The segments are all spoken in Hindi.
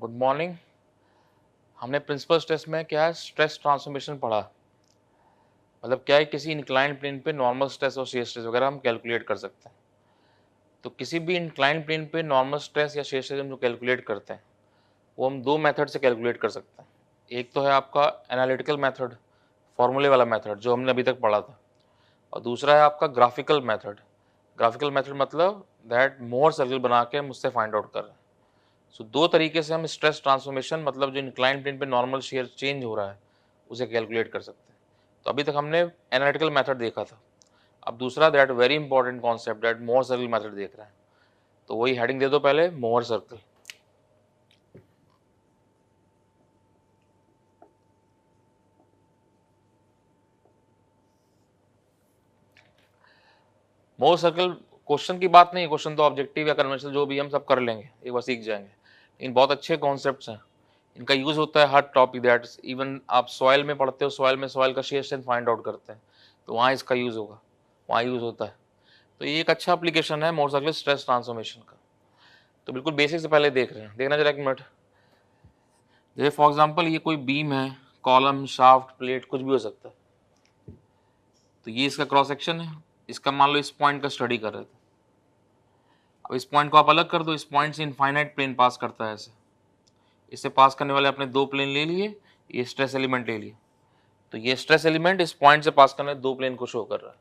Good morning. हमने प्रिंसिपल स्ट्रेस में क्या है, स्ट्रेस ट्रांसफॉर्मेशन पढ़ा। मतलब क्या है, किसी इंक्लाइन प्लेन पे नॉर्मल स्ट्रेस और शेयर स्ट्रेस वगैरह हम कैलकुलेट कर सकते हैं। तो किसी भी इंक्लाइन प्लेन पे नॉर्मल स्ट्रेस या शेयर स्ट्रेस हम जो कैलकुलेट करते हैं वो हम दो मेथड से कैलकुलेट कर सकते हैं। एक तो है आपका एनालिटिकल मेथड, फॉर्मूले वाला मेथड जो हमने अभी तक पढ़ा था, और दूसरा है आपका ग्राफिकल मेथड। ग्राफिकल मेथड मतलब दैट मोर सर्कल बना के हम उससे फाइंड आउट कर रहे हैं। सो दो तरीके से हम स्ट्रेस ट्रांसफॉर्मेशन, मतलब जो इंक्लाइन प्लेन पे नॉर्मल शेयर चेंज हो रहा है, उसे कैलकुलेट कर सकते हैं। तो अभी तक हमने एनालिटिकल मेथड देखा था। अब दूसरा that very important concept that Mohr circle method देख रहे हैं। तो वही हेडिंग दे दो पहले, Mohr circle. Mohr circle question की बात नहीं है, क्वेश्चन तो ऑब्जेक्टिव या कन्वेंशनल जो भी हम सब कर लेंगे, एक बार सीख जाएंगे। लेकिन बहुत अच्छे कॉन्सेप्ट्स हैं, इनका यूज होता है हर टॉपिक। दैट इवन आप सॉइल में पढ़ते हो, सॉइल में सॉइल का शेयर स्ट्रेंथ फाइंड आउट करते हैं, तो वहाँ इसका यूज होगा, वहाँ यूज होता है। तो ये एक अच्छा एप्लीकेशन है मोहर सर्कल स्ट्रेस ट्रांसफॉर्मेशन का। तो बिल्कुल बेसिक से पहले देख रहे हैं, देखना जरा एक मिनट। जैसे फॉर एग्जांपल ये कोई बीम है, कॉलम, शाफ्ट, प्लेट, कुछ भी हो सकता है। तो ये इसका क्रॉस सेक्शन है। इसका मान लो इस पॉइंट का स्टडी कर रहे थे। अब इस पॉइंट को आप अलग कर दो, इस पॉइंट से इनफाइनाइट प्लेन पास करता है ऐसे। इससे पास करने वाले अपने दो प्लेन ले लिए, ये स्ट्रेस एलिमेंट ले लिए। तो ये स्ट्रेस एलिमेंट इस पॉइंट से पास करने दो प्लेन को शो कर रहा है।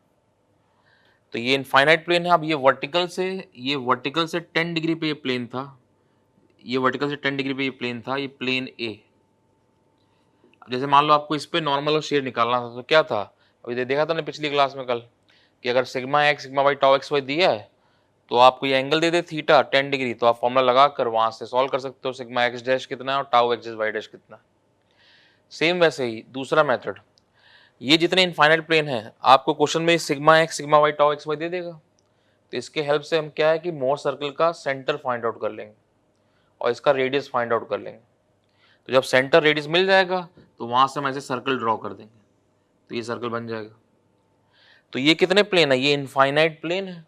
तो ये इनफाइनाइट प्लेन है। अब ये वर्टिकल से 10 डिग्री पे ये प्लेन था, ये वर्टिकल से 10 डिग्री पे ये प्लेन था, ये प्लेन ए। जैसे मान लो आपको इस पे नॉर्मल और शेयर निकालना था, तो क्या था, अभी देखा था ना पिछली क्लास में कल, कि अगर sigma x sigma y tau x y दिया है तो आपको ये एंगल दे दे थीटा 10 डिग्री, तो आप फॉर्मूला लगा कर वहां से सॉल्व कर सकते हो सिग्मा एक्स डैश कितना है और टाउ एक्स वाई डैश कितना है। सेम वैसे ही दूसरा मेथड, ये जितने इनफाइनाइट प्लेन है आपको क्वेश्चन में sigma x sigma y tau x y दे देगा। तो इसके हेल्प से हम क्या है कि मोर सर्कल का सेंटर फाइंड आउट कर लेंगे और इसका रेडियस फाइंड आउट कर लेंगे। तो जब सेंटर रेडियस मिल जाएगा तो वहां से हम ऐसे सर्कल ड्रॉ कर देंगे, तो ये सर्कल बन जाएगा। तो ये कितने प्लेन है, ये इनफाइनाइट प्लेन है,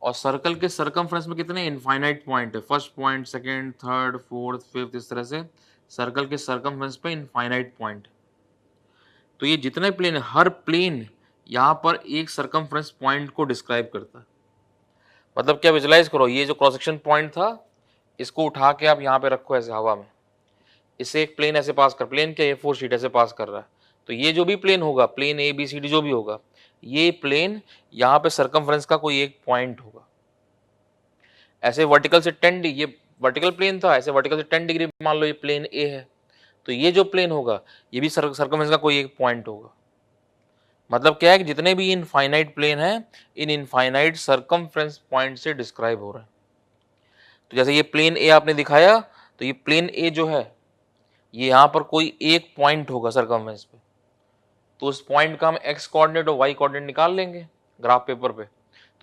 और सर्कल के सरकमफ्रेंस में कितने इनफाइनाइट पॉइंट है, first point, second, third, fourth, fifth, इस तरह से सर्कल के सरकमफ्रेंस पे इनफाइनाइट पॉइंट। तो ये जितने प्लेन है, हर प्लेन यहाँ पर एक सरकमफ्रेंस पॉइंट को डिस्क्राइब करता है। मतलब क्या, विजुलाइज करो, ये जो क्रॉस सेक्शन पॉइंट था इसको उठा के आप यहाँ पे रखो ऐसे हवा में, इससे एक प्लेन ऐसे पास कर, प्लेन क्या, ये फोर शीट ऐसे पास कर रहा है। तो ये जो भी प्लेन होगा, plane A B C D जो भी होगा, ये प्लेन यहाँ पे सरकमफ्रेंस का कोई एक पॉइंट होगा। ऐसे वर्टिकल से 10 डिग्री, ये वर्टिकल प्लेन था, ऐसे वर्टिकल से 10 डिग्री मान लो ये प्लेन ए है, तो ये जो प्लेन होगा ये भी सरकमफ्रेंस का कोई एक पॉइंट होगा। मतलब क्या है कि जितने भी इनफाइनाइट प्लेन है, इन इनफाइनाइट सरकमफ्रेंस पॉइंट से डिस्क्राइब हो रहा है। तो जैसे ये प्लेन ए आपने दिखाया, तो ये प्लेन ए जो है ये यहाँ पर कोई एक पॉइंट होगा सरकमफ्रेंस पे, तो उस पॉइंट का हम एक्स कोऑर्डिनेट और वाई कोऑर्डिनेट निकाल लेंगे ग्राफ पेपर पे।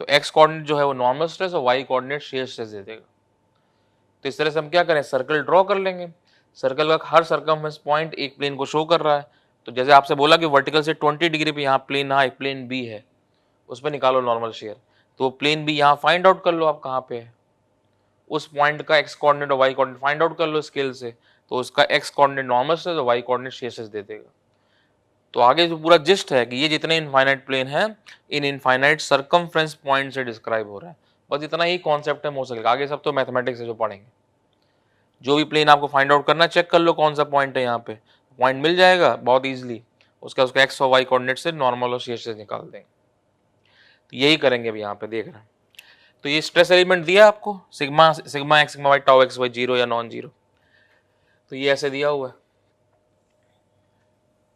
तो एक्स कोऑर्डिनेट जो है वो नॉर्मल स्ट्रेस और वाई कोऑर्डिनेट शेयर स्ट्रेस दे देगा। तो इस तरह से हम क्या करें, सर्कल ड्रॉ कर लेंगे। सर्कल का हर सरकमफ्रेंस पॉइंट एक प्लेन को शो कर रहा है। तो जैसे आपसे बोला कि वर्टिकल से 20 डिग्री पे यहाँ प्लेन आ, प्लेन बी है, उस पर निकालो नॉर्मल शेयर। तो प्लेन बी यहाँ फाइंड आउट कर लो आप कहाँ पे है, उस पॉइंट का एक्स कोऑर्डिनेट और वाई कोऑर्डिनेट फाइंड आउट कर लो स्केल से। तो उसका एक्स कोऑर्डिनेट नॉर्मल स्ट्रेस और वाई कोऑर्डिनेट शेयर स्ट्रेस दे देगा। तो आगे जो पूरा जिस्ट है कि ये जितने इनफाइनाइट प्लेन है, इन इनफाइनाइट सरकमफ्रेंस पॉइंट से डिस्क्राइब हो रहा है। बस इतना ही कॉन्सेप्ट है मोशन का, आगे सब तो मैथमेटिक्स है जो पढ़ेंगे। जो भी प्लेन आपको फाइंड आउट करना, चेक कर लो कौन सा पॉइंट है, यहाँ पे पॉइंट मिल जाएगा बहुत इजीली, उसका एक्स और वाई कोऑर्डिनेट से नॉर्मल और शेयर से निकाल देंगे। तो यही करेंगे अभी यहाँ पे देख रहे हैं। तो ये स्ट्रेस एलिमेंट दिया आपको, sigma sigma x sigma y tau x y, zero या नॉन जीरो, तो ये ऐसे दिया हुआ है।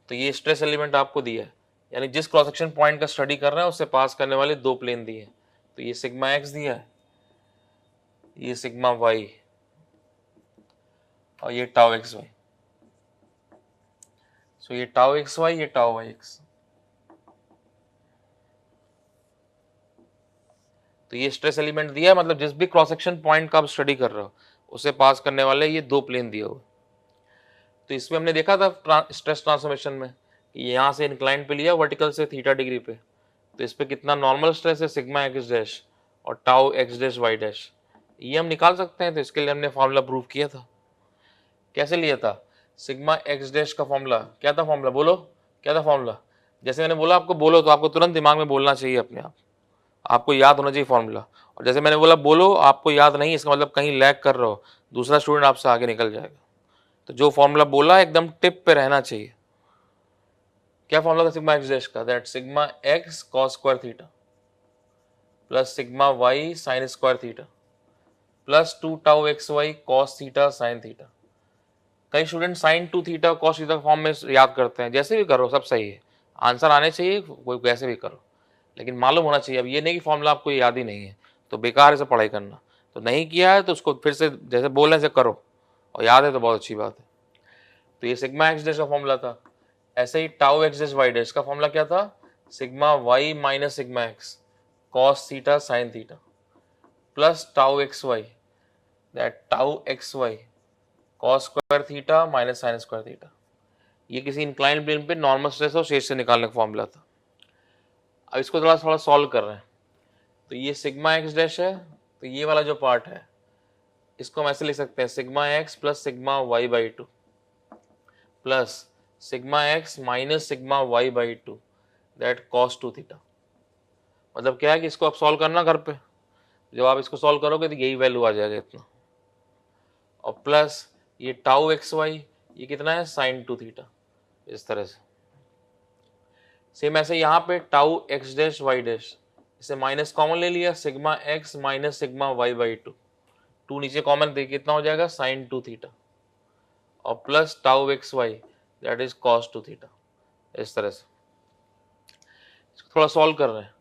तो ये स्ट्रेस एलिमेंट आपको दिया है, यानी जिस क्रॉस सेक्शन पॉइंट का स्टडी कर रहे हैं उससे पास करने वाले दो प्लेन दिए हैं। तो ये सिग्मा एक्स दिया है, ये सिग्मा वाई, और ये टाउ एक्स वाई। सो ये टाउ एक्स वाई, ये टाउ वाई एक्स। तो ये स्ट्रेस एलिमेंट दिया है, मतलब जिस भी क्रॉस सेक्शन पॉइंट का आप स्टडी कर रहे हो उसे पास करने वाले ये दो प्लेन दिए हुए। तो इसमें हमने देखा था स्ट्रेस ट्रांसफॉर्मेशन में कि यहाँ से इंक्लाइन पे लिया वर्टिकल से थीटा डिग्री पे, तो इस पे कितना नॉर्मल स्ट्रेस है, सिग्मा एक्स डैश और tau x dash y dash, ये हम निकाल सकते हैं। तो इसके लिए हमने फॉर्मूला प्रूव किया था। कैसे लिया था? सिग्मा एक्स डैश का फॉर्मूला क्या था? फॉर्मूला बोलो, क्या था फॉर्मूला? जैसे मैंने बोला आपको बोलो, तो आपको तुरंत दिमाग में बोलना चाहिए अपने आप, आपको याद होना चाहिए फॉर्मूला। और जैसे मैंने बोला बोलो, आपको याद नहीं, इसका मतलब कहीं लैग कर रहे हो, दूसरा स्टूडेंट आपसे आगे निकल जाएगा। तो जो फॉर्मूला बोला एकदम टिप पे रहना चाहिए। क्या फॉर्मूला था सिग्मा एक्स डैश का? That sigma x cos square theta plus sigma Y sine square theta plus 2 tau x Y cos theta sine theta. कई student sine 2 theta cos theta form में याद करते हैं, जैसे भी करो सब सही है, आंसर आने चाहिए, कोई कैसे भी करो, लेकिन मालूम होना चाहिए। अब ये नहीं कि फॉर्मूला आपको याद ही नहीं है तो बेकार है से पढ़ाई करना। तो नहीं किया है तो उसको फिर से जैसे बोलने से करो, और याद है तो बहुत अच्छी बात है। तो ये सिग्मा एक्स डैश का फॉर्मूला था। ऐसे ही tau x dash y dash का फॉर्मूला क्या था? Sigma y minus sigma x cos theta sine theta plus tau x y, that tau x Y cos square theta minus sine square theta. ये किसी इंक्लाइन प्लेन पे नॉर्मल स्ट्रेस और शेष से निकालने का फॉर्मूला था। अब इसको थोड़ा थोड़ा सॉल्व कर रहे हैं। तो ये सिग्मा एक्स डैश है, तो ये वाला जो पार्ट है इसको हम ऐसे लिख सकते हैं, sigma x plus sigma y by two plus sigma x minus sigma y by two that cos two theta. मतलब क्या है कि इसको आप सॉल्व करना घर पे, जब आप इसको सॉल्व करोगे तो यही वैल्यू आ जाएगा इतना, और प्लस ये टाउ एक्स वाई, ये कितना है? Sine two theta. इस तरह से सेम ऐसे यहाँ पे tau x dash y dash, इसे माइनस कॉमन ले लिया, sigma x minus sigma y by two, two नीचे कॉमन देखिए कितना हो जाएगा? साइन टू थीटा, और plus tau x y that is cos two theta. इस तरह से इसको थोड़ा सॉल्व कर रहे हैं,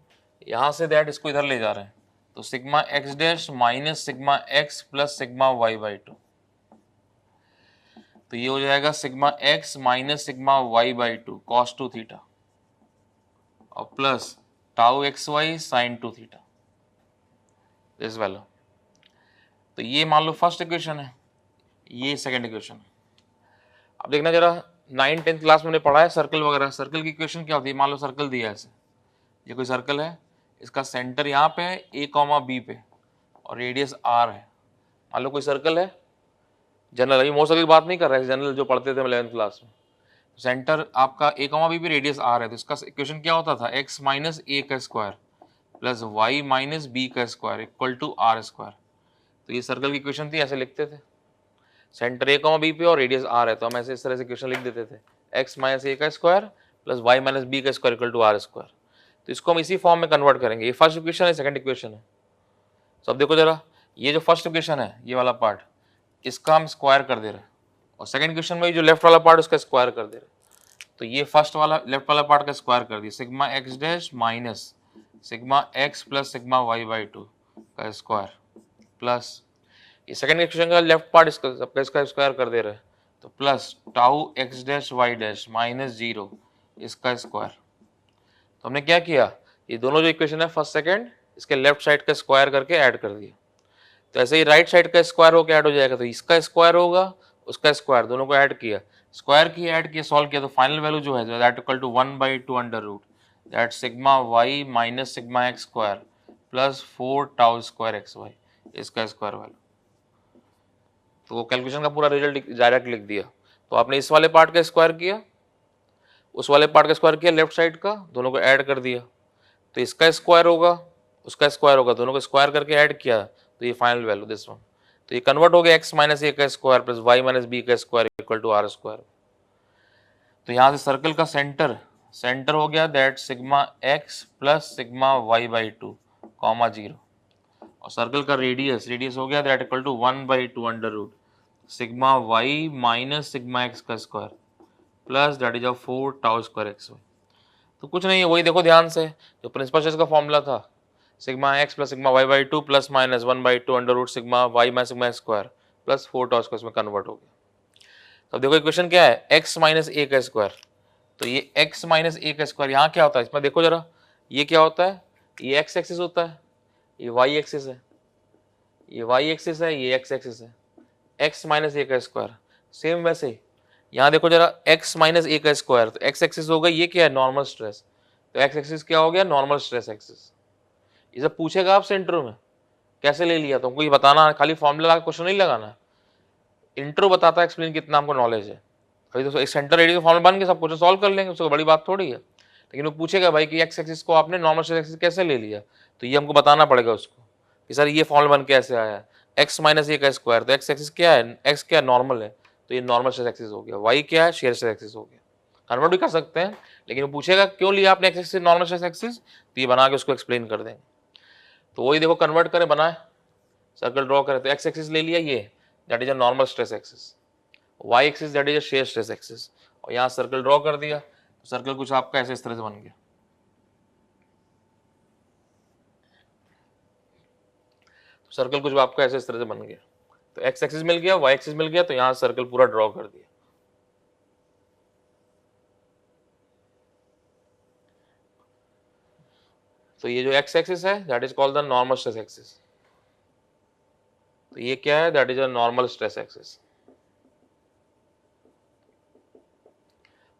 यहाँ से दैट इसको इधर ले जा रहे हैं, तो sigma x dash minus sigma x plus sigma y by two, तो ये हो जाएगा sigma x minus sigma y by two cos two theta और plus tau x y sine two theta, this value. तो ये मान लो फर्स्ट इक्वेशन है, ये सेकंड इक्वेशन है। अब देखना जरा, 9th-10th क्लास में हमने पढ़ा है सर्कल वगैरह। सर्कल की इक्वेशन क्या होती है? मान लो सर्कल दिया है ऐसे, ये कोई सर्कल है, इसका सेंटर यहाँ पे है ए कॉमा बी पे और रेडियस आर है। मान लो कोई सर्कल है, जनरल, अभी मोस्ट की बात नहीं कर रहे हैं, जनरल जो पढ़ते थे 11th क्लास में। सेंटर आपका ए कॉमा बी पे रेडियस आर है, तो इसका इक्वेशन क्या होता था? एक्स माइनस ए का square plus y minus b का square equal to r square. तो ये सर्कल की इक्वेशन थी, ऐसे लिखते थे, सेंटर ए कॉमा बी पे और रेडियस आर है, तो हम ऐसे इस तरह से इक्वेशन लिख देते थे, एक्स माइनस ए का square plus y minus b का square equal to r square. तो इसको हम इसी फॉर्म में कन्वर्ट करेंगे। ये फर्स्ट इक्वेशन है, सेकंड इक्वेशन है। तो अब देखो जरा, ये जो फर्स्ट इक्वेशन है ये वाला पार्ट, इसका हम स्क्वायर कर दे रहे हैं, और सेकंड इक्वेशन में जो लेफ्ट वाला पार्ट उसका स्क्वायर कर दे रहे हैं। तो ये फर्स्ट वाला लेफ्ट वाला पार्ट का स्क्वायर कर दिया, sigma x dash minus sigma x plus sigma y by two का स्क्वायर प्लस ये सेकंड इक्वेशन का लेफ्ट पार्ट इसका स्क्वायर कर दे रहे हैं, तो plus tau x dash y dash minus zero इसका स्क्वायर। तो हमने क्या किया, ये दोनों जो इक्वेशन है फर्स्ट सेकंड, इसके लेफ्ट साइड का स्क्वायर करके ऐड कर दिया। तो ऐसे ही राइट साइड का स्क्वायर होकर ऐड हो जाएगा, तो इसका स्क्वायर होगा, उसका स्क्वायर, दोनों को ऐड किया, स्क्वायर किया, ऐड किया, सॉल्व किया, तो फाइनल वैल्यू जो है that equal to 1/2 under root that sigma y minus sigma x square plus 4 tau square x y, इसका स्क्वायर वैल्यू। तो वो कैलकुलेशन का पूरा रिजल्ट डायरेक्ट लिख दिया। तो आपने इस वाले पार्ट का स्क्वायर किया, उस वाले पार्ट का स्क्वायर किया लेफ्ट साइड का, दोनों को ऐड कर दिया, तो इसका स्क्वायर होगा, उसका स्क्वायर होगा, दोनों को स्क्वायर करके ऐड किया, तो ये फाइनल वैल्यू दिस वन। तो ये कन्वर्ट हो गया एक्स माइनस ए का square plus y minus b का square equal to r square. तो यहाँ से सर्कल का सेंटर हो गया that sigma x plus sigma y by two comma zero, और सर्कल का रेडियस हो गया that equal to 1/2 under root sigma y minus sigma x का square plus that is 4 tau square x y. तो कुछ नहीं है, वही देखो ध्यान से, जो प्रिंसिपल स्ट्रेस का फॉर्मूला था, sigma x plus sigma y by two plus minus 1/2 under root sigma y minus sigma square plus 4 tau square में कन्वर्ट हो गया। तो देखो इक्वेशन क्या है, एक्स माइनस ए का स्क्वायर, तो ये एक्स माइनस ए का स्क्वायर यहाँ क्या होता है, इसमें देखो जरा, ये क्या होता है, ये एक्स एक्सिस होता है, ये वाई एक्सिस है, ये वाई एक्सिस है, ये एक्स एक्सिस है, एक्स माइनस ए का स्क्वायर। सेम वैसे ही यहाँ देखो जरा, एक्स माइनस ए का स्क्वायर, तो एक्स एक्सिस होगा, ये क्या है, नॉर्मल स्ट्रेस, तो एक्स एक्सिस क्या हो गया, नॉर्मल स्ट्रेस एक्सिस। ये सब पूछेगा आपसे इंटरव्यू में, कैसे ले लिया तुमको ये बताना, खाली फॉर्मूला क्वेश्चन नहीं लगाना, इंट्रो बताता है एक्सप्लेन कितना हमको नॉलेज है। अभी तो एक सेंटर रेडियस का फॉर्मूला बन के सब कुछ सॉल्व कर लेंगे, उसको बड़ी बात थोड़ी है। लेकिन वो पूछेगा भाई कि एक्स एक्सिस को आपने नॉर्मल स्ट्रेस एक्सिस कैसे ले लिया, तो ये हमको बताना पड़ेगा उसको कि सर ये फॉर्मूला बन के ऐसे आया है, एक्स माइनस ए का स्क्वायर, तो एक्स एक्सिस क्या है, एक्स क्या नॉर्मल है, तो ये नॉर्मल स्ट्रेस एक्सिस हो गया, वाई क्या है, शेयर स्ट्रेस एक्सिस हो गया। कन्वर्ट भी कर सकते हैं, लेकिन वो पूछेगा क्यों लिया आपने एक्स एक्सिस से नॉर्मल स्ट्रेस एक्सिस, तो ये बना के उसको एक्सप्लेन कर देंगे। तो वही देखो कन्वर्ट करें, बनाए सर्कल ड्रॉ करें, तो एक्स एक्सिस ले लिया ये, that is a normal stress axis, y axis that is a shear stress axis, और यहाँ सर्कल ड्रॉ कर दिया, तो सर्कल कुछ आपका ऐसे इस तरह से बन गया। सर्कल कुछ आपका ऐसे इस तरह से बन गया, तो एक्स एक्सिस मिल गया, वाई एक्सिस मिल गया, तो यहाँ सर्कल पूरा ड्रॉ कर दिया। तो ये जो एक्स एक्सिस है that is called the normal stress axis, तो ये क्या है, that is a normal stress axis.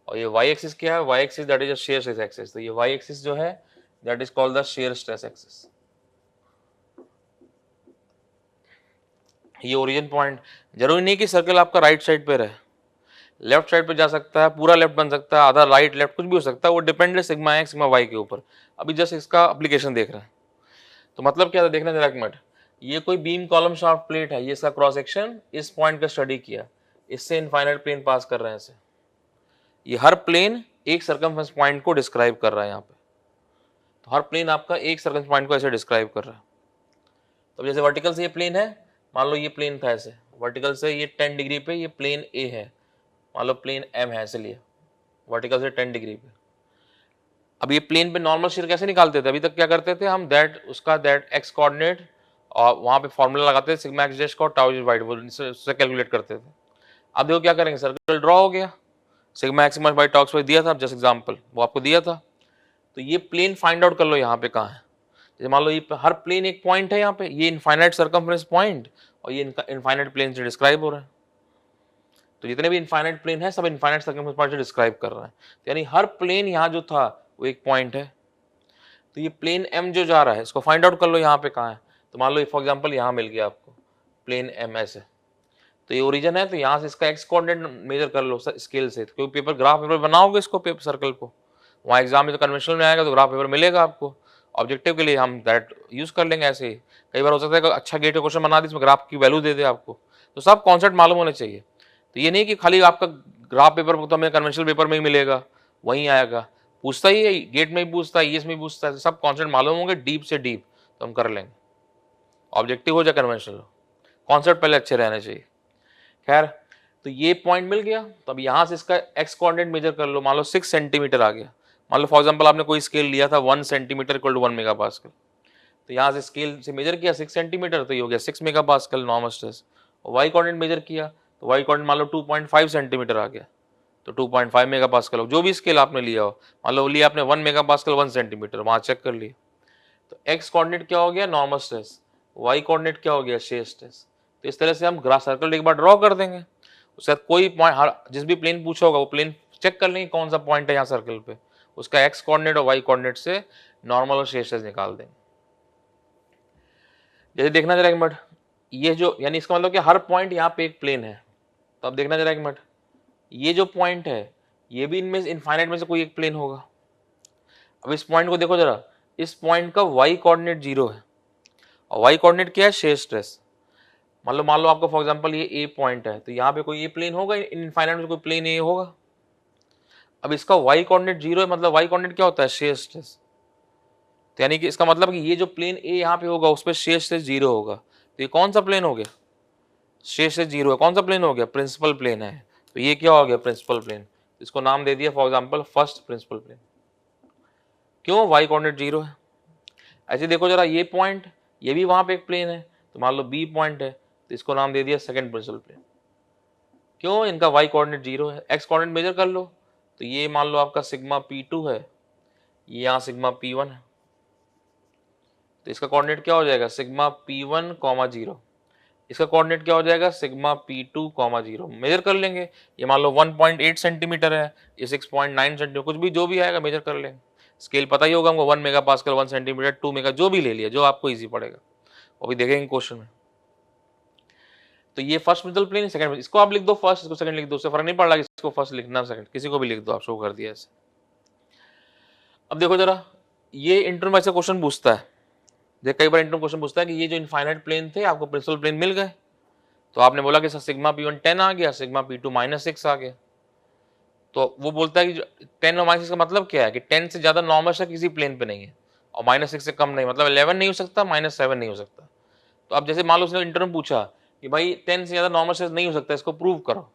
और ये वाई एक्सिस क्या है, y axis that is a shear stress axis, तो ये वाई एक्सिस जो है that is called the shear stress axis. ये ओरिजिन पॉइंट, जरूरी नहीं कि सर्कल आपका राइट साइड पे रहे, लेफ्ट साइड पे जा सकता है, पूरा लेफ्ट बन सकता है, आधा राइट लेफ्ट कुछ भी हो सकता है, वो डिपेंड है सिग्मा एक्स सिग्मा वाई के ऊपर। अभी जस्ट इसका एप्लीकेशन देख रहे हैं, तो मतलब क्या था देखना जरा एक मिनट। ये कोई बीम कॉलम शाफ्ट प्लेट है, ये इसका क्रॉस सेक्शन इस पॉइंट का स्टडी किया, इससे इनफाइनाइट प्लेन पास कर रहे हैं इसे, ये हर प्लेन एक सर्कमफ्रेंस पॉइंट को डिस्क्राइब कर रहा है यहाँ पे, तो हर प्लेन आपका एक सर्कमफ्रेंस पॉइंट को ऐसे डिस्क्राइब कर रहा है। तो जैसे वर्टिकल से ये प्लेन है, मान लो ये प्लेन था ऐसे, वर्टिकल से ये 10 डिग्री पे ये प्लेन ए है, मान लो प्लेन एम है ऐसे लिए, वर्टिकल से 10 डिग्री पे। अब ये प्लेन पे नॉर्मल शेयर कैसे निकालते थे, अभी तक क्या करते थे हम, दैट उसका दैट एक्स कोऑर्डिनेट और वहाँ पे फॉर्मूला लगाते थे सिग्मा एक्स डैश का और टाउ वाइट, वो उससे कैलकुलेट करते थे। अब देखो क्या करेंगे, सर्कल ड्रॉ हो गया, sigma x by tau y दिया था, जस्ट एग्जांपल वो आपको दिया था, तो ये प्लेन फाइंड आउट कर लो यहाँ पे कहाँ है। जैसे मान लो ये हर प्लेन एक पॉइंट है यहाँ पे, ये इनफाइनाइट सर्कमफ्रेंस पॉइंट और ये इनफाइनाइट प्लेन से डिस्क्राइब हो रहा है, तो जितने भी इनफाइनाइट प्लेन है सब इनफाइनाइट सर्कमफ्रेंस पॉइंट से डिस्क्राइब कर रहा है, तो यानी हर प्लेन यहाँ जो था वो एक पॉइंट है। तो ये प्लेन एम जो जा रहा है इसको फाइंड आउट कर लो यहाँ पे कहाँ है, तो मान लो फॉर एग्जाम्पल यहाँ मिल गया आपको प्लेन एम ऐसे, तो ये ओरिजिन है, तो यहाँ से इसका एक्स कोऑर्डिनेट मेजर कर लो स्केल से, क्योंकि पेपर ग्राफ पेपर बनाओगे इसको पेपर सर्कल को, वहाँ एग्जाम में तो कन्वेंशनल में आएगा तो ग्राफ पेपर मिलेगा आपको, ऑब्जेक्टिव के लिए हम दैट यूज कर लेंगे ऐसे ही। कई बार हो सकता है कि अच्छा गेट का क्वेश्चन बना दे इसमें ग्राफ की वैल्यू दे दे आपको, तो सब कॉन्सेप्ट मालूम होने चाहिए। तो ये नहीं कि खाली आपका ग्राफ पेपर तो हमें कन्वेंशनल पेपर में ही मिलेगा, वहीं आएगा, पूछता ही है गेट में ही पूछता है, इसमें भी पूछता है, सब कॉन्सेप्ट मालूम होंगे डीप से डीप, तो हम कर लेंगे, ऑब्जेक्टिव हो जाए कन्वेंशनल हो, कॉन्सेप्ट पहले अच्छे रहने चाहिए। खैर, तो ये पॉइंट मिल गया, तो अब यहाँ से इसका एक्स कोऑर्डिनेट मेजर कर लो, मान लो 6 सेंटीमीटर आ गया, मान लो फॉर एग्जांपल आपने कोई स्केल लिया था 1 सेंटीमीटर इक्वल टू 1 मेगापास्कल, तो यहाँ से स्केल से मेजर किया 6 सेंटीमीटर, तो ये हो गया 6 मेगापास्कल नॉर्मल स्ट्रेस। और वाई कोऑर्डिनेट मेजर किया, तो वाई कोऑर्डिनेट मान लो 2.5 सेंटीमीटर आ गया, तो 2.5 मेगापास्कल हो, जो भी स्केल आपने लिया हो, मान लो लिया आपने 1 मेगापास्कल 1 सेंटीमीटर, वहाँ चेक कर लिया, तो एक्स कोऑर्डिनेट क्या हो गया नॉर्मल स्ट्रेस, वाई कोऑर्डिनेट क्या हो गया शेयर स्ट्रेस। तो इस तरह से हम ग्राफ सर्कल एक बार ड्रॉ कर देंगे, उसके बाद कोई पॉइंट हर जिस भी प्लेन पूछा होगा वो प्लेन चेक कर लेंगे कौन सा पॉइंट है यहाँ सर्कल पे, उसका एक्स कोऑर्डिनेट और वाई कोऑर्डिनेट से नॉर्मल और शेयर स्ट्रेस निकाल देंगे। जैसे देखना जरा एक मिनट, ये जो यानी इसका मतलब कि हर पॉइंट यहाँ पे एक प्लेन है, तो अब देखना जरा एक मिनट, ये जो पॉइंट है ये भी इनमें इनफाइनाइट में से कोई एक प्लेन होगा। अब इस पॉइंट को देखो जरा, इस पॉइंट का वाई कोऑर्डिनेट 0 है और वाई कोऑर्डिनेट क्या है शेयर स्ट्रेस। मान लो आपको फॉर एग्जांपल ये ए पॉइंट है, तो यहाँ पे कोई ए प्लेन होगा, इनफाइनाइट में कोई प्लेन ए होगा। अब इसका वाई कोऑर्डिनेट 0 है, मतलब वाई कोऑर्डिनेट क्या होता है शेयर स्ट्रेस, तो यानी कि इसका मतलब कि ये जो प्लेन ए यहाँ पे होगा उस पर शेयर स्ट्रेस 0 होगा, तो ये कौन सा प्लेन हो गया, शेयर स्ट्रेस 0 है, कौन सा प्लेन हो गया प्रिंसिपल प्लेन है, तो ये क्या हो गया प्रिंसिपल प्लेन, इसको नाम दे दिया for example first principal plane. क्यों, वाई कोऑर्डिनेट 0 है। ऐसे देखो जरा, ये पॉइंट ये भी वहां पे एक प्लेन है, तो मान लो बी पॉइंट है, तो इसको नाम दे दिया सेकंड प्रिंसिपल प्लेन। क्यों, इनका वाई कोऑर्डिनेट 0 है। एक्स कोऑर्डिनेट मेजर कर लो, तो ये मान लो आपका सिग्मा P2 है, ये यहाँ सिग्मा P1 है, तो इसका कोऑर्डिनेट क्या हो जाएगा सिग्मा P1, 0, इसका कोऑर्डिनेट क्या हो जाएगा सिग्मा P2, 0। मेजर कर लेंगे, ये मान लो 1.8 सेंटीमीटर है, ये 6.9 सेंटीमीटर, कुछ भी जो भी आएगा मेजर कर लेंगे। स्केल पता ही होगा हमको, 1 मेगापास्कल 1 सेंटीमीटर 2 मेगा, जो भी ले लिया जो आपको ईजी पड़ेगा, वो भी देखेंगे क्वेश्चन में। तो ये फर्स्ट प्रिंसिपल प्लेन, सेकंड, इसको आप लिख दो फर्स्ट, इसको सेकंड लिख दो, उससे फर्क नहीं पड़ रहा कि इसको फर्स्ट लिखना सेकंड, किसी को भी लिख दो आप, शो कर दिया ऐसे। अब देखो जरा, ये इंटरव्यू में ऐसे क्वेश्चन पूछता है, देख कई बार इंटरव्यू क्वेश्चन पूछता है कि ये जो इनफाइनाइट प्लेन थे आपको प्रिंसिपल प्लेन मिल गए, तो आपने बोला कि सर सिग्मा P1 10 आ गया, सिग्मा P2 -6 आ गया, तो वो बोलता है कि 10 और -6 का मतलब क्या है कि 10 से ज्यादा नॉर्मल है किसी प्लेन पे नहीं है, और -6 से कम नहीं, मतलब 11 नहीं हो सकता, -7 नहीं हो सकता। तो अब जैसे मान लो उसने इंटरव्यू पूछा कि भाई 10 से ज्यादा नॉर्मल नहीं हो सकता, इसको प्रूव करो,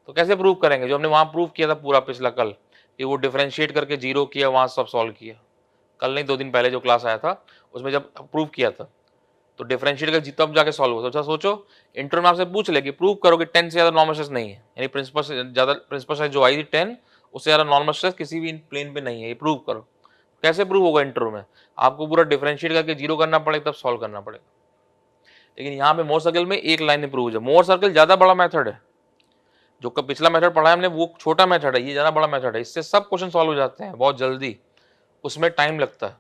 तो कैसे प्रूव करेंगे? जो हमने वहां प्रूव किया था पूरा पिछला कल, कि वो डिफरेंशिएट करके जीरो किया, वहां सब सॉल्व किया, कल नहीं 2 दिन पहले जो क्लास आया था उसमें जब प्रूव किया था, तो डिफरेंशिएट कर तब जाके सॉल्व होता। अच्छा सोचो इंटरव्यू में आपसे पूछ ले कि प्रूव करो कि 10 से ज्यादा नॉर्मल स्ट्रेस नहीं है, यानी प्रिंसिपल से ज्यादा, प्रिंसिपल स्ट्रेस जो आई थी 10, उससे ज्यादा नॉर्मल स्ट्रेस किसी भी प्लेन पे नहीं है, ये प्रूव करो। कैसे प्रूव होगा? इंटरव्यू में आपको पूरा डिफरेंशिएट करके जीरो करना पड़ेगा, तब सॉल्व करना पड़ेगा। लेकिन यहाँ पे मोर सर्कल में एक लाइन में प्रूव हो जाए। मोर सर्कल ज्यादा बड़ा मेथड है, जो पिछला मेथड पढ़ा है हमने वो छोटा मेथड है, ये ज्यादा बड़ा मेथड है, इससे सब क्वेश्चन सॉल्व हो जाते हैं बहुत जल्दी, उसमें टाइम लगता है,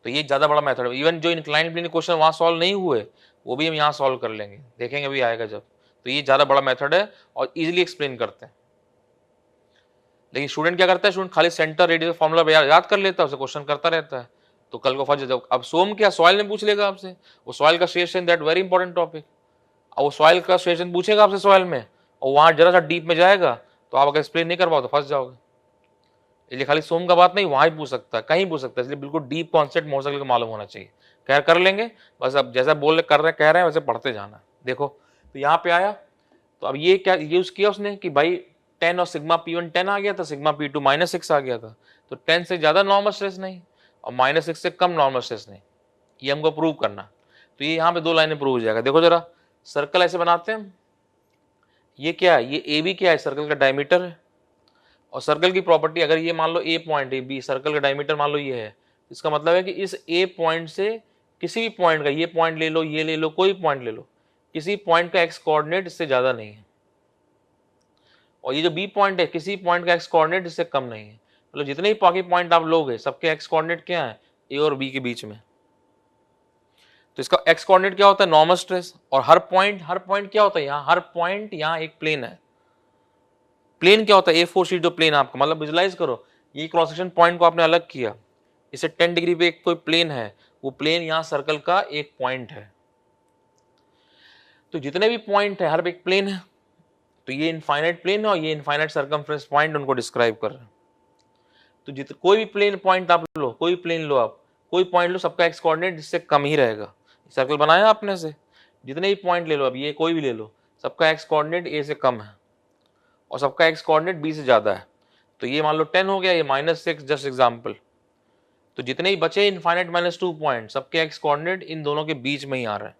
तो ये ज्यादा बड़ा मेथड है। इवन जो इंक्लाइन प्लेन क्वेश्चन वहां सॉल्व नहीं हुए वो भी हम यहाँ सॉल्व कर लेंगे, देखेंगे अभी आएगा जब। तो ये ज्यादा बड़ा मेथड है और इजीली एक्सप्लेन करते हैं। लेकिन स्टूडेंट क्या करता है, स्टूडेंट खाली सेंटर रेडियस फॉर्मूला याद कर लेता है, उसे क्वेश्चन करता रहता है, तो कल को फंस जाओ। अब सोम क्या सॉइल में पूछ लेगा आपसे, वो सॉइल का station, that very important topic, और वो सॉइल का स्टेशन पूछेगा आपसे सॉइल में, और वहां जरा सा डीप में जाएगा, तो आप अगर एक्सप्लेन नहीं कर पाओ तो फंस जाओगे। इसलिए खाली सोम का बात नहीं, वहां ही पूछ सकता है, कहीं पूछ सकता है, इसलिए बिल्कुल डीप कॉन्सेप्ट मोटरसाइकिल को मालूम होना चाहिए। खैर कर लेंगे, बस अब जैसा बोल रहे कर रहे कह रहे हैं वैसे पढ़ते जाना। देखो तो यहाँ पे आया, तो अब ये क्या यूज किया उसने कि भाई 10 और सिग्मा P1 10 आ गया था, सिग्मा P2 -6 आ गया था, तो 10 से ज्यादा नॉर्मल स्ट्रेस नहीं और -6 से कम नॉर्मल स्ट्रेस नहीं, ये हमको प्रूव करना। तो ये यहाँ पे 2 लाइनें प्रूव हो जाएगा। देखो जरा, सर्कल ऐसे बनाते हैं, ये क्या है, ये ए बी क्या है, सर्कल का डायमीटर है, और सर्कल की प्रॉपर्टी, अगर ये मान लो ए पॉइंट है, बी सर्कल का डायमीटर मान लो ये है, इसका मतलब है कि इस ए पॉइंट से किसी भी पॉइंट का, ये पॉइंट ले लो, ये ले लो, कोई पॉइंट ले लो, किसी पॉइंट का एक्स कोऑर्डिनेट इससे ज्यादा नहीं है, और ये जो बी पॉइंट है किसी पॉइंट का एक्स कोऑर्डिनेट इससे कम नहीं है। मतलब जितने ही बाकी पॉइंट आप लोगे सबके एक्स कोऑर्डिनेट क्या है, ए और बी के बीच में। तो इसका एक्स कोऑर्डिनेट क्या होता है, नॉर्मल स्ट्रेस, और हर पॉइंट क्या होता है, यहाँ हर पॉइंट, यहाँ एक प्लेन है। प्लेन क्या होता है, A4 शीट जो प्लेन आपका, मतलब विजुलाइज करो, ये क्रॉस सेक्शन पॉइंट को आपने अलग किया, इसे 10 डिग्री पे एक कोई प्लेन है, वो प्लेन यहाँ सर्कल का एक पॉइंट है। तो जितने भी पॉइंट है हर एक प्लेन है, तो ये इनफाइनाइट प्लेन है और ये इनफाइनाइट सर्कमफ्रेंस पॉइंट उनको डिस्क्राइब कर रहे हैं। तो कोई भी प्लेन पॉइंट आप लो, कोई प्लेन लो आप, कोई पॉइंट लो, सबका एक्स कोऑर्डिनेट इससे कम ही रहेगा। सर्कल बनाया आपने से, जितने भी पॉइंट ले लो, अब ये कोई भी ले लो, सबका एक्स कोऑर्डिनेट ए से कम है और सबका एक्स कोऑर्डिनेट बी से ज्यादा है। तो ये मान लो 10 हो गया, ये -6, जस्ट एग्जाम्पल। तो जितने ही बचे इनफाइनाइट -2 पॉइंट, सबके एक्स कोऑर्डिनेट इन दोनों के बीच में ही आ रहा है।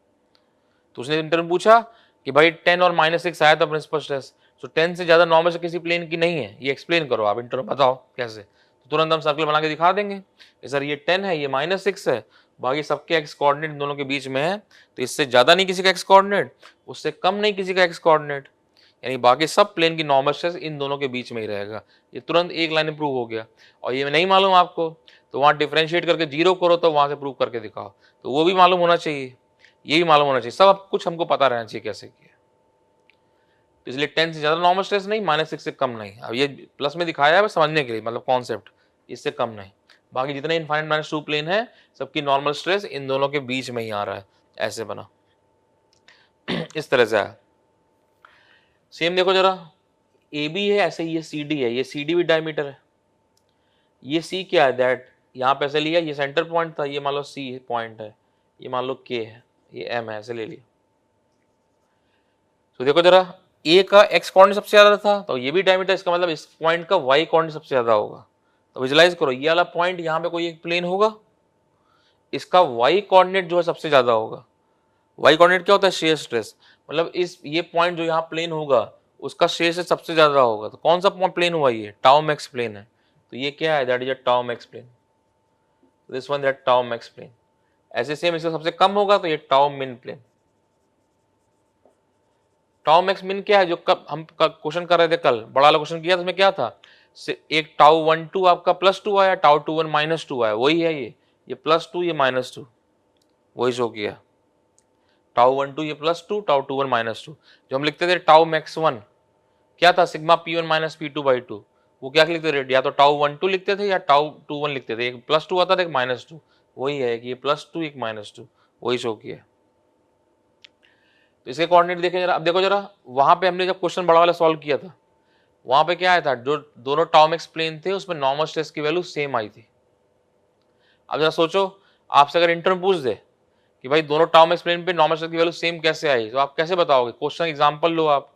तो उसने इंटरव्यू पूछा कि भाई 10 और -6 आया था प्रिंसिपल स्ट्रेस, तो 10 से ज्यादा नॉर्मल से किसी प्लेन की नहीं है, ये एक्सप्लेन करो आप, इंटरव्यू बताओ कैसे। तो तुरंत हम सर्कल बना के दिखा देंगे, सर ये 10 है, ये -6 है, बाकी सबके एक्स कोऑर्डिनेट दोनों के बीच में है, तो इससे ज्यादा नहीं किसी का एक्स कोऑर्डिनेट, उससे कम नहीं किसी का एक्स कोऑर्डिनेट, यानी बाकी सब प्लेन की नॉर्मल स्ट्रेस इन दोनों के बीच में ही रहेगा। ये तुरंत एक लाइन में प्रूव हो गया। और ये नहीं मालूम आपको, तो वहां डिफरेंशिएट करके जीरो करो, तो वहां से प्रूव करके दिखाओ, तो वो भी मालूम होना चाहिए, ये भी मालूम होना चाहिए, सब कुछ हमको पता रहना चाहिए कैसे किया। तो इसलिए 10 से ज्यादा नॉर्मल स्ट्रेस नहीं, -6 से कम नहीं। अब ये प्लस में दिखाया है समझने के लिए, मतलब कॉन्सेप्ट, इससे कम नहीं। बाकी जितने इनफाइनाइट -2 प्लेन है, सबकी नॉर्मल स्ट्रेस इन दोनों के बीच में ही आ रहा है, ऐसे बना इस तरह से आया। सेम देखो जरा, ए बी है, ऐसे ये सी डी है, ये सी डी भी डायमीटर है, ये सी क्या है, दैट यहाँ पे ऐसे लिया, ये सेंटर पॉइंट था, ये मान लो सी पॉइंट है, ये मान लो के है, ये एम है, ऐसे ले लिया। तो देखो जरा, ए का एक्स कोऑर्डिनेट सबसे ज्यादा था, तो ये भी डायमीटर, इसका मतलब इस पॉइंट का वाई कोऑर्डिनेट सबसे ज्यादा होगा। तो विजुलाइज करो, ये वाला पॉइंट यहाँ पे कोई एक प्लेन होगा, इसका वाई कोऑर्डिनेट जो है सबसे ज्यादा होगा। वाई कोऑर्डिनेट क्या होता है, शेयर स्ट्रेस, मतलब इस ये पॉइंट जो यहाँ प्लेन होगा उसका शेयर से सबसे ज्यादा होगा। तो कौन सा प्लेन हुआ, ये टाउ मैक्स प्लेन है, तो ये क्या है, that is a tau max plane, this one that tau max plane. ऐसे सेम इसका सबसे कम होगा, तो ये tau min plane. Tau max min क्या है, जो कब हम क्वेश्चन कर रहे थे कल, बड़ा वाला क्वेश्चन किया था, उसमें क्या था, एक टाउ 1 2 आपका +2 आया, टाउ 2 1 -2 आया, वही है ये +2 ये -2, वही शो किया। टाउ 1 2 ये +2, टाउ 2 1 -2। जो हम लिखते थे टाउ मैक्स 1 क्या था, सिग्मा P1 माइनस P2/2। वो क्या लिखते थे, या तो टाउ 1 2 लिखते थे या टाउ 2 1 लिखते थे। एक +2 आता था, एक -2। वही है कि ये +2 एक -2, वही शो किया। तो इसके कोऑर्डिनेट देखें जरा। अब देखो जरा, वहां पे हमने जब क्वेश्चन बड़ा वाला सॉल्व किया था, वहां पे क्या आया था, जो दोनों टाउ मैक्स प्लेन थे उसमें नॉर्मल स्ट्रेस की वैल्यू सेम आई थी। अब जरा सोचो, आपसे अगर इंटर में पूछ दे कि भाई दोनों टाउ मैक्स प्लेन पे नॉर्मल स्ट्रेस की वैल्यू सेम कैसे आई, तो आप कैसे बताओगे? क्वेश्चन एग्जांपल लो आप,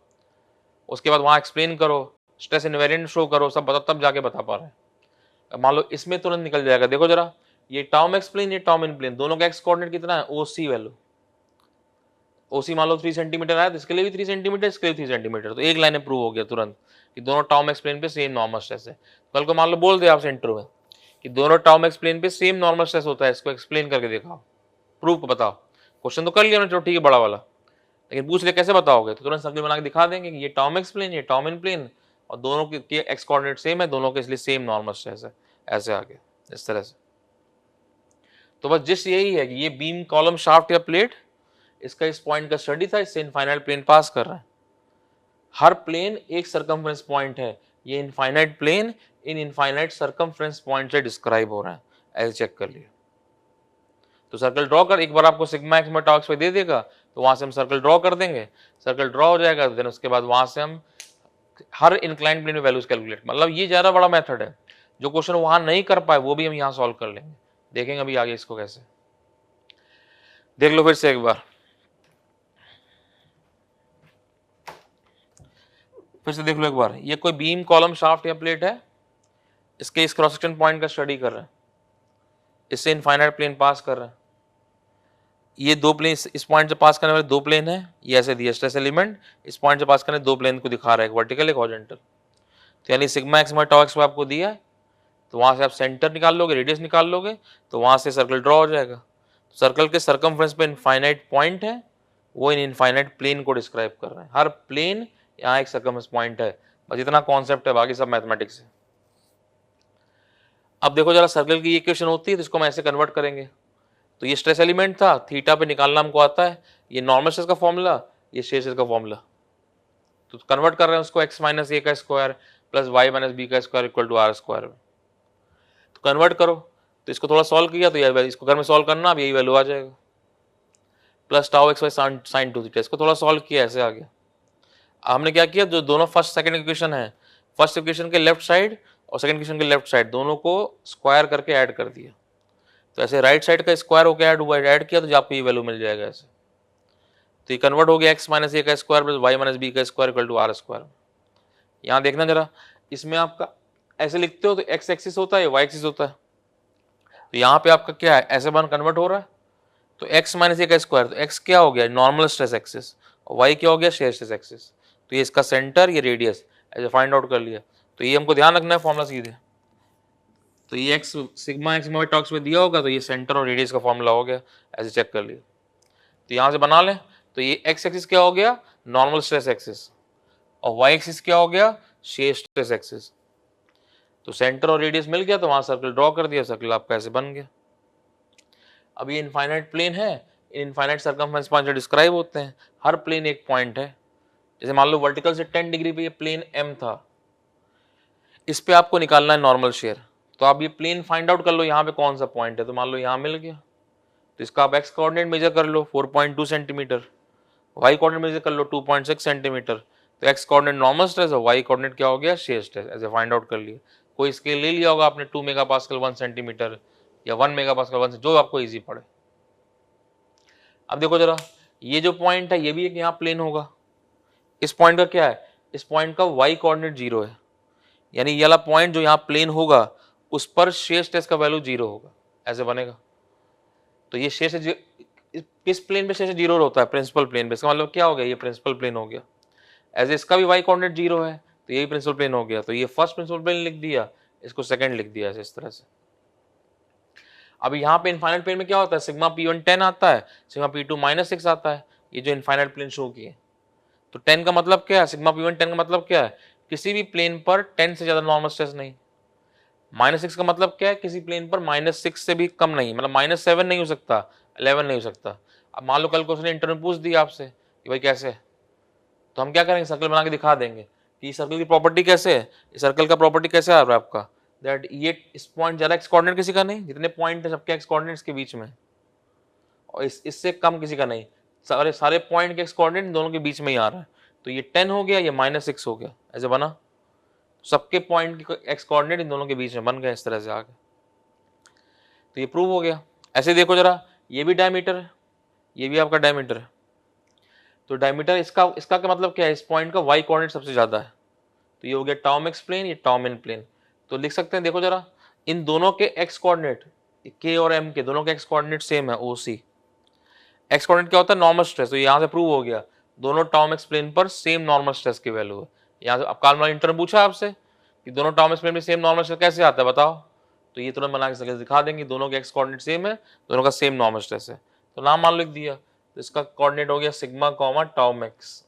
उसके बाद वहां एक्सप्लेन करो, स्ट्रेस इनवेरिएंट शो करो, सब बताओ, तब जाके बता पा रहे हैं। मान लो इसमें तुरंत निकल जाएगा। देखो जरा, ये टाउ मैक्स प्लेन, ये टाउ मिन प्लेन, दोनों का एक्स कोऑर्डिनेट कितना है, ओसी वैल्यू। ओसी मान लो 3 सेंटीमीटर आया, तो इसके लिए भी 3 सेंटीमीटर, इसके लिए 3 सेंटीमीटर, तो एक लाइन में प्रूव हो गया तुरंत कि दोनों टाउ मैक्स प्लेन पे सेम नॉर्मल स्ट्रेस है। कल को मान लो बोल दे आपसे इंटरव्यू में कि दोनों टाउ मैक्स प्लेन पे सेम नॉर्मल स्ट्रेस होता है, इसको एक्सप्लेन करके दिखाओ, प्रूफ बताओ। क्वेश्चन तो कर लिया ना, चलो ठीक है बड़ा वाला, लेकिन पूछ ले कैसे बताओगे, तो तुरंत सर्कल बना के दिखा देंगे कि ये टाउ मैक्स प्लेन, ये टाउ मिन प्लेन, और दोनों के एक्स कोऑर्डिनेट सेम है, दोनों के इसलिए सेम नॉर्मल स्ट्रेस है। ऐसे आगे इस तरह से। तो बस जिस यही है कि ये बीम, कॉलम, शाफ्ट या प्लेट, इसका इस पॉइंट का स्टडी था, इससे इनफाइनाइट प्लेन पास कर रहा है। हर प्लेन एक सरकमफ्रेंस पॉइंट है, ये इनफाइनाइट प्लेन इन इनफाइनाइट सरकमफ्रेंस पॉइंट से डिस्क्राइब हो रहा है। ऐसे चेक कर लिया। तो सर्कल ड्रॉ कर, एक बार आपको सिग्मा एक्स में टाउ एक्स पे दे देगा, तो वहां से हम सर्कल ड्रॉ कर देंगे, सर्कल ड्रॉ हो जाएगा, देन उसके बाद वहां से हम हर इंक्लाइन प्लेन में वैल्यूज कैलकुलेट, मतलब ये ज्यादा बड़ा मेथड है। जो क्वेश्चन वहां नहीं कर पाए वो भी हम यहाँ सॉल्व कर लेंगे। देखेंगे अभी आगे इसको कैसे। देख लो फिर से एक बार, फिर से देख लो एक बार। ये कोई बीम, कॉलम, शाफ्ट या प्लेट है, इसके इस क्रॉस सेक्शन पॉइंट का स्टडी कर रहे हैं, इससे इनफाइनाइट प्लेन पास कर रहे हैं। ये दो प्लेन, इस पॉइंट से पास करने वाले दो प्लेन है, ये ऐसे दिया स्ट्रेस एलिमेंट, इस पॉइंट से पास करने दो प्लेन को दिखा रहा है, एक वर्टिकल एक हॉरिजॉन्टल। तो यानी सिग्मा एक्स टाउ एक्स आपको दिया है, तो वहां से आप सेंटर निकाल लोगे, रेडियस निकाल लोगे, तो वहां से सर्कल ड्रॉ हो जाएगा। सर्कल के सर्कमफ्रेंस पे इनफाइनाइट पॉइंट है, वो इन इनफाइनाइट प्लेन को डिस्क्राइब कर रहे हैं। हर प्लेन यहाँ एक सर्कमफ्रेंस पॉइंट है, बस इतना कॉन्सेप्ट है, बाकी सब मैथमेटिक्स है। अब देखो जरा, सर्कल की इक्वेशन होती है तो इसको हम ऐसे कन्वर्ट करेंगे। तो ये स्ट्रेस एलिमेंट था, थीटा पे निकालना हमको आता है, ये नॉर्मल स्ट्रेस का फॉर्मूला, ये शेयर स्ट्रेस का फॉर्मूला। तो कन्वर्ट कर रहे हैं उसको x माइनस ए का square plus y minus b का square equal to r square में। तो कन्वर्ट करो, तो इसको थोड़ा सॉल्व किया तो ये इसको घर में सॉल्व करना, अब यही वैल्यू आ जाएगा, plus tau x y sine 2 theta. इसको थोड़ा सॉल्व किया, ऐसे आ गया। हमने क्या किया, जो दोनों फर्स्ट सेकंड इक्वेशन है, फर्स्ट इक्वेशन के लेफ्ट साइड और सेकंड इक्वेशन के लेफ्ट साइड दोनों को स्क्वायर करके ऐड कर दिया। तो ऐसे राइट साइड का स्क्वायर होकर ऐड हुआ, ऐड किया तो आपको ये वैल्यू मिल जाएगा ऐसे। तो ये कन्वर्ट हो गया x माइनस ए का square plus y minus b का square equal to r square. यहाँ देखना जरा, इसमें आपका ऐसे लिखते हो तो x एक्सिस होता है, y एक्सिस होता है। तो यहाँ पे आपका क्या है, ऐसे बन कन्वर्ट हो रहा है, तो x माइनस ए का स्क्वायर, तो x क्या हो गया, नॉर्मल स्ट्रेस एक्सिस, और y क्या हो गया, शेयर स्ट्रेस एक्सिस। तो ये इसका सेंटर, ये रेडियस, ऐसे फाइंड आउट कर लिया। तो ये हमको ध्यान रखना है फॉर्मूला सीधे। तो ये x सिग्मा एक्स में टॉक्स में दिया होगा, तो ये सेंटर और रेडियस का फॉर्मूला हो गया, ऐसे चेक कर लिया। तो यहाँ से बना लें, तो ये x एक्सिस क्या हो गया, नॉर्मल स्ट्रेस एक्सिस, और y एक्सिस क्या हो गया, शेयर स्ट्रेस एक्सिस। तो सेंटर और रेडियस मिल गया, तो वहां सर्कल ड्रॉ कर दिया, सर्कल आपका ऐसे बन गया। अब ये इनफाइनाइट प्लेन है, इनफाइनाइट सर्कमफ्रेंस पॉइंट डिस्क्राइब होते हैं, हर प्लेन एक पॉइंट है। जैसे मान लो वर्टिकल से 10 डिग्री पे ये प्लेन m था, इस पे आपको निकालना है नॉर्मल शेयर। तो आप ये प्लेन फाइंड आउट कर लो, यहाँ पे कौन सा पॉइंट है, तो मान लो यहाँ मिल गया, तो इसका आप एक्स कोऑर्डिनेट मेजर कर लो 4.2 सेंटीमीटर, वाई कोऑर्डिनेट मेजर कर लो 2.6 सेंटीमीटर। तो एक्स कोऑर्डिनेट नॉर्मल स्ट्रेस और वाई कोऑर्डिनेट क्या हो गया, शेयर स्ट्रेस, ऐसे फाइंड आउट कर लिया। कोई स्केल ले लिया होगा आपने 2 मेगापास्कल 1 सेंटीमीटर या 1 मेगापास्कल 1, जो आपको इजी पड़े। अब देखो जरा, ये जो पॉइंट है ये भी एक यहाँ प्लेन होगा, इस पॉइंट का क्या है, इस पॉइंट का वाई कोऑर्डिनेट 0 है, यानी ये वाला पॉइंट जो यहाँ प्लेन होगा उस पर शेयर स्ट्रेस का वैल्यू 0 होगा, ऐसे बनेगा। तो ये शेयर से किस प्लेन पे शेयर से 0 होता है, प्रिंसिपल प्लेन पे। इसका मतलब क्या हो गया, ये प्रिंसिपल प्लेन हो गया। एज इसका भी वाई कोऑर्डिनेट 0 है, तो यही प्रिंसिपल प्लेन हो गया। तो ये फर्स्ट प्रिंसिपल प्लेन लिख दिया, इसको सेकंड लिख दिया, ऐसे इस तरह से। अब यहाँ पे इनफाइनाइट प्लेन में क्या होता है, सिग्मा P1 10 आता है, सिग्मा P2 -6 आता है, ये जो इनफाइनाइट प्लेन शो किए। तो 10 का मतलब क्या है, सिग्मा P1 10 का मतलब क्या है, किसी भी प्लेन पर 10 से ज्यादा नॉर्मल स्ट्रेस नहीं। -6 का मतलब क्या है, किसी प्लेन पर -6 से भी कम नहीं, मतलब -7 नहीं हो सकता, 11 नहीं हो सकता। अब मान लो कल को उसने इंटरव्यू पूछ दिया आपसे कि भाई कैसे है, तो हम क्या करेंगे, सर्कल बना के दिखा देंगे कि सर्कल की प्रॉपर्टी कैसे है, इस सर्कल का प्रॉपर्टी कैसे आ रहा है आपका, दैट ये इस पॉइंट ज़्यादा एक्स कोऑर्डिनेट किसी का नहीं, जितने पॉइंट है सबके एक्स कोऑर्डिनेट्स के बीच में, और इससे कम किसी का नहीं, सारे सारे पॉइंट के एक्स कोऑर्डिनेट दोनों के बीच में ही आ रहा है। तो ये 10 हो गया, ये -6 हो गया, ऐसे बना, सबके पॉइंट के एक्स कोऑर्डिनेट इन दोनों के बीच में बन गए इस तरह से आगे। तो ये प्रूव हो गया। ऐसे देखो जरा, ये भी डायमीटर है, ये भी आपका डायमीटर है, तो डायमीटर इसका इसका क्या मतलब क्या है, इस पॉइंट का वाई कोऑर्डिनेट सबसे ज्यादा है, तो ये हो गया टॉम एक्स प्लेन, ये टॉम एन प्लेन। तो लिख सकते हैं, देखो जरा, इन दोनों के एक्स कोऑर्डिनेट, के और एम के दोनों के एक्स कोऑर्डिनेट सेम है, ओसी। एक्स कोऑर्डिनेट क्या होता है, नॉर्मल स्ट्रेस, तो यहाँ से प्रूव हो गया दोनों टॉम एक्स प्लेन पर सेम नॉर्मल स्ट्रेस की वैल्यू है। यहाँ से अब काल वाला इंटरव्यू पूछा आपसे कि दोनों टॉम एक्स प्लेन में सेम नॉर्मल स्ट्रेस कैसे आता है बताओ, तो ये तुरंत बना के दिखा देंगे, दोनों के एक्स कोऑर्डिनेट सेम है, दोनों का सेम नॉर्मल स्ट्रेस है, तो नाम मान लिख दिया, तो इसका कोऑर्डिनेट हो गया सिग्मा कॉमा टॉम एक्स,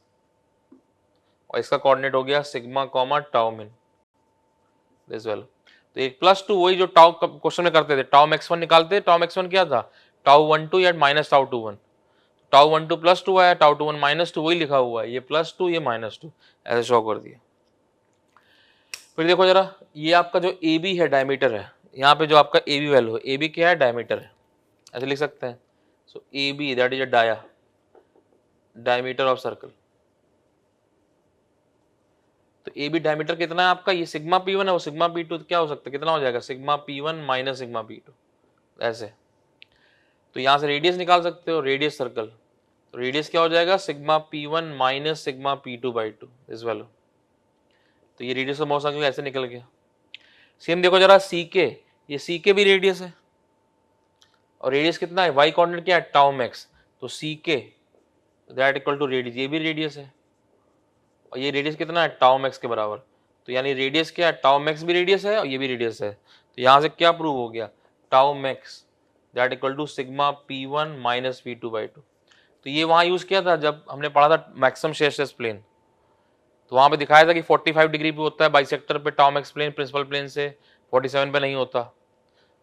और इसका कोऑर्डिनेट हो गया सिग्मा कॉमा टाउ मिन, दिस वेल। तो एक +2 वही जो टाउ क्वेश्चन में करते थे, टाउ x1 निकालते, टाउ x1 क्या था, टाउ 12 या माइनस टाउ 21, टाउ 12 +2 आया, टाउ 21 -2, वही लिखा हुआ है, ये +2 ये -2, ऐसे शो कर दिया। फिर देखो जरा, ये आपका जो ए बी है डायमीटर है, यहाँ पे जो आपका ए बी वैल्यू है, ए बी क्या है, डायमीटर है, ऐसे लिख सकते हैं। So A B that is a diameter of circle. तो ए बी डायमीटर कितना है आपका, ये सिग्मा P1 है, वो सिग्मा P2 क्या हो सकता है, कितना हो जाएगा, sigma P1 minus sigma P2, ऐसे। तो यहाँ से रेडियस निकाल सकते हो, रेडियस सर्कल, तो रेडियस क्या हो जाएगा, sigma P1 minus sigma P2/2 इस वैल्यू। तो ये रेडियस ऑफ सर्कल ऐसे निकल गया। सेम देखो जरा सी के, ये सी के भी रेडियस है, और रेडियस कितना है, वाई कोऑर्डिनेट क्या है, टाउ मैक्स, तो सी के दैट इक्वल टू रेडियस, ये भी रेडियस है, और ये रेडियस कितना है, टाउ मैक्स के बराबर। तो यानी रेडियस क्या है, टाउ मैक्स भी रेडियस है और ये भी रेडियस है, तो यहाँ से क्या प्रूव हो गया, tau max that equal to sigma P1 minus P2/2। तो ये वहाँ यूज़ किया था जब हमने पढ़ा था मैक्सिमम शेयर स्ट्रेस प्लेन, तो वहाँ पे दिखाया था कि 45 डिग्री पे होता है बाइसेक्टर पे tau max plane, principal plane से 47 पे नहीं होता,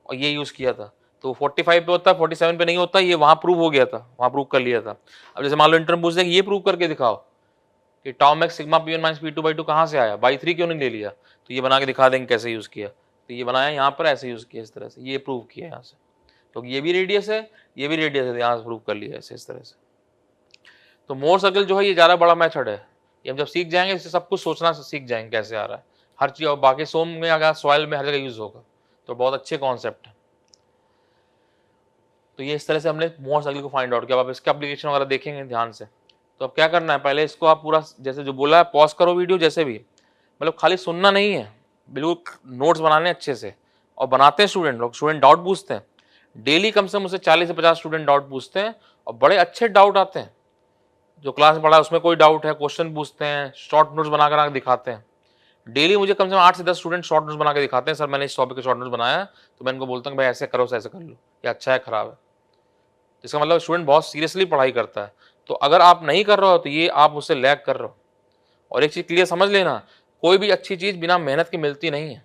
और ये यूज़ किया था। तो 45 पे होता है, 47 पे नहीं होता, ये वहाँ प्रूव हो गया था, वहाँ प्रूव कर लिया था। अब जैसे मान लो इंटरव्यू पूछ दे कि ये प्रूव करके दिखाओ कि tau max sigma P1 minus P2/2 कहाँ से आया, बाई 3 क्यों नहीं ले लिया, तो ये बना के दिखा देंगे कैसे यूज़ किया। तो ये बनाया यहाँ पर, ऐसे यूज़ किया इस तरह से, ये प्रूव किया यहाँ से, क्योंकि ये भी रेडियस है, ये भी रेडियस है, यहाँ से प्रूव कर लिया ऐसे इस तरह से। तो मोर सर्कल जो है ये ज़्यादा बड़ा मेथड है, ये हम जब सीख जाएंगे इससे सब कुछ सोचना सीख जाएंगे कैसे आ रहा है हर चीज़, और बाकी सोम में अगर सॉइल में हर जगह यूज़ होगा, तो बहुत अच्छे कॉन्सेप्ट है। तो ये इस तरह से हमने मोर सर्कल को फाइंड आउट किया। अब इसके एप्लीकेशन वगैरह देखेंगे ध्यान से। तो अब क्या करना है, पहले इसको आप पूरा जैसे जो बोला है पॉज करो वीडियो, जैसे भी, मतलब खाली सुनना नहीं है, बिल्कुल नोट्स बनाने अच्छे से, और बनाते हैं स्टूडेंट लोग, स्टूडेंट डाउट पूछते हैं डेली, कम से कम मुझसे 40 से 50 स्टूडेंट डाउट पूछते हैं, और बड़े अच्छे डाउट आते हैं। जो क्लास में पढ़ा है उसमें कोई डाउट है, क्वेश्चन पूछते हैं, शॉर्ट नोट्स बनाकर दिखाते हैं। डेली मुझे कम से कम 8 से 10 स्टूडेंट शॉर्ट नोट्स बना के दिखाते हैं, सर मैंने इस टॉपिक का शॉर्ट नोट्स बनाया है, तो मैं इनको बोलता हूँ भाई ऐसे करो, ऐसे कर लो, ये अच्छा है खराब है। इसका मतलब स्टूडेंट बहुत सीरियसली पढ़ाई करता है। तो अगर आप नहीं कर रहे हो तो ये आप उससे लैग कर रहे हो। और एक चीज़ क्लियर समझ लेना, कोई भी अच्छी चीज़ बिना मेहनत के मिलती नहीं है,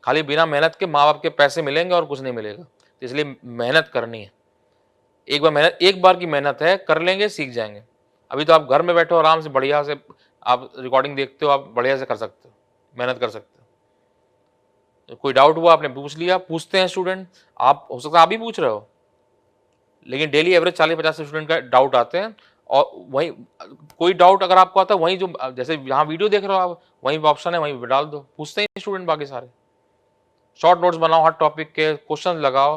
खाली बिना मेहनत के माँ बाप के पैसे मिलेंगे और कुछ नहीं मिलेगा। तो इसलिए मेहनत करनी है, एक बार की मेहनत है, कर लेंगे सीख जाएंगे। अभी तो आप घर में बैठे हो आराम से, बढ़िया से आप रिकॉर्डिंग देखते हो, आप बढ़िया से कर सकते हो, मेहनत कर सकते हो। कोई डाउट हुआ आपने पूछ लिया, पूछते हैं स्टूडेंट, आप हो सकता है आप भी पूछ रहे हो, लेकिन डेली एवरेज 40-50 स्टूडेंट का डाउट आते हैं। और वहीं कोई डाउट अगर आपको आता है, वहीं जो जैसे यहाँ वीडियो देख रहे हो आप, वहीं पर ऑप्शन है, वहीं पर डाल दो, पूछते हैं स्टूडेंट बाकी सारे। शॉर्ट नोट्स बनाओ, हर टॉपिक के क्वेश्चन लगाओ,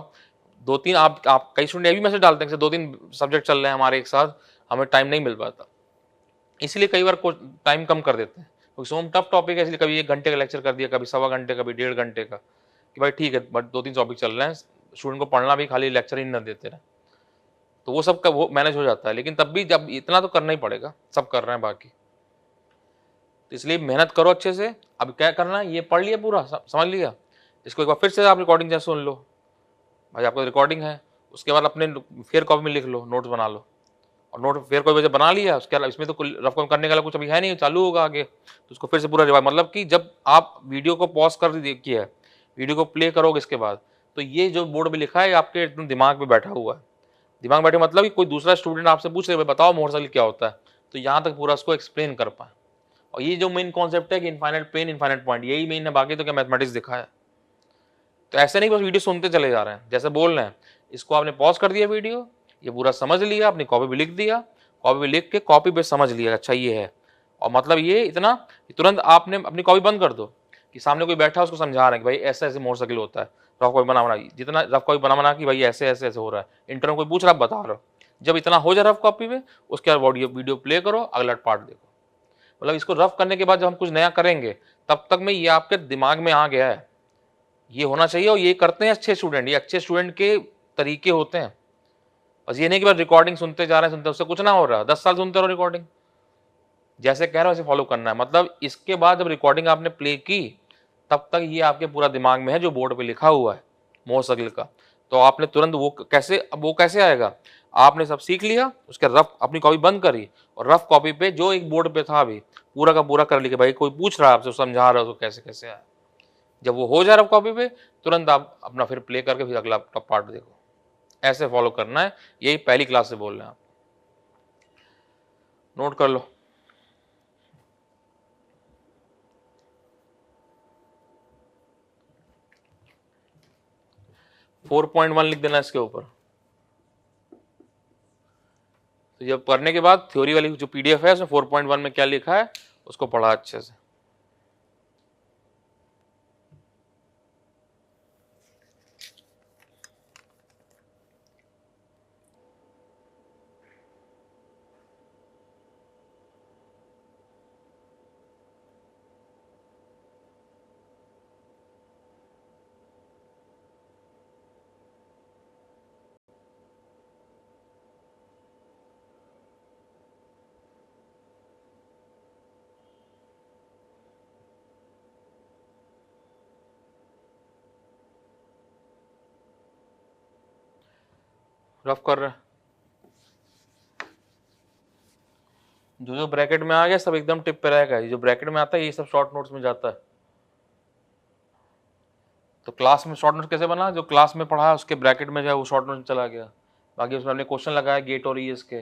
2-3 आप कई स्टूडेंट ये भी मैसेज डालते हैं कि 2-3 सब्जेक्ट चल रहे हैं हमारे एक साथ, हमें टाइम नहीं मिल पाता, इसलिए कई बार टाइम कम कर देते हैं, क्योंकि सोम टफ टॉपिक है, इसलिए कभी 1 घंटे का लेक्चर कर दिया, कभी 1.25 घंटे, कभी 1.5 घंटे का, कि भाई ठीक है बट 2-3 टॉपिक चल रहे हैं, स्टूडेंट को पढ़ना भी, खाली लेक्चर ही न देते रहे, तो वो सब का वो मैनेज हो जाता है। लेकिन तब भी जब इतना तो करना ही पड़ेगा, सब कर रहे हैं बाकी, तो इसलिए मेहनत करो अच्छे से। अब क्या करना है, ये पढ़ लिया पूरा, समझ लिया, इसको एक बार फिर से आप रिकॉर्डिंग जैसे सुन लो, भाई आपको रिकॉर्डिंग है, उसके बाद अपने फेयर कॉपी में लिख लो, नोट्स बना लो, और नोट फेयर कॉपी जब बना लिया, उसके अलावा इसमें तो रफ कॉपी करने का कुछ अभी है नहीं, चालू होगा आगे, तो उसको फिर से पूरा रिवाइज, मतलब कि जब आप वीडियो को पॉज कर किया है, वीडियो को प्ले करोगे इसके बाद, तो ये जो बोर्ड में लिखा है आपके एकदम दिमाग में बैठा हुआ है, दिमाग बैठे मतलब कि कोई दूसरा स्टूडेंट आपसे पूछ रहे बताओ मोहर सर्कल क्या होता है, तो यहाँ तक पूरा उसको एक्सप्लेन कर पाए। और ये जो मेन कॉन्सेप्ट है कि इनफाइनाइट प्लेन इनफाइनाइट पॉइंट, यही मेन है, बाकी तो क्या मैथमेटिक्स दिखा है। तो ऐसे नहीं बस वीडियो सुनते चले जा रहे हैं, जैसे बोल रहे हैं, इसको आपने पॉज कर दिया वीडियो, ये पूरा समझ लिया, अपनी कॉपी पे लिख दिया, कॉपी पे लिख के कॉपी पे समझ लिया अच्छा ये है। और मतलब ये इतना, तुरंत आपने अपनी कॉपी बंद कर दो कि सामने कोई बैठा उसको समझा रहे हैं कि भाई ऐसे ऐसे मोड़ सर्कल होता है, रफ कॉपी बना जितना रफ कॉपी बना कि भाई ऐसे ऐसे ऐसे हो रहा है, इंटर में कोई पूछ रहा आप बता रहे हो। जब इतना हो जाए रफ कॉपी में, उसके बाद वीडियो प्ले करो, अगला पार्ट देखो। मतलब इसको रफ करने के बाद जब हम कुछ नया करेंगे, तब तक में ये आपके दिमाग में आ गया है, ये होना चाहिए। और ये करते हैं अच्छे स्टूडेंट, ये अच्छे स्टूडेंट के तरीके होते हैं। बस ये नहीं कि बस रिकॉर्डिंग सुनते जा रहे हैं, सुनते, उससे कुछ ना हो रहा। 10 साल सुनते रहो रिकॉर्डिंग, जैसे कह रहे हो वैसे फॉलो करना है। मतलब इसके बाद जब रिकॉर्डिंग आपने प्ले की, तब तक ये आपके पूरा दिमाग में है जो बोर्ड पे लिखा हुआ है मोहर सर्कल का। तो आपने तुरंत वो कैसे आएगा, आपने सब सीख लिया, उसके रफ अपनी कॉपी बंद करी और रफ कॉपी पे जो एक बोर्ड पे था अभी पूरा का पूरा कर लिया, भाई कोई पूछ रहा है आपसे, समझा रहा हो तो कैसे कैसे आया। जब वो हो जाए रफ कॉपी पे, तुरंत आप अपना फिर प्ले करके फिर अगला पार्ट देखो। ऐसे फॉलो करना है, यही पहली क्लास से बोल रहे हैं आप, नोट कर लो। 4.1 लिख देना इसके ऊपर। तो जब पढ़ने के बाद थ्योरी वाली जो पीडीएफ है उसमें 4.1 में क्या लिखा है उसको पढ़ा अच्छे से। रफ कर रहे हैं, जो जो ब्रैकेट में आ गया सब एकदम टिप पे रहेगा। ये जो ब्रैकेट में आता है ये सब शॉर्ट नोट्स में जाता है। तो क्लास में शॉर्ट नोट्स कैसे बना, जो क्लास में पढ़ा है उसके ब्रैकेट में जो वो शॉर्ट नोट चला गया। बाकी उसमें हमने क्वेश्चन लगाया गेट और ईएस के,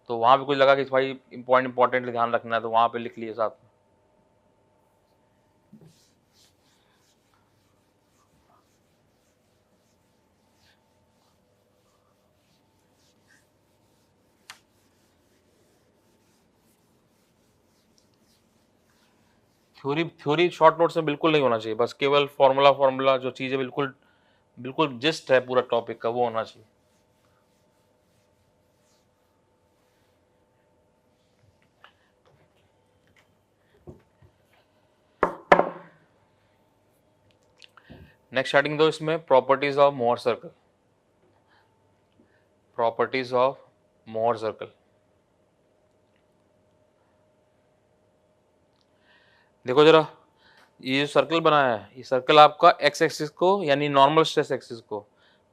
तो वहां पे कुछ लगा कि भाई इंपॉर्टेंटली ध्यान रखना है, तो वहां पे लिख लिए साथ में। थ्योरी शॉर्ट नोट्स में बिल्कुल नहीं होना चाहिए, बस केवल फॉर्मूला जो चीज़ें बिल्कुल बिल्कुल जिस्ट है पूरा टॉपिक का वो होना चाहिए। नेक्स्ट स्टार्टिंग दो इसमें properties of Mohr circle. Properties of Mohr circle, देखो जरा, ये जो सर्कल बनाया है ये सर्कल आपका एक्स एक्सिस को यानी नॉर्मल स्ट्रेस एक्सिस को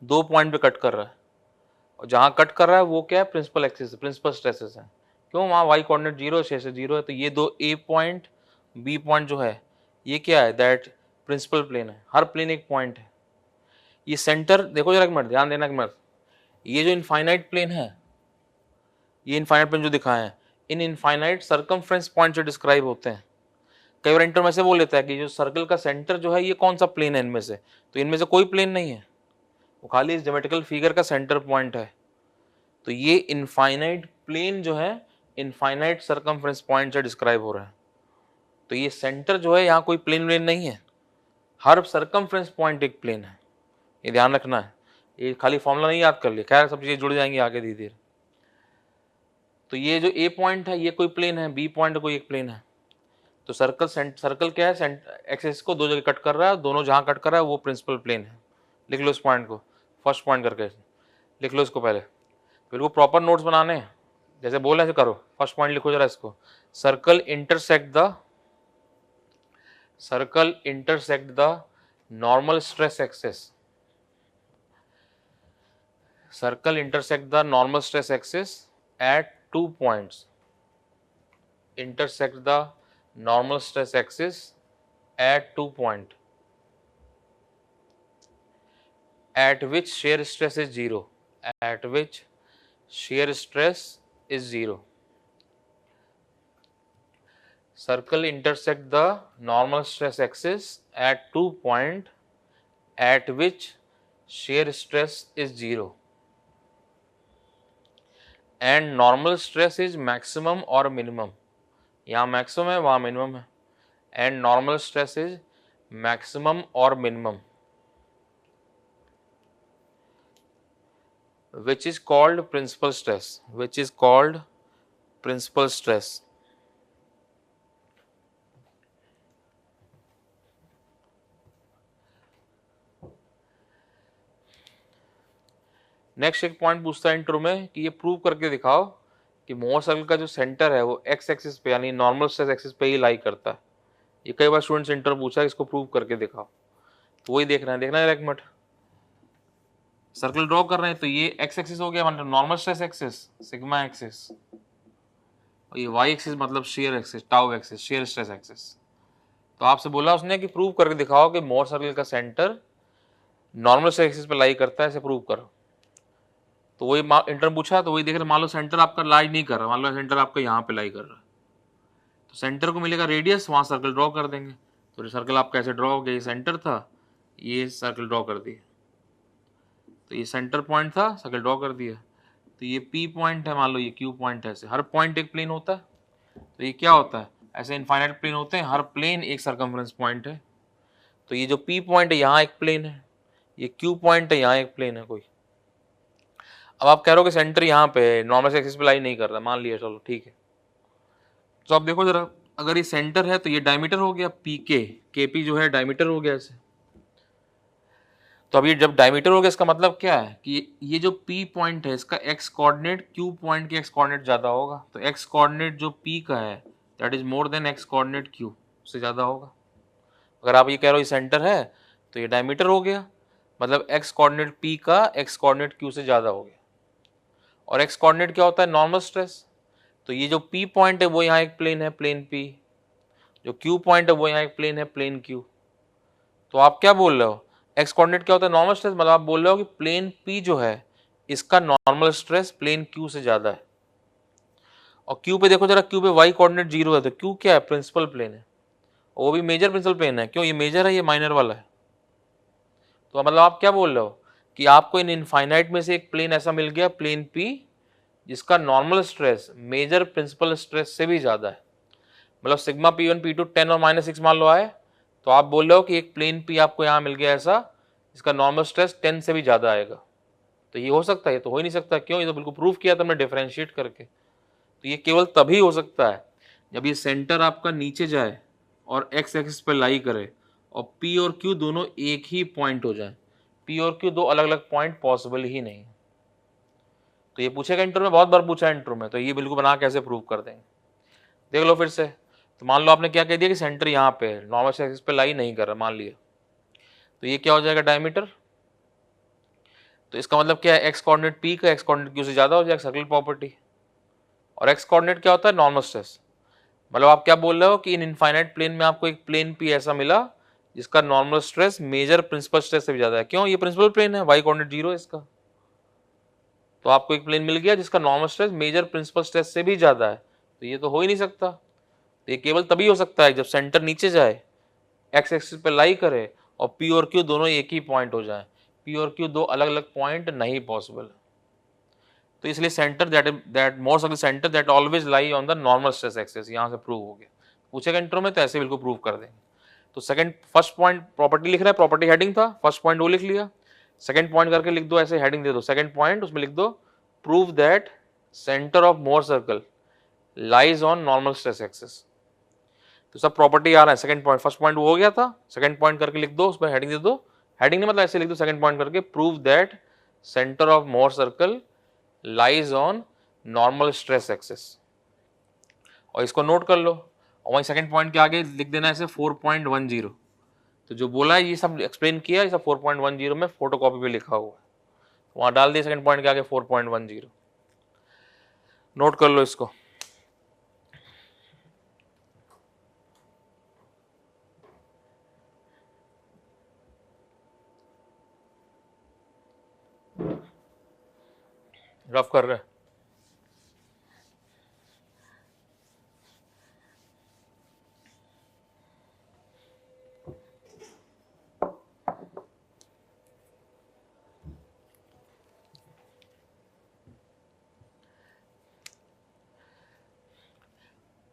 2 पॉइंट पे कट कर रहा है। और जहां कट कर रहा है वो क्या है, प्रिंसिपल एक्सिस, प्रिंसिपल स्ट्रेसेस है। क्यों, वहां वाई कोऑर्डिनेट 0 6 से 0 है। तो ये दो ए पॉइंट बी पॉइंट जो है ये क्या है, दैट प्रिंसिपल प्लेन है। हर प्लेन एक पॉइंट है। ये सेंटर देखो जरा एक मिनट ध्यान देना एक मिनट, ये जो इनफाइनाइट प्लेन है, ये इनफाइनाइट प्लेन जो दिखाए हैं, इन इनफाइनाइट सर्कमफ्रेंस पॉइंट से डिस्क्राइब होते हैं। कई बार इंटर में से बोल लेता है कि जो सर्कल का सेंटर जो है ये कौन सा प्लेन है इनमें से, तो इनमें से कोई प्लेन नहीं है, वो खाली इस ज्योमेट्रिकल फिगर का सेंटर पॉइंट है। तो ये इनफाइनाइट प्लेन जो है इनफाइनाइट सर्कमफ्रेंस पॉइंट से डिस्क्राइब हो रहा है। तो ये सेंटर जो है यहाँ कोई प्लेन व्लेन नहीं है, हर सर्कमफ्रेंस पॉइंट एक प्लेन है, ये ध्यान रखना है। ये खाली फॉर्मूला नहीं याद कर लिया, खैर सब चीजें जुड़ जाएंगी आगे धीरे धीरे। तो ये जो ए पॉइंट है ये कोई प्लेन है, बी पॉइंट कोई एक प्लेन है। तो सर्कल क्या है, एक्सिस को दो जगह कट कर रहा है, दोनों जहां कट कर रहा है वो प्रिंसिपल प्लेन है। लिख लो इस पॉइंट को, फर्स्ट पॉइंट करके लिख लो इसको पहले, फिर वो प्रॉपर नोट्स बनाने हैं, जैसे बोल रहे करो। फर्स्ट पॉइंट लिखो जरा इसको, circle intersect the normal stress axis. Circle intersect the normal stress axis at 2 points, intersect the normal stress axis at 2 point at which shear stress is 0, at which shear stress is 0. Circle intersect the normal stress axis at 2 point at which shear stress is 0 and normal stress is maximum or minimum. यहाँ maximum है, वहाँ minimum है, and normal stress is maximum or minimum, which is called principal stress, which is called principal stress. Next एक पॉइंट पूछता है इंट्रो में कि ये प्रूव करके दिखाओ कि मोर सर्कल का जो सेंटर है वो एक्स एक्सिस पे यानी नॉर्मल स्ट्रेस एक्सिस पे ही लाई करता है। ये कई बार स्टूडेंट्स इंटर पूछा है, इसको प्रूव करके दिखाओ, तो वही देखना है एक मिनट। सर्कल ड्रॉ कर रहे हैं तो ये एक्स एक्सिस हो गया मतलब normal stress axis sigma axis, और ये वाई एक्सिस मतलब share axis tau axis share stress axis. तो आपसे बोला उसने कि प्रूव करके दिखाओ कि मोर सर्कल का सेंटर नॉर्मल स्ट्रेस एक्सिस पे लाई करता है, ऐसे प्रूव करो। तो वही इंटर पूछा तो वही देख रहे, मान लो सेंटर आपका लाई नहीं कर रहा, मान लो सेंटर आपका यहाँ पे लाई कर रहा है, तो सेंटर को मिलेगा रेडियस, वहाँ सर्कल ड्रॉ कर देंगे। तो सर्कल आपका ऐसे ड्रॉ हो गया, ये सेंटर था, ये सर्कल ड्रॉ कर दिया, तो ये सेंटर पॉइंट था, सर्कल ड्रॉ कर दिया। तो ये P पॉइंट है, मान लो ये Q पॉइंट है, ऐसे हर पॉइंट एक प्लेन होता है। तो ये क्या होता है, ऐसे इनफाइनाइट प्लेन होते हैं, हर प्लेन एक सर्कमफ्रेंस पॉइंट है। तो ये जो P पॉइंट है यहाँ एक प्लेन है, ये Q पॉइंट है यहाँ एक प्लेन है कोई। अब आप कह रहे हो कि सेंटर यहाँ पे नॉर्मल एक्सिस पे लाई नहीं कर रहा, मान लिया, चलो ठीक है। तो आप देखो जरा, अगर ये सेंटर है तो ये डायमीटर हो गया PK, KP जो है डायमीटर हो गया ऐसे। तो अब ये जब डायमीटर हो गया इसका मतलब क्या है कि ये जो P पॉइंट है इसका x कोऑर्डिनेट Q पॉइंट के x कोऑर्डिनेट ज़्यादा होगा। तो x कोऑर्डिनेट जो P का है that is more than x coordinate Q से ज़्यादा होगा। अगर आप ये कह रहे हो ये सेंटर है तो ये डायमीटर हो गया, मतलब x कोऑर्डिनेट P का x कोऑर्डिनेट Q से ज़्यादा हो गया। और x कोऑर्डिनेट क्या होता है, नॉर्मल स्ट्रेस। तो ये जो P पॉइंट है वो यहाँ एक प्लेन है, प्लेन P, जो Q पॉइंट है वो यहाँ एक प्लेन है, प्लेन Q। तो आप क्या बोल रहे हो, एक्स कोऑर्डिनेट क्या होता है, नॉर्मल स्ट्रेस, मतलब आप बोल रहे हो कि प्लेन P जो है इसका नॉर्मल स्ट्रेस प्लेन Q से ज्यादा है। और Q पे देखो जरा, Q पे y कोऑर्डिनेट 0 है, तो Q क्या है, प्रिंसिपल प्लेन है, वो भी मेजर प्रिंसिपल प्लेन है। क्यों, ये मेजर है, ये माइनर वाला है। तो मतलब आप क्या बोल रहे हो कि आपको इन इनफाइनाइट में से एक प्लेन ऐसा मिल गया, प्लेन P, जिसका normal stress major principal stress से भी ज्यादा है। मतलब सिग्मा P1 P2 10 और -6 मान लो आए, तो आप बोल रहे हो कि एक प्लेन P आपको यहाँ मिल गया ऐसा इसका नॉर्मल स्ट्रेस 10 से भी ज़्यादा आएगा। तो ये हो सकता है, ये तो हो ही नहीं सकता। क्यों, ये तो बिल्कुल प्रूफ किया था हमने डिफरेंशिएट करके। तो ये केवल तभी हो सकता है जब ये सेंटर आपका नीचे जाए और एक्स एक्सिस पर लाई करे और P और Q दोनों एक ही पॉइंट हो जाए। P और Q दो अलग अलग पॉइंट पॉसिबल ही नहीं। तो ये पूछेगा इंटरव्यू में, बहुत बार पूछा है इंटरव्यू में, तो ये बिल्कुल बना कैसे प्रूव कर देंगे, देख लो फिर से। तो मान लो आपने क्या कह दिया कि सेंटर यहाँ पे है, नॉर्मल एक्सिस पे लाई नहीं कर रहा, मान लिया, तो ये क्या हो जाएगा, डायमीटर। तो इसका मतलब क्या है, एक्स कोऑर्डिनेट P का एक्स कोऑर्डिनेट Q से ज्यादा हो जाएगा, सर्कल प्रॉपर्टी। और एक्स कोऑर्डिनेट क्या होता है, नॉर्मल स्ट्रेस। मतलब आप क्या बोल रहे हो कि इन इनफाइनाइट प्लेन में आपको एक प्लेन P ऐसा मिला जिसका normal stress major principal stress से भी ज्यादा है। क्यों, ये प्रिंसिपल प्लेन है, y कोऑर्डिनेट 0 है इसका। तो आपको एक प्लेन मिल गया जिसका normal stress major principal stress से भी ज्यादा है। तो ये तो हो ही नहीं सकता। तो ये केवल तभी हो सकता है जब सेंटर नीचे जाए, एक्स एक्सिस पे लाई करे और P और Q दोनों एक ही पॉइंट हो जाए। P और Q दो अलग अलग पॉइंट नहीं पॉसिबल। तो इसलिए centre that most of the centre that always lie on the normal stress axis, यहाँ से प्रूव हो गया। पूछेगा इंट्रो में तो ऐसे बिल्कुल प्रूव कर देंगे। तो सेकंड फर्स्ट पॉइंट प्रॉपर्टी लिख रहा है, प्रॉपर्टी हेडिंग था, फर्स्ट पॉइंट वो लिख लिया, सेकंड पॉइंट करके लिख दो, ऐसे हेडिंग दे दो, सेकंड पॉइंट, उसमें लिख दो prove that centre of Mohr circle lies on normal stress axis. तो सब प्रॉपर्टी आ रहा है, सेकंड पॉइंट, फर्स्ट पॉइंट वो हो गया था, सेकंड पॉइंट करके लिख दो, उसमें हेडिंग दे दो, हेडिंग नहीं मतलब ऐसे लिख दो, सेकंड पॉइंट करके prove that centre of Mohr circle lies on normal stress axis, और इसको नोट कर लो। और वहीं सेकंड पॉइंट के आगे लिख देना ऐसे 4.10। तो जो बोला है ये सब एक्सप्लेन किया, ये सब 4.10 में फोटोकॉपी पे लिखा हुआ है, वहां डाल दिया सेकंड पॉइंट के आगे 4.10। नोट कर लो इसको। रफ कर रहे हैं।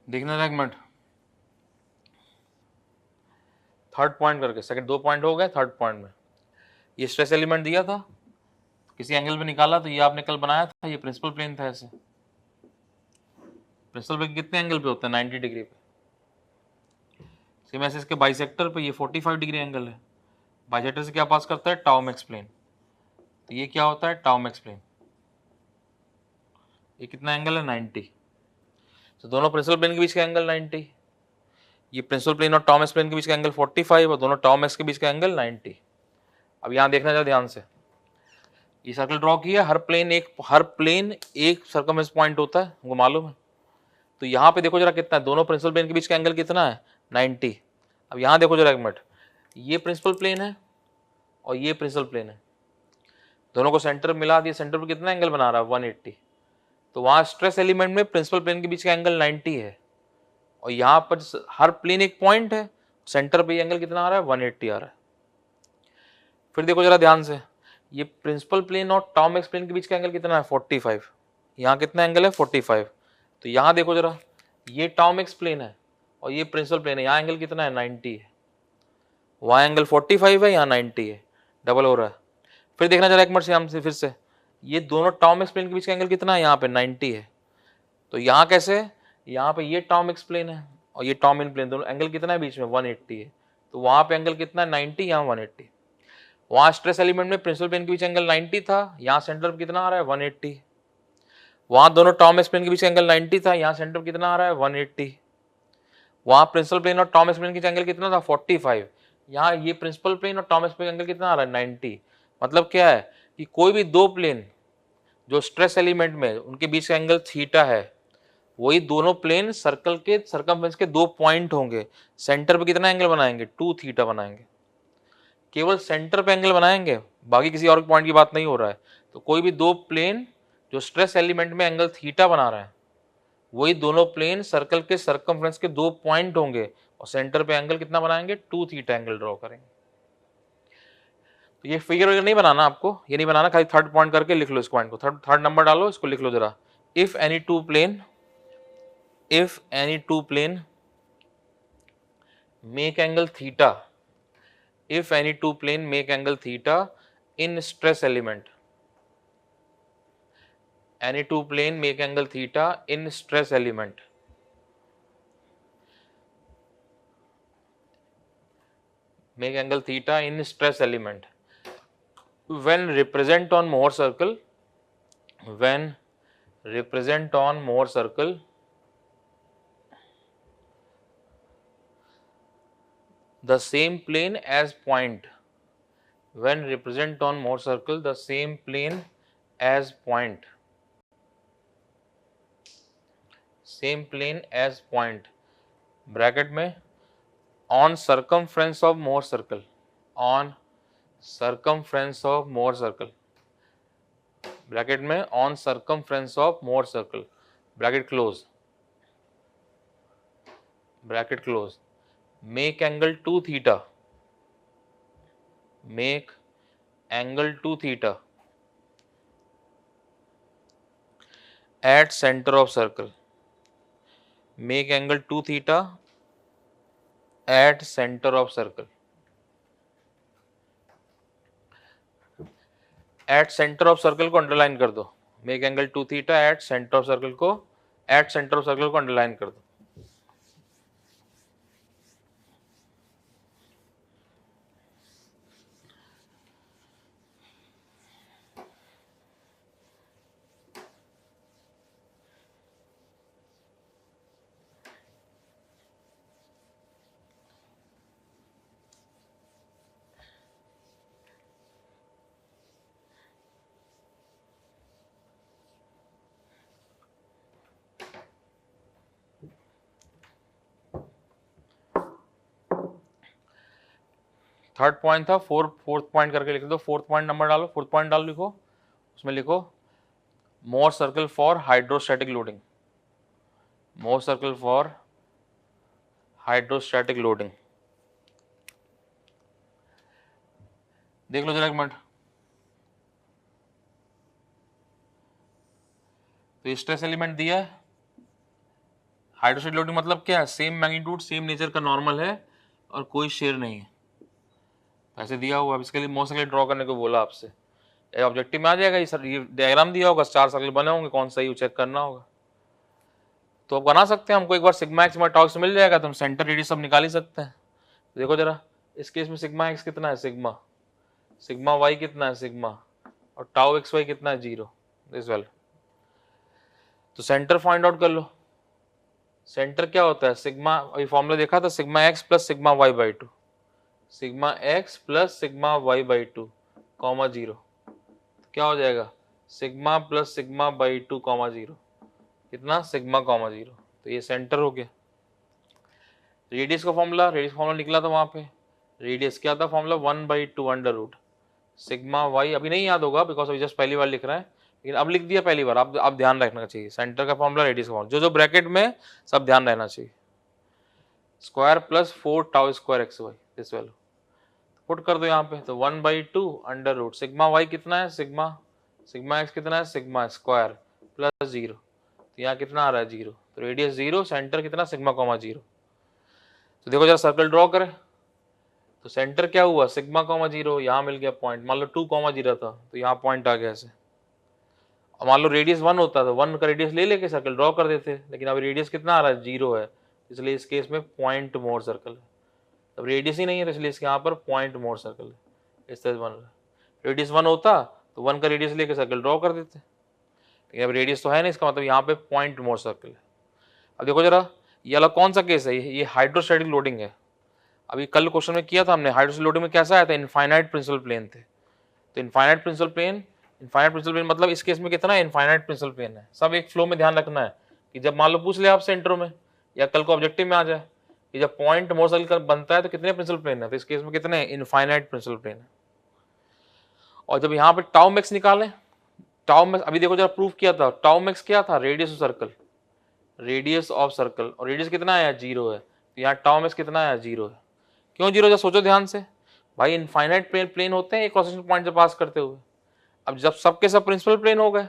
देखना जरा एक मिनट, थर्ड पॉइंट करके, सेकंड 2 पॉइंट हो गए, थर्ड पॉइंट में ये स्ट्रेस एलिमेंट दिया था, किसी एंगल पे निकाला, तो ये आपने कल बनाया था, ये प्रिंसिपल प्लेन था। ऐसे प्रिंसिपल प्लेन कितने एंगल पे होता है? 90 डिग्री पे। सेम ऐसे इसके बाइसेक्टर पे ये 45 डिग्री एंगल है, बाइसेक्टर से क्या पास करता है? Tau max plane. तो ये क्या होता है? Tau max plane. ये कितना एंगल है? 90। तो दोनों प्रिंसिपल प्लेन के बीच का एंगल 90, ये प्रिंसिपल प्लेन और टाउ मैक्स प्लेन के बीच का एंगल 45 और दोनों टाउ मैक्स के बीच का एंगल 90। अब यहाँ देखना चाहिए ध्यान से, ये सर्कल ड्रॉ किया, हर प्लेन एक सर्कमफेरेंस पॉइंट होता है, हमको मालूम है। तो यहाँ पे देखो जरा कितना है, दोनों प्रिंसिपल प्लेन के बीच का एंगल कितना है? 90। अब यहाँ देखो जरा एक मिनट, ये प्रिंसिपल प्लेन है और ये प्रिंसिपल प्लेन है, दोनों को सेंटर मिला दिया, सेंटर पर कितना एंगल बना रहा है? 180। तो वहाँ स्ट्रेस एलिमेंट में प्रिंसिपल प्लेन के बीच का एंगल 90 है, और यहाँ पर हर प्लेन एक पॉइंट है, सेंटर पे एंगल कितना आ रहा है? 180 आ रहा है। फिर देखो जरा ध्यान से, ये प्रिंसिपल प्लेन और टाउ मैक्स प्लेन के बीच का एंगल कितना है? 45। यहाँ कितना एंगल है? 45। तो यहाँ देखो जरा, ये टाउ मैक्स प्लेन है और ये प्रिंसिपल प्लेन है, यहाँ एंगल कितना है? 90 है। वहाँ एंगल 45 है, यहाँ 90 है, डबल हो रहा है। फिर देखना जरा एक मिनट से हमसे फिर से, ये दोनों टाउ मैक्स प्लेन के बीच का एंगल कितना है? यहाँ पे 90 है। तो यहाँ कैसे? यहाँ पे ये टाउ मैक्स प्लेन है और ये टाउ मेन प्लेन, दोनों एंगल कितना है बीच में? 180 है। तो वहाँ पे एंगल कितना है? 90, यहाँ 180। वहाँ स्ट्रेस एलिमेंट में प्रिंसिपल प्लेन के बीच एंगल 90 था, यहाँ सेंटर पर कितना आ रहा है? 180। वहाँ दोनों टाउ मैक्स प्लेन के बीच एंगल 90 था, यहाँ सेंटर पर कितना आ रहा है? 180। वहाँ प्रिंसिपल प्लेन और टाउ मैक्स प्लेन के बीच एंगल कितना था? 45। यहाँ ये प्रिंसिपल प्लेन और टाउ मैक्स प्लेन एंगल कितना आ रहा है? 90। मतलब क्या है कि कोई भी दो प्लेन जो स्ट्रेस एलिमेंट में उनके बीच का एंगल थीटा है, वही दोनों प्लेन सर्कल के सर्कमफ्रेंस के 2 पॉइंट होंगे, सेंटर पे कितना एंगल बनाएंगे? 2 थीटा बनाएंगे। केवल सेंटर पे एंगल बनाएंगे, बाकी किसी और पॉइंट की बात नहीं हो रहा है। तो कोई भी दो प्लेन जो स्ट्रेस एलिमेंट में एंगल थीटा बना रहा है, वही दोनों प्लेन सर्कल के सर्कमफ्रेंस के 2 पॉइंट होंगे और सेंटर पे एंगल कितना बनाएंगे? 2 थीटा एंगल ड्रॉ करेंगे। तो ये फिगर वगैरह नहीं बनाना आपको, ये नहीं बनाना, खाली थर्ड पॉइंट करके लिख लो इस पॉइंट को, थर्ड नंबर डालो, इसको लिख लो जरा। If any two plane make angle theta, if any two plane make angle theta in stress element, any two plane make angle theta in stress element, make angle theta in stress element, when represent on Mohr circle, when represent on Mohr circle, the same plane as point, when represent on Mohr circle the same plane as point, same plane as point, bracket में on circumference of Mohr circle, on circumference of Mohr circle, bracket में on circumference of Mohr circle, bracket close, bracket close, make angle 2 theta, make angle 2 theta at center of circle, make angle 2 theta at center of circle, at center of circle को अंडरलाइन कर दो, make angle 2 theta at center of circle को, at center of circle को अंडरलाइन कर दो। थर्ड पॉइंट था, फोर्थ पॉइंट करके लिख दो, फोर्थ पॉइंट नंबर डालो, फोर्थ पॉइंट डालो, लिखो, उसमें लिखो Mohr circle for hydrostatic loading, Mohr circle for hydrostatic loading. देख लो जरा एक मिनट, तो स्ट्रेस एलिमेंट दिया है, हाइड्रोस्टेटिक लोडिंग मतलब क्या है, सेम मैग्नीट्यूड सेम नेचर का नॉर्मल है और कोई शेयर नहीं है, ऐसे दिया हुआ। अब इसके लिए मोशन के लिए ड्रॉ करने को बोला आपसे, ऑब्जेक्टिव में आ जाएगा। ये डायग्राम दिया होगा, 4 सर्कल बने होंगे, कौन सा ही चेक करना होगा। तो अब बना सकते हैं, हमको एक बार sigma x sigma tau x मिल जाएगा तो हम सेंटर रेडियस सब निकाल ही सकते हैं। देखो जरा, इस केस में सिग्मा एक्स कितना है सिग्मा, सिग्मा वाई कितना है सिग्मा, और टाउ एक्स वाई कितना है 0, दिस वेल। तो सेंटर फाइंड आउट कर लो। सेंटर क्या होता है, सिग्मा, अभी फॉर्मूला देखा था, sigma x plus sigma y by two, sigma x plus sigma y by two comma 0, क्या हो जाएगा, sigma plus sigma by two comma 0, कितना, सिग्मा कॉमा 0। तो ये सेंटर हो गया। रेडियस का फॉर्मूला, रेडियस का फॉर्मूला निकला था वहां पे, रेडियस क्या था formula, 1/2 under root sigma y. अभी नहीं याद होगा बिकॉज अभी जस्ट पहली बार लिख रहा है, लेकिन अब लिख दिया पहली बार। आप ध्यान रखना चाहिए, सेंटर का फॉर्मूला, रेडियस का फॉर्मूला, जो ब्रैकेट में सब ध्यान रहना चाहिए। Square plus 4 tau square x y, this value put कर दो यहाँ पे। तो 1/2 अंडर रूट सिग्मा वाई कितना है सिग्मा, सिग्मा एक्स कितना है सिग्मा स्क्वायर प्लस 0, तो यहाँ कितना आ रहा है 0, तो रेडियस 0, सेंटर कितना सिग्मा कॉमा 0। तो देखो जरा सर्कल ड्रॉ करें, तो सेंटर क्या हुआ सिग्मा कॉमा 0, यहाँ मिल गया पॉइंट, मान लो 2,0 था तो यहाँ पॉइंट आ गया ऐसे। अब मान लो रेडियस 1 होता तो 1 का रेडियस ले लेके सर्कल ड्रॉ कर देते, लेकिन अब रेडियस कितना आ रहा है 0 है, इसलिए इस केस में पॉइंट मोर सर्कल है। अब रेडियस ही नहीं है तो इसलिए इसके यहाँ पर पॉइंट मोर सर्कल है, इस तरह से बन रहा है। रेडियस 1 होता तो 1 का रेडियस लेके सर्कल ड्रॉ कर देते, लेकिन अब रेडियस तो है नहीं, इसका मतलब यहाँ पे पॉइंट मोर सर्कल है। अब देखो जरा, ये वाला कौन सा केस है, ये हाइड्रोस्टैटिक लोडिंग है। अभी कल क्वेश्चन में किया था हमने, हाइड्रोस्टैटिक लोडिंग में कैसा आया था, इनफाइनाइट प्रिंसिपल प्लेन थे। तो इनफाइनाइट प्रिंसिपल प्लेन मतलब इस केस में कितना है, इनफाइनाइट प्रिंसिपल प्लेन है। सब एक फ्लो में ध्यान रखना है कि जब मान लो पूछ ले आपसे इंट्रो में या कल को ऑब्जेक्टिव में आ जाए कि जब पॉइंट मोर सर्कल बनता है तो कितने प्रिंसिपल प्लेन है, तो इस केस में कितने, इनफाइनाइट प्रिंसिपल प्लेन है। और जब यहाँ पे टाउ मैक्स निकालें, टाउ मैक्स अभी देखो जरा प्रूफ किया था, टाउ मैक्स क्या था, radius of circle, radius of circle, और रेडियस कितना आया 0 है, तो यहाँ टाउ मैक्स कितना आया 0 है। क्यों 0, जब सोचो ध्यान से भाई, इनफाइनाइट प्लेन होते हैं एक क्रॉस सेक्शन पॉइंट से पास करते हुए। अब जब सबके सब प्रिंसिपल प्लेन हो गए,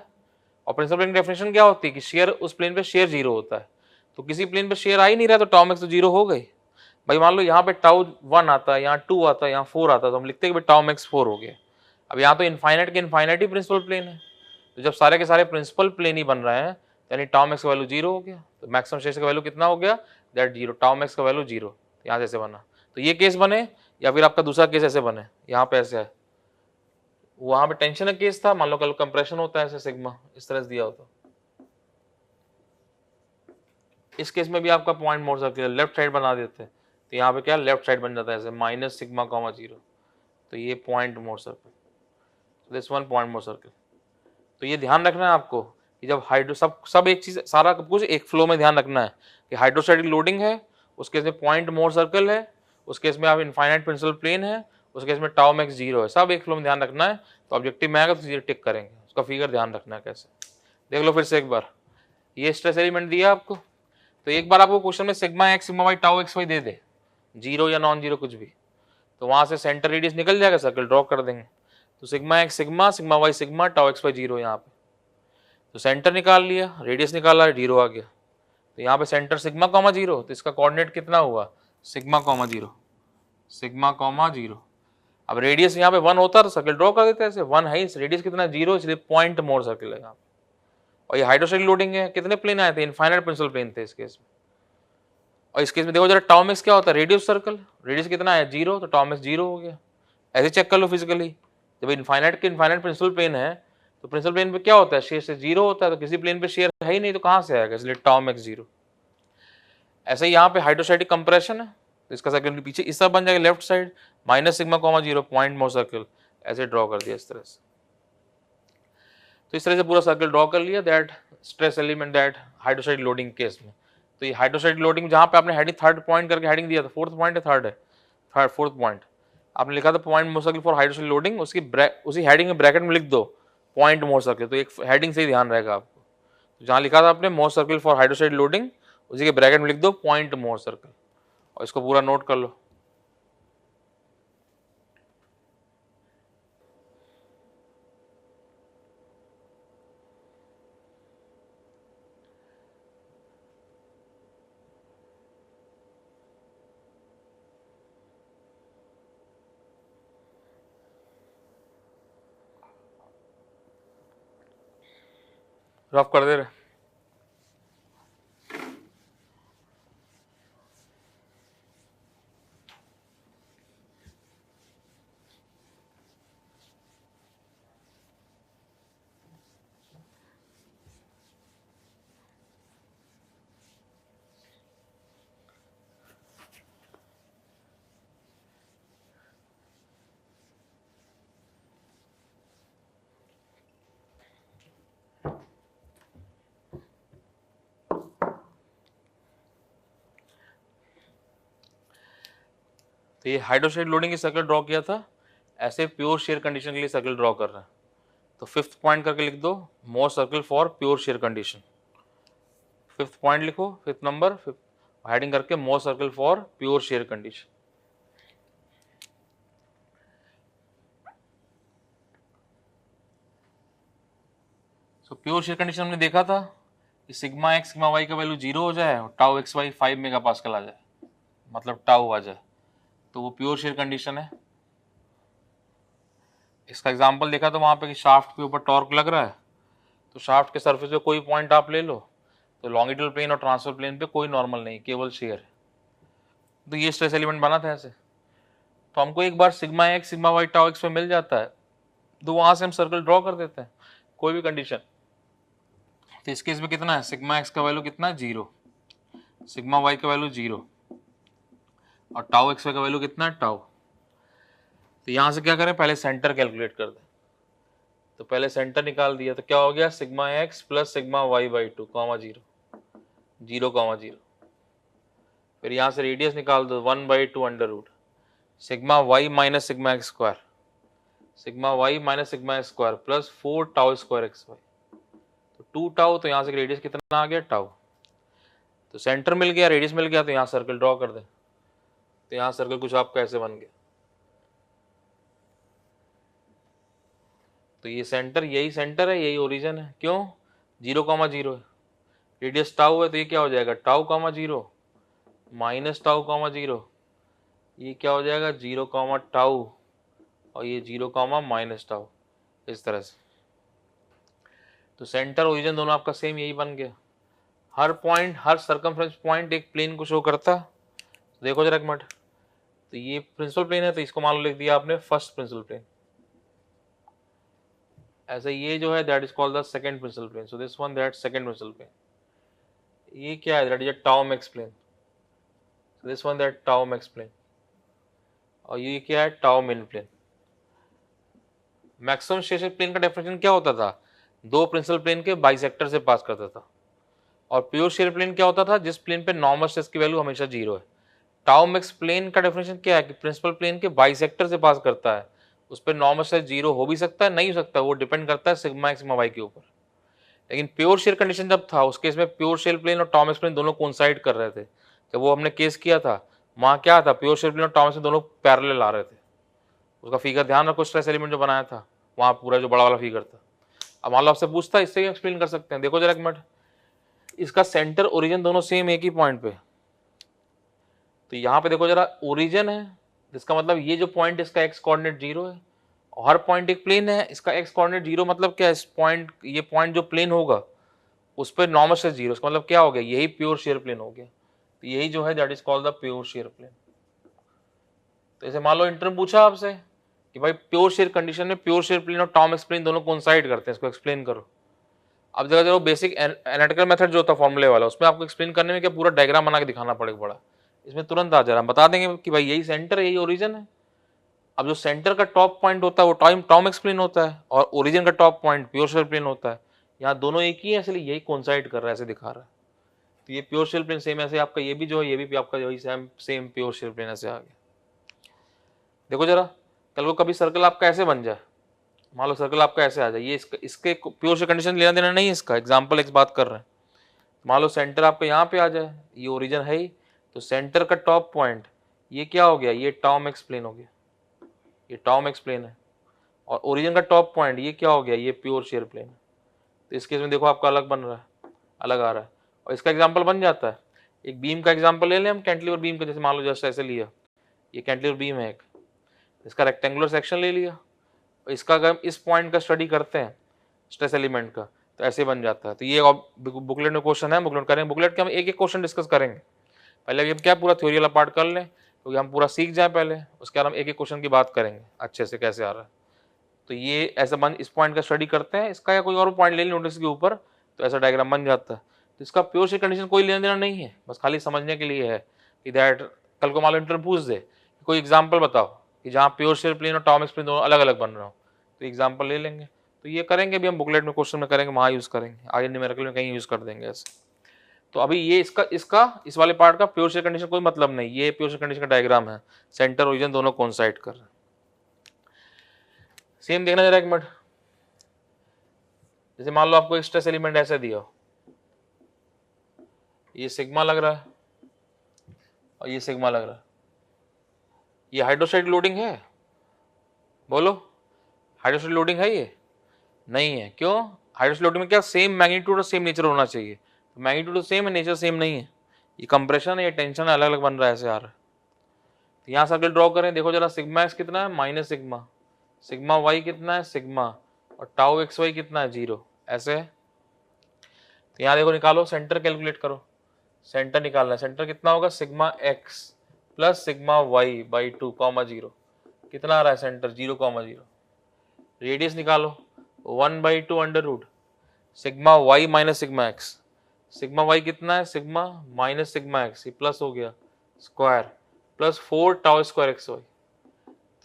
और प्रिंसिपल प्लेन की डेफिनेशन क्या होती है कि शेयर, उस प्लेन पे शेयर 0 होता है, तो किसी प्लेन पे शेयर आ ही नहीं रहा तो टाउ मैक्स तो 0 हो गई। भाई मान लो यहाँ पे टाउ 1 आता है, यहाँ 2 आता है, यहाँ 4 आता है, तो हम लिखते हैं कि टाउ मैक्स 4 हो गया। अब यहाँ तो इनफाइनाइट के इनफाइनाइट ही प्रिंसिपल प्लेन है, तो जब सारे के सारे प्रिंसिपल प्लेन ही बन रहे हैं यानी टाउ मैक्स का वैल्यू 0 हो गया, तो मैक्सिमम शेष का वैल्यू कितना हो गया, दैट 0, टाउ मैक्स का वैल्यू 0। यहाँ जैसे बना, तो ये केस बने, या फिर आपका दूसरा केस ऐसे बने, यहाँ पे ऐसे है, वहां पे टेंशन का केस था, मान लो कल कंप्रेशन होता है ऐसे सिग्मा इस तरह से दिया होता, इस केस में भी आपका पॉइंट मोड़ सकते हैं, लेफ्ट साइड बना देते हैं, तो यहाँ पे क्या लेफ्ट साइड बन जाता है ऐसे माइनस सिग्मा कॉमा 0, तो ये पॉइंट मोड़ सर्कल, दिस वन पॉइंट मोड़ सर्कल। तो ये ध्यान रखना है आपको कि जब हाइड्रो सब एक चीज, सारा कुछ एक फ्लो में ध्यान रखना है कि हाइड्रोस्टैटिक लोडिंग है, उस केस में पॉइंट मोर सर्कल है, उस केस में आप इनफाइनाइट प्रिंसिपल प्लेन है, उस केस में टाउ मैक्स 0 है, सब एक फ्लो में ध्यान रखना है। तो ऑब्जेक्टिव में आएगा तो चीजें टिक करेंगे, उसका फिगर ध्यान रखना है कैसे। देख लो फिर से एक बार, ये स्ट्रेस एलिमेंट दिया आपको, तो एक बार आपको क्वेश्चन में sigma x sigma y tau x y दे दे, 0 या नॉन 0 कुछ भी, तो वहां से सेंटर रेडियस निकल जाएगा, सर्कल ड्रॉ कर देंगे। तो sigma x sigma, sigma y sigma, tau x y 0 यहाँ पे, तो सेंटर निकाल लिया, रेडियस निकाला, 0 आ गया। तो यहाँ पे सेंटर सिग्मा कॉमा 0, तो इसका कोऑर्डिनेट कितना हुआ, सिग्मा कॉमा 0, सिग्मा कॉमा 0। अब रेडियस यहाँ पे 1 होता तो सर्कल ड्रॉ कर देते हैं ऐसे, 1 है, रेडियस कितना 0, इसलिए पॉइंट मोर सर्कल है यहाँ पे। और ये हाइड्रोस्टैटिक लोडिंग है, कितने प्लेन आए थे, इनफाइनाइट प्रिंसिपल प्लेन थे इस केस में। और इस केस में देखो जरा टाउ मैक्स क्या होता है, रेडियस सर्कल, रेडियस कितना है 0, तो टाउ मैक्स 0 हो गया। ऐसे चेक कर लो फिजिकली, जब इनफाइनाइट के इनफाइनाइट प्रिंसिपल प्लेन है तो प्रिंसिपल प्लेन पे क्या होता है, शेयर से 0 होता है, तो किसी प्लेन पे शेयर है ही नहीं तो कहां से आएगा, इसलिए टाउ मैक्स 0। ऐसे ही यहाँ पे हाइड्रोस्टैटिक कंप्रेशन है, तो इसका सर्कल के पीछे इस तरह बन जाएगा left side minus sigma comma 0 point more circle, ऐसे ड्रॉ कर दिया इस तरह से। तो इस तरह से पूरा सर्कल ड्रॉ कर लिया, that stress element that hydrostatic loading case में। तो ये हाइड्रोस्टैटिक लोडिंग जहाँ पे आपने हेडिंग थर्ड पॉइंट करके हेडिंग दिया था, फोर्थ पॉइंट है, थर्ड है, थर्ड फोर्थ पॉइंट आपने लिखा था point more circle for hydrostatic loading, उसी हेडिंग में ब्रैकेट में लिख दो पॉइंट मोर सर्कल, तो एक हेडिंग से ही ध्यान रहेगा आपको। तो जहाँ लिखा था आपने मोर सर्कल फॉर हाइड्रोस्टैटिक लोडिंग, उसी के ब्रैकेट में लिख दो पॉइंट मोर सर्कल, और इसको पूरा नोट कर लो। रफ कर दे रहे। तो ये हाइड्रोस्टेटिक लोडिंग की सर्कल ड्रॉ किया था, ऐसे प्योर शेयर कंडीशन के लिए सर्कल ड्रॉ कर रहे हैं। तो फिफ्थ पॉइंट करके लिख दो, Mohr circle for pure shear condition. Fifth point लिखो, फिफ्थ नंबर, हेडिंग करके Mohr circle for pure shear condition. So pure shear condition हमने देखा था कि सिग्मा एक्स सिग्मा वाई का वैल्यू 0 हो जाए और tau x y 5 mega pascal आ जाए, मतलब टाउ आ जाए, तो वो प्योर शेयर कंडीशन है। इसका एग्जांपल देखा तो वहां पे कि शाफ्ट के ऊपर टॉर्क लग रहा है, तो शाफ्ट के सरफेस पे कोई पॉइंट आप ले लो, तो लॉन्गिट्यूडल प्लेन और ट्रांसफर प्लेन पे कोई नॉर्मल नहीं, केवल शेयर है। तो ये स्ट्रेस एलिमेंट बना था ऐसे। तो हमको एक बार sigma x sigma y tau x पे मिल जाता है, तो वहां से हम सर्कल ड्रॉ कर देते हैं कोई भी कंडीशन। तो इस केस में कितना है, सिग्मा एक्स का वैल्यू कितना है 0, सिग्मा वाई का वैल्यू 0 और टाउ एक्स का वैल्यू कितना है टाउ। तो यहां से क्या करें, पहले सेंटर कैलकुलेट कर दें। तो पहले सेंटर निकाल दिया, तो क्या हो गया, sigma x plus sigma y by 2 comma 0 0 comma 0। फिर यहां से रेडियस निकाल दो 1/2 under root sigma y minus sigma x square, sigma y minus sigma x square plus 4 tau square x y, तो 2 टाउ। तो यहाँ से रेडियस कितना आ गया टाउ। तो सेंटर मिल गया, रेडियस मिल गया, तो यहाँ सर्कल ड्रॉ कर दें। तो यहाँ सर्कल कुछ आपका ऐसे बन गया। तो ये सेंटर, यही सेंटर है, यही ओरिजिन है। क्यों, 0 कॉमा 0 है, रेडियस टाउ है, तो ये क्या हो जाएगा tau comma 0 minus tau comma 0, ये क्या हो जाएगा 0 कॉमा टाउ और ये 0 कॉमा माइनस टाउ, इस तरह से। तो सेंटर ओरिजिन दोनों आपका सेम यही बन गया। हर पॉइंट, हर सर्कमफ्रेंस पॉइंट एक प्लेन को शो करता। देखो जरा एक मिनट, तो ये प्रिंसिपल प्लेन है, तो इसको मान लो लिख दिया आपने फर्स्ट प्रिंसिपल प्लेन। ऐसे ये जो है that is called the second principal plane, so this one that second principal plane. ये क्या है, that is a tau max plane, so this one that tau max plane. और ये क्या है, टाउ मिन प्लेन। मैक्सिमम शेषक प्लेन का डेफिनेशन क्या होता था, दो प्रिंसिपल प्लेन के बाइसेक्टर से पास करता था। और प्योर शेयर प्लेन क्या होता था, जिस प्लेन पे नॉर्मल स्ट्रेस की वैल्यू हमेशा 0 है। टाउ मैक्स प्लेन का डेफिनेशन क्या है कि प्रिंसिपल प्लेन के बाइसेक्टर से पास करता है, उस पर नॉर्मल स्ट्रेस 0 हो भी सकता है, नहीं हो सकता, वो डिपेंड करता है सिग्मा एक्स सिग्मा वाई के ऊपर। लेकिन प्योर शेयर कंडीशन जब था, उस केस में प्योर शेयर प्लेन और टाउ मैक्स प्लेन दोनों कोइंसाइड कर रहे थे। जब वो हमने केस किया था, वहाँ क्या था, प्योर शेयर प्लेन और टाउ मैक्स प्लेन दोनों पैरेलल आ रहे थे। उसका फिगर ध्यान रखो, स्ट्रेस एलिमेंट जो बनाया था वहाँ पूरा जो बड़ा वाला फिगर था। अब मान लो आपसे पूछता है, इससे भी एक्सप्लेन कर सकते हैं। देखो जरा एक मिनट, इसका सेंटर ओरिजिन दोनों सेम एक ही पॉइंट पे। तो यहाँ पे देखो जरा, ओरिजिन है, इसका मतलब ये जो पॉइंट इसका एक्स कोऑर्डिनेट 0 है, और हर पॉइंट एक प्लेन है, इसका एक्स कोऑर्डिनेट 0 मतलब क्या है, इस पॉइंट, ये पॉइंट जो प्लेन होगा उस पर नॉर्मल से 0, इसका मतलब क्या हो गया, यही प्योर शेयर प्लेन हो गया। तो यही जो है that is called the pure shear plane. तो ऐसे मान लो इंटर पूछा आपसे कि भाई प्योर शेयर कंडीशन में प्योर शेयर प्लेन और टाउ मैक्स प्लेन दोनों कोइंसाइड करते हैं, इसको एक्सप्लेन करो। अब जगह जो बेसिक एनालिटिकल मेथड जो होता है फॉर्मूले वाला, उसमें आपको एक्सप्लेन करने में क्या पूरा डायग्राम बना के दिखाना पड़ेगा बड़ा, इसमें तुरंत आ जा रहा है, हम बता देंगे कि भाई यही सेंटर है, यही ओरिजिन है। अब जो सेंटर का टॉप पॉइंट होता है वो टाउ मैक्स प्लेन होता है, और ओरिजिन का top point pure shear plane होता है। यहाँ दोनों एक ही है, इसलिए यही कोइंसाइड कर रहा है, ऐसे दिखा रहा है। तो ये प्योर शेयर प्लेन सेम, ऐसे आपका ये भी जो है, ये भी आपका वही सेम प्योर शेयर प्लेन ऐसे आ गया। देखो जरा, कल को कभी सर्कल आपका ऐसे बन जाए, मान लो सर्कल आपका ऐसे आ जाए, ये इसके प्योर शेयर कंडीशन लेना देना नहीं है, इसका एग्जाम्पल एक बात कर रहे हैं। मान लो सेंटर आपका यहाँ पे आ जाए, ये ओरिजिन है ही, तो सेंटर का टॉप पॉइंट ये क्या हो गया, ये टाउ मैक्स प्लेन हो गया, ये टाउ मैक्स प्लेन है। और ओरिजिन का टॉप पॉइंट ये क्या हो गया, ये प्योर शेयर प्लेन है। तो इस केस में देखो आपका अलग बन रहा है, अलग आ रहा है। और इसका एग्जाम्पल बन जाता है, एक बीम का एग्जाम्पल ले लें हम, कैंटिलीवर बीम का, जैसे मान लो जस्ट ऐसे लिया, ये कैंटिलीवर बीम है एक, इसका रेक्टेंगुलर सेक्शन ले लिया। इसका अगर हम इस पॉइंट का स्टडी करते हैं स्ट्रेस एलिमेंट का, तो ऐसे बन जाता है। तो ये बुकलेट में क्वेश्चन है, बुकलेट करेंगे, बुकलेट के हम एक एक क्वेश्चन डिस्कस करेंगे। पहले अभी हम क्या पूरा थ्योरी वाला पार्ट कर लें, क्योंकि हम पूरा सीख जाए पहले, उसके बाद हम एक एक क्वेश्चन की बात करेंगे अच्छे से कैसे आ रहा है। तो ये ऐसा बन, इस पॉइंट का स्टडी करते हैं, इसका या कोई और पॉइंट ले लें नोटिस के ऊपर, तो ऐसा डायग्राम बन जाता है। तो इसका प्योर शेयर कंडीशन कोई लेना देना नहीं है, बस खाली समझने के लिए है कि दैट कल को मान लो इंटरव्यू पूछ दे कोई एग्जाम्पल बताओ कि जहाँ प्योर शेयर प्लेन और टॉमिक्स प्लेन दोनों अलग अलग बन रहा हो, तो एग्जाम्पल ले लेंगे। तो ये करेंगे भी हम बुकलेट में क्वेश्चन में करेंगे, वहाँ यूज़ करेंगे, आगे न्यूमेरिकल में कहीं यूज़ कर देंगे ऐसे। तो अभी ये इसका इस वाले पार्ट का प्योर शेयर कंडीशन कोई मतलब नहीं, ये प्योर शेयर कंडीशन का डायग्राम है, सेंटर ओरिजिन दोनों कोइंसाइड कर रहे हैं। सेम देखना जरा एक मिनट, जैसे मान लो आपको एक स्ट्रेस एलिमेंट ऐसे दिया हो, ये सिग्मा लग रहा है और ये सिग्मा लग रहा है, ये हाइड्रोस्टैटिक लोडिंग है? बोलो, हाइड्रोस्टैटिक लोडिंग है ये? नहीं है। क्यों? हाइड्रोस्टैटिक लोडिंग में क्या सेम मैग्नीट्यूड और सेम नेचर होना चाहिए, तो मैग्नीट्यूड तो सेम है, नेचर सेम नहीं है, ये कंप्रेशन है, ये टेंशन अलग अलग बन रहा है, ऐसे आ रहा है। तो यहाँ सर्कल ड्रॉ करें, देखो जरा, सिग्मा एक्स कितना है माइनस सिग्मा, सिग्मा वाई कितना है सिग्मा, और टाउ एक्स वाई कितना है 0, ऐसे है। तो यहाँ देखो, निकालो सेंटर, कैलकुलेट करो, सेंटर निकालना है, सेंटर कितना होगा sigma x plus sigma y by 2 comma 0, कितना आ रहा है सेंटर 0 कॉमा 0। रेडियस निकालो 1/2 under root sigma y minus sigma x, sigma y कितना है सिग्मा माइनस सिग्मा एक्स, ये प्लस हो गया square plus 4 tau square x y,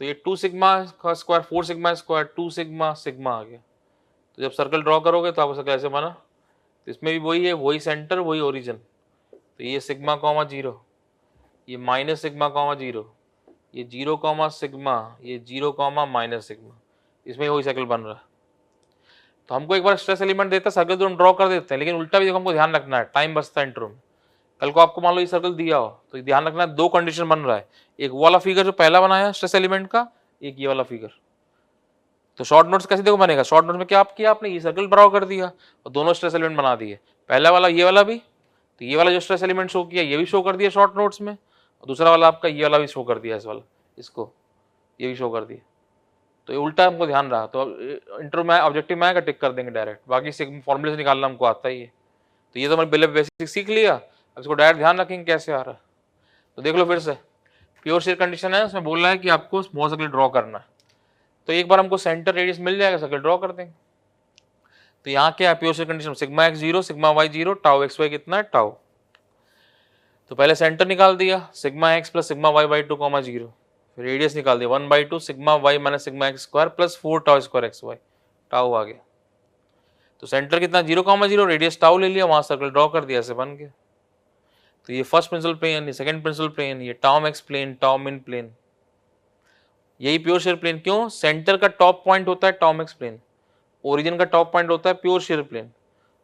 तो ये 2 सिग्मा का square 4 sigma square 2 sigma sigma आ गया। तो जब सर्कल ड्रॉ करोगे तो आपको सर्कल ऐसे बना, तो इसमें भी वही है, वही सेंटर वही ओरिजिन, तो ये सिग्मा कॉमा 0, ये माइनस सिग्मा कॉमा 0, ये 0 कॉमा सिग्मा, ये 0 कॉमा माइनस सिग्मा, इसमें वही सर्कल बन रहा है। तो हमको एक बार स्ट्रेस एलिमेंट देता है, सर्कल तो हम ड्रॉ कर देते हैं, लेकिन उल्टा भी देखो हमको ध्यान रखना है, टाइम बचता है इंटरव्यू में। कल को आपको मान लो ये सर्कल दिया हो तो ध्यान रखना है, दो कंडीशन बन रहा है, एक वो वाला फिगर जो पहला बनाया स्ट्रेस एलिमेंट का, एक ये वाला फिगर। तो शॉर्ट नोट्स कैसे देखो बनेगा, शॉर्ट नोट्स में क्या आप किया आपने, ये सर्कल ड्रॉ कर दिया और दोनों स्ट्रेस एलिमेंट बना दिए, पहला वाला ये वाला भी, तो ये वाला जो स्ट्रेस एलिमेंट शो किया ये भी शो कर दिया शॉर्ट नोट्स में, और दूसरा वाला आपका ये वाला भी शो कर दिया, इस वाला इसको ये भी शो कर दिया। तो ये उल्टा हमको ध्यान रहा, तो इंटरव्यू में ऑब्जेक्टिव में आएगा टिक कर देंगे डायरेक्ट, बाकी फॉर्मूले से निकालना हमको आता ही है। तो ये तो हमारे पहले बेसिक सीख लिया, अब इसको डायरेक्ट ध्यान रखेंगे कैसे आ रहा है। तो देख लो फिर से, प्योर शेयर कंडीशन है, उसमें बोल रहा है कि आपको स्मॉल सर्कल ड्रॉ करना है, तो एक बार हमको सेंटर रेडियस मिल जाएगा, सर्कल ड्रॉ कर देंगे। तो यहाँ क्या है pure shear condition, sigma x 0 sigma y 0 tau x y कितना है टाउ। तो पहले सेंटर निकाल दिया sigma x plus sigma y by 2 comma 0, फिर रेडियस निकाल दिया 1/2 sigma y minus sigma x square plus 4 tau square x y, tau आ गया। तो सेंटर कितना 0 कॉमा 0, रेडियस टाउ ले लिया, वहां सर्कल ड्रॉ कर दिया, ऐसे बन गया। तो ये फर्स्ट प्रिंसिपल प्लेन, ये सेकंड प्रिंसिपल प्लेन, ये tau x plane tau min plane, यही प्योर शेयर प्लेन। क्यों? सेंटर का टॉप पॉइंट होता है टाउ एक्स प्लेन, ओरिजिन का टॉप पॉइंट होता है प्योर शेयर प्लेन,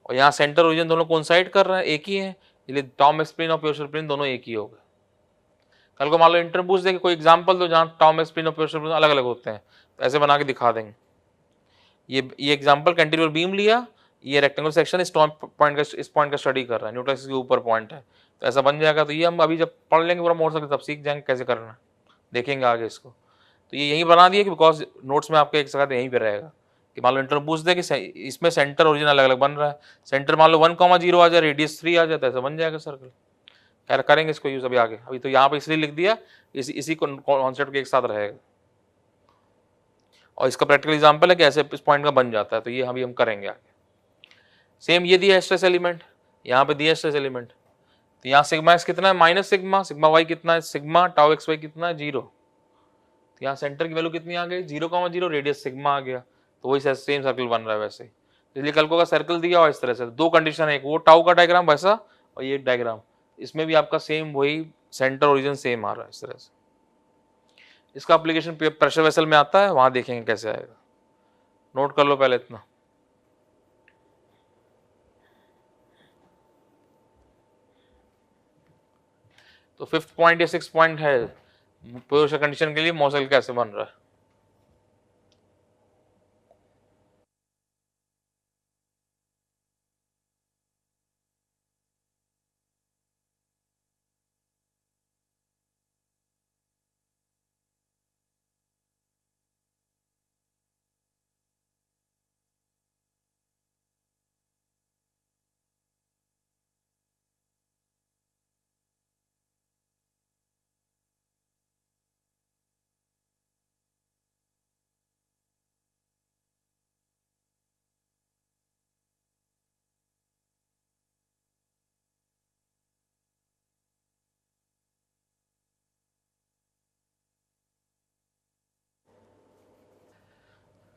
और यहाँ सेंटर ओरिजिन दोनों कोइंसाइड कर रहे हैं, एक ही है, इसलिए टॉम एक्स प्लेन और प्योर शेयर प्लेन दोनों एक ही हो गए। कल को मान लो इंटरव्यू पूछ दे कि कोई एग्जांपल दो जहाँ टॉम एक्स प्लेन और प्योर शेयर प्लेन अलग अलग होते हैं, तो ऐसे बना के दिखा देंगे। ये एग्जांपल कैंटिलीवर बीम लिया, ये रेक्टेंगुलर सेक्शन इस पॉइंट का स्टडी कर रहा है, न्यूट्रल एक्सिस के ऊपर पॉइंट है, तो ऐसा बन जाएगा। तो ये हम अभी जब पढ़ लेंगे पूरा मोड़ सकते तब सीख जाएंगे कैसे करना है, देखेंगे आगे इसको। तो ये यहीं बना दिए कि बिकॉज नोट्स में आपके एक जगह यहीं पे रहेगा कि मान लो इंटरव्यू पूछ दे कि इसमें सेंटर ओरिजिन अलग अलग बन रहा है, सेंटर मान लो 1,0 आ जाए, रेडियस 3 आ जाता है, ऐसा बन जाएगा सर्कल। खैर करेंगे इसको यूज अभी आगे, अभी तो यहाँ पे इसलिए लिख दिया, इसी कॉन्सेप्ट के एक साथ रहेगा। और इसका प्रैक्टिकल एग्जांपल है कि ऐसे इस पॉइंट का बन जाता है, तो ये अभी हम करेंगे आगे। सेम ये दिया स्ट्रेस एलिमेंट, यहाँ पे दिया स्ट्रेस एलिमेंट, तो यहाँ सिग्मा एक्स कितना है माइनस सिग्मा, सिग्मा वाई कितना है सिग्मा, टाउ एक्स वाई कितना है 0, तो यहाँ सेंटर की वैल्यू कितनी आ गई 0,0, रेडियस सिग्मा आ गया, तो वही सेम सर्कल बन रहा है वैसे ही। इसलिए कल को का सर्कल दिया और इस तरह से दो कंडीशन है, एक वो टाउ का डायग्राम वैसा और ये डायग्राम, इसमें भी आपका सेम वही सेंटर ओरिजिन सेम आ रहा है इस तरह से। इसका एप्लीकेशन प्रेशर वेसल में आता है, वहां देखेंगे कैसे आएगा, नोट कर लो पहले इतना। तो 5th पॉइंट या 6th पॉइंट है प्रेशर कंडीशन के लिए मॉडल कैसे बन रहा है।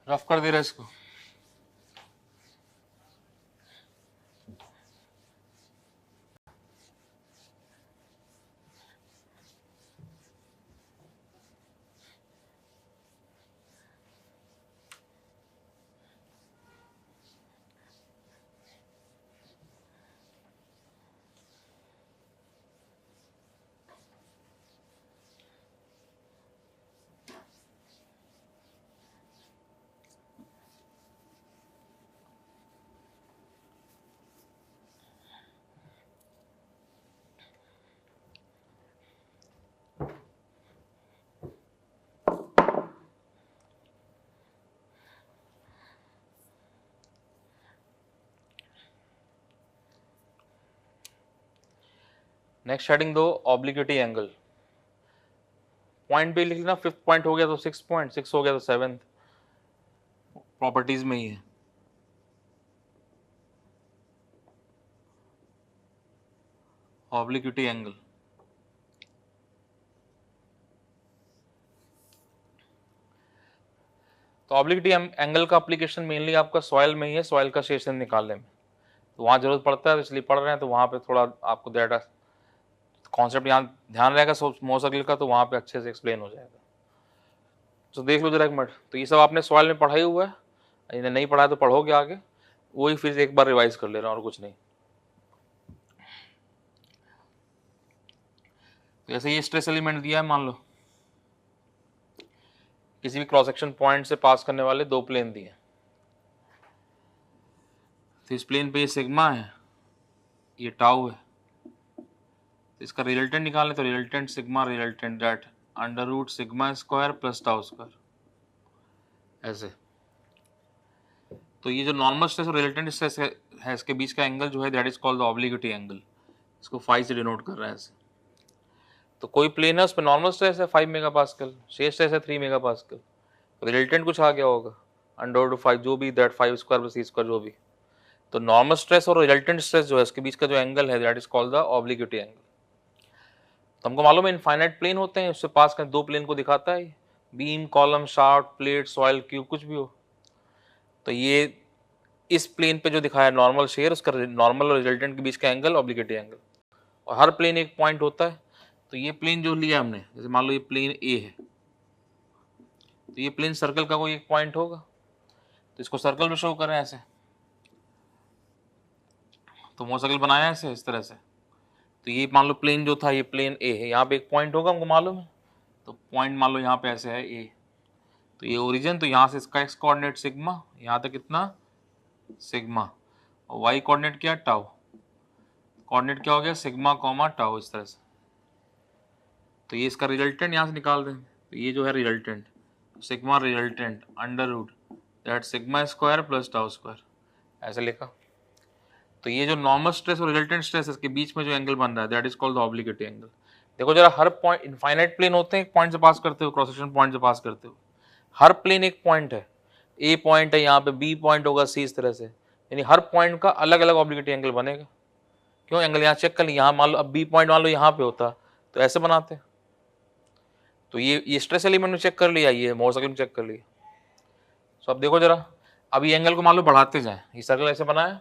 रफ कर दे रहा है इसको। नेक्स्ट हेडिंग दो ऑब्लिक्विटी एंगल। पॉइंट भी लिख लेना, फिफ्थ पॉइंट हो गया तो 6 पॉइंट, 6 हो गया तो 7th, प्रॉपर्टीज में ही है। ऑब्लिक्विटी एंगल, तो ऑब्लिक्विटी एंगल का एप्लीकेशन मेनली आपका सॉइल में ही है, सॉइल का शेषन निकालने में, तो वहाँ जरूरत पड़ता है, इसलिए पढ़ रहे हैं, तो वहाँ पे थोड़ा आपको डाटा कॉन्सेप्ट यहाँ ध्यान रहेगा मोसर्किल का, तो वहाँ पे अच्छे से एक्सप्लेन हो जाएगा। तो देख लो जरा एक मिनट, तो ये सब आपने सॉइल में पढ़ा ही हुआ है, इन्हें नहीं पढ़ा है तो पढ़ोगे आगे, वही फिर एक बार रिवाइज कर ले रहा हूँ और कुछ नहीं। तो ऐसे ये स्ट्रेस एलिमेंट दिया है, मान लो किसी भी क्रॉस सेक्शन पॉइंट से पास करने वाले दो प्लेन दिए, तो इस प्लेन पे ये सिग्मा है, ये टाउ है, तो इसका रिजल्टेंट निकालें, तो resultant sigma resultant that under root sigma square plus tau square, ऐसे। तो ये जो नॉर्मल स्ट्रेस और रिजल्टेंट स्ट्रेस है इसके बीच का एंगल जो है that is called the obliquity angle, इसको फाई से डिनोट कर रहा है ऐसे। तो कोई प्लेन है उसमें नॉर्मल स्ट्रेस है 5 मेगापास्कल, शेष स्ट्रेस है 3 मेगापास्कल, रिजल्टेंट कुछ आ गया होगा अंडर रूट 5 जो भी that 5 square plus C square जो भी। तो नॉर्मल स्ट्रेस और रिजल्टेंट स्ट्रेस जो है इसके बीच का जो एंगल है that is called the obliquity angle. तो हमको मालूम है इनफाइनाइट प्लेन होते हैं, उससे पास कर दो प्लेन को दिखाता है, beam, column, shaft, plate, soil, cube, कुछ भी हो। तो ये इस प्लेन पे जो दिखाया नॉर्मल शेयर, उसका नॉर्मल और रिजल्टेंट के बीच का एंगल ऑब्लिक्विटी एंगल, और हर प्लेन एक पॉइंट होता है। तो ये प्लेन जो लिया हमने, जैसे मान लो ये प्लेन ए है, तो ये प्लेन सर्कल का कोई एक पॉइंट होगा, तो इसको सर्कल में शो करें ऐसे, तो वो सर्कल बनाया ऐसे इस तरह से। तो ये मान लो प्लेन जो था ये प्लेन ए है, यहाँ पे एक पॉइंट होगा हमको मालूम है, तो पॉइंट मान लो यहाँ पे ऐसे है ए, तो ये ओरिजिन, तो यहाँ से इसका एक्स कोऑर्डिनेट सिग्मा, यहाँ तक कितना सिग्मा, और वाई कोऑर्डिनेट क्या टाउ, कोऑर्डिनेट क्या हो गया सिग्मा कॉमा टाउ, इस तरह से। तो ये इसका रिजल्टेंट यहाँ से निकाल दें, तो ये जो है resultant sigma resultant under root that sigma square plus tau square, ऐसे लिखा। तो ये जो नॉर्मल स्ट्रेस और रिजल्टेंट स्ट्रेस है इसके बीच में जो एंगल बन रहा है that is called the obliquity angle. देखो जरा, हर पॉइंट इनफाइनाइट प्लेन होते हैं, एक पॉइंट से पास करते हो, क्रॉस सेक्शन पॉइंट से पास करते हो, हर प्लेन एक पॉइंट है, ए पॉइंट है यहाँ पे, बी पॉइंट होगा, सी, इस तरह से, यानी हर पॉइंट का अलग अलग ऑब्लिक्विटी एंगल बनेगा। क्यों एंगल यहाँ चेक कर ली, यहाँ मान लो अब बी पॉइंट मान लो यहाँ पे होता तो ऐसे बनाते। तो ये स्ट्रेस एलिमेंट में चेक कर लिया, ये मोटरसाइकिल में चेक कर लिया। तो अब देखो जरा, अब ये एंगल को मान लो बढ़ाते जाए, ये सर्कल ऐसे बनाया,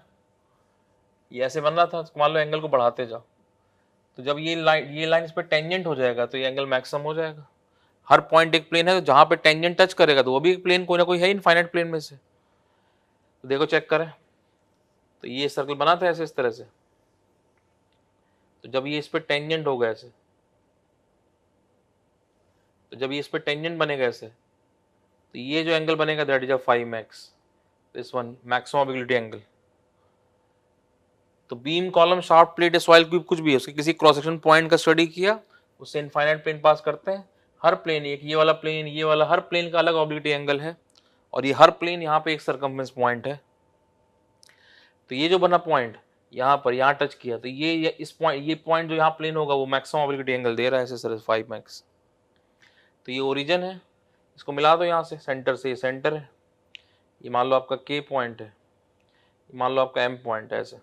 ये ऐसे बन रहा था, तो मान लो एंगल को बढ़ाते जाओ, तो जब ये लाइन इस पर टेंजेंट हो जाएगा तो ये एंगल मैक्सिमम हो जाएगा। हर पॉइंट एक प्लेन है, तो जहां पे टेंजेंट टच करेगा तो वो भी एक प्लेन कोई ना कोई है इनफाइनाइट प्लेन में से। तो देखो चेक करें, तो ये सर्कल बना था ऐसे इस तरह से, तो जब ये इस पे टेंजेंट होगा ऐसे, तो जब ये इस पे टेंजेंट बनेगा ऐसे, तो ये जो एंगल बनेगा that is a 5 this one maximum obliquity angle. तो beam, column, shaft, plate, soil, cube, कुछ भी है, उसके किसी क्रॉस सेक्शन पॉइंट का स्टडी किया, उससे इनफाइनाइट प्लेन पास करते हैं, हर प्लेन एक, ये वाला प्लेन, ये वाला, हर प्लेन का अलग ऑब्लिक्विटी एंगल है, और ये हर प्लेन यहाँ पे एक सर्कमफेरेंस पॉइंट है। तो ये जो बना पॉइंट यहाँ पर, यहाँ टच किया, तो ये इस पॉइंट, ये पॉइंट जो यहाँ प्लेन होगा वो मैक्सिमम ऑब्लिक्विटी एंगल दे रहा है ऐसे सर 5 मैक्स। तो ये ओरिजिन है, इसको मिला दो यहाँ से सेंटर से, ये सेंटर है, ये मान लो आपका के पॉइंट है, ये मान लो आपका एम पॉइंट है ऐसे।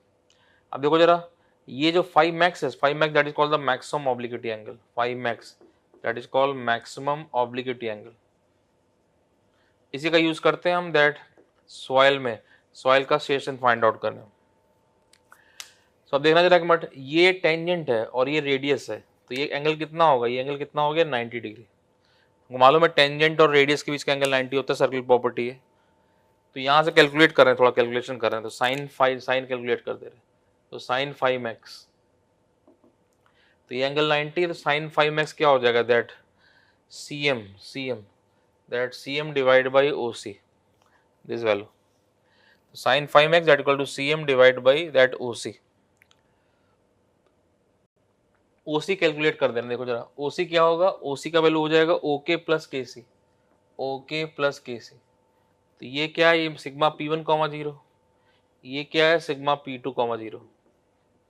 अब देखो जरा, ये जो 5 मैक्स है, 5 max that is called the maximum obliquity angle, 5 max that is called maximum obliquity angle. इसी का यूज करते हैं हम दैट सॉइल में सॉइल का स्टेशन फाइंड आउट करने। तो अब देखना जरा मट, ये टेंजेंट है और ये रेडियस है, तो ये एंगल कितना होगा, ये एंगल कितना हो गया 90 डिग्री। हमको मालूम है टेंजेंट और रेडियस के बीच का एंगल 90 होता है, सर्कल प्रॉपर्टी है। तो यहाँ से कैलकुलेट कर रहे हैं, थोड़ा कैलकुलेशन कर रहे हैं, तो साइन कैलकुलेट कर दे रहे हैं, तो साइन 5x, तो ये एंगल 90 है, तो साइन 5x क्या हो जाएगा that cm divide by OC, this value, sine 5x that equal to cm divide by that OC। OC calculate कर देना, देखो जरा OC क्या होगा, OC का वैल्यू हो जाएगा OK plus KC, OK plus KC। तो ये क्या है, ये सिग्मा P1 कॉमा 0, ये क्या है सिग्मा P2 कॉमा 0,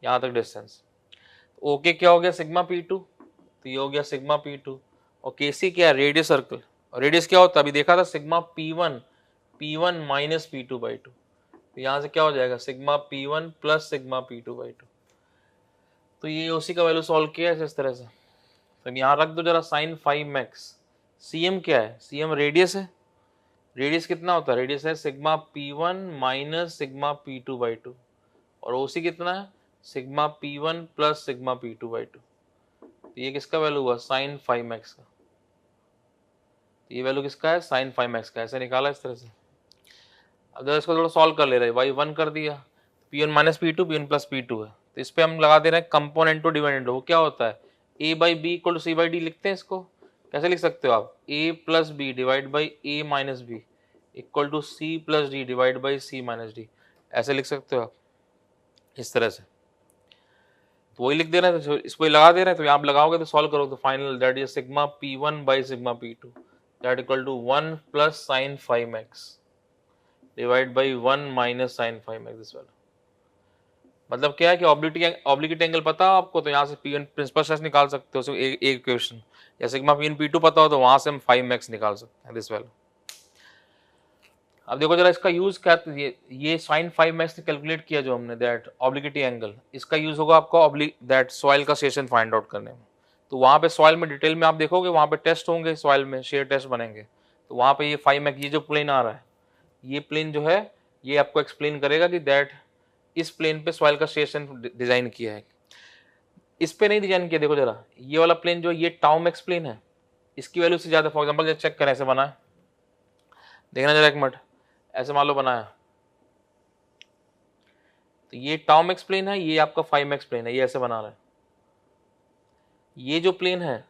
यहाँ तक डिस्टेंस। OK क्या हो गया सिग्मा P2, तो ये हो गया सिग्मा P2, और KC क्या है रेडियस सर्कल, और रेडियस क्या होता है अभी देखा था sigma P1 minus P2 by 2, तो यहाँ से क्या हो जाएगा sigma P1 plus sigma P2 by 2। तो ये OC का वैल्यू सॉल्व किया है इस तरह से। तो यहाँ रख दो जरा साइन 5x, CM क्या है, CM रेडियस है, रेडियस कितना होता है, रेडियस है sigma P1 minus sigma P2 by 2, और OC कितना है sigma P1 plus sigma P2 by 2। तो ये किसका वैल्यू हुआ साइन 5x का, तो ये वैल्यू किसका है साइन 5x का, ऐसे निकाला इस तरह से। अब जरा इसको थोड़ा सॉल्व कर ले रहे हैं, y 1 कर दिया, P1 minus P2 P1 plus P2 है, तो इस पे हम लगा दे रहे हैं कंपोनेंट टू डिपेंडेंट, वो क्या होता है a by B equal to C by D, लिखते हैं इसको, कैसे लिख सकते हो आप, a plus B divide by a minus B equal to C plus D divide by C minus D, ऐसे लिख सकते हो आप इस तरह से। तो वही लिख दे रहे हैं, तो इसको लगा दे रहे हैं, तो आप लगाओगे तो सॉल्व करो तो final that is sigma P1 by sigma P2 that equal to 1 plus sine 5x divide by 1 minus sine 5x, this वाला। मतलब क्या है कि ऑब्लिक्विटी एंगल पता हो आपको, तो यहाँ से P1 प्रिंसिपल स्ट्रेस निकाल सकते हो एक इक्वेशन, या सिग्मा P1 P2 पता हो तो वहां से हम 5x निकाल सकते हैं, दिस वैल्यू। अब देखो जरा इसका यूज क्या, ये साइन 5x ने कैलकुलेट किया जो हमने दैट ऑब्लिक्विटी एंगल, इसका यूज होगा आपको दैट सॉइल का स्टेशन फाइंड आउट करने में। तो वहां पे सॉइल में डिटेल में आप देखोगे, वहां पे टेस्ट होंगे सॉइल में, शेयर टेस्ट बनेंगे, तो वहां पे ये 5x, ये जो प्लेन आ रहा है, ये प्लेन जो है ये आपको एक्सप्लेन करेगा कि दैट इस प्लेन पे सॉइल का स्टेशन डिजाइन किया है, इस पे नहीं डिजाइन किया। देखो जरा ये वाला प्लेन जो ये टाउ मैक्स प्लेन है, इसकी वैल्यू से ज्यादा, फॉर एग्जांपल चेक करें, ऐसे बना है, देखना जरा एक मिनट, ऐसे मान लो बनाया, तो ये टाउ मैक्स प्लेन है, ये आपका 5x प्लेन है, ये ऐसे बना रहा है। ये जो प्लेन है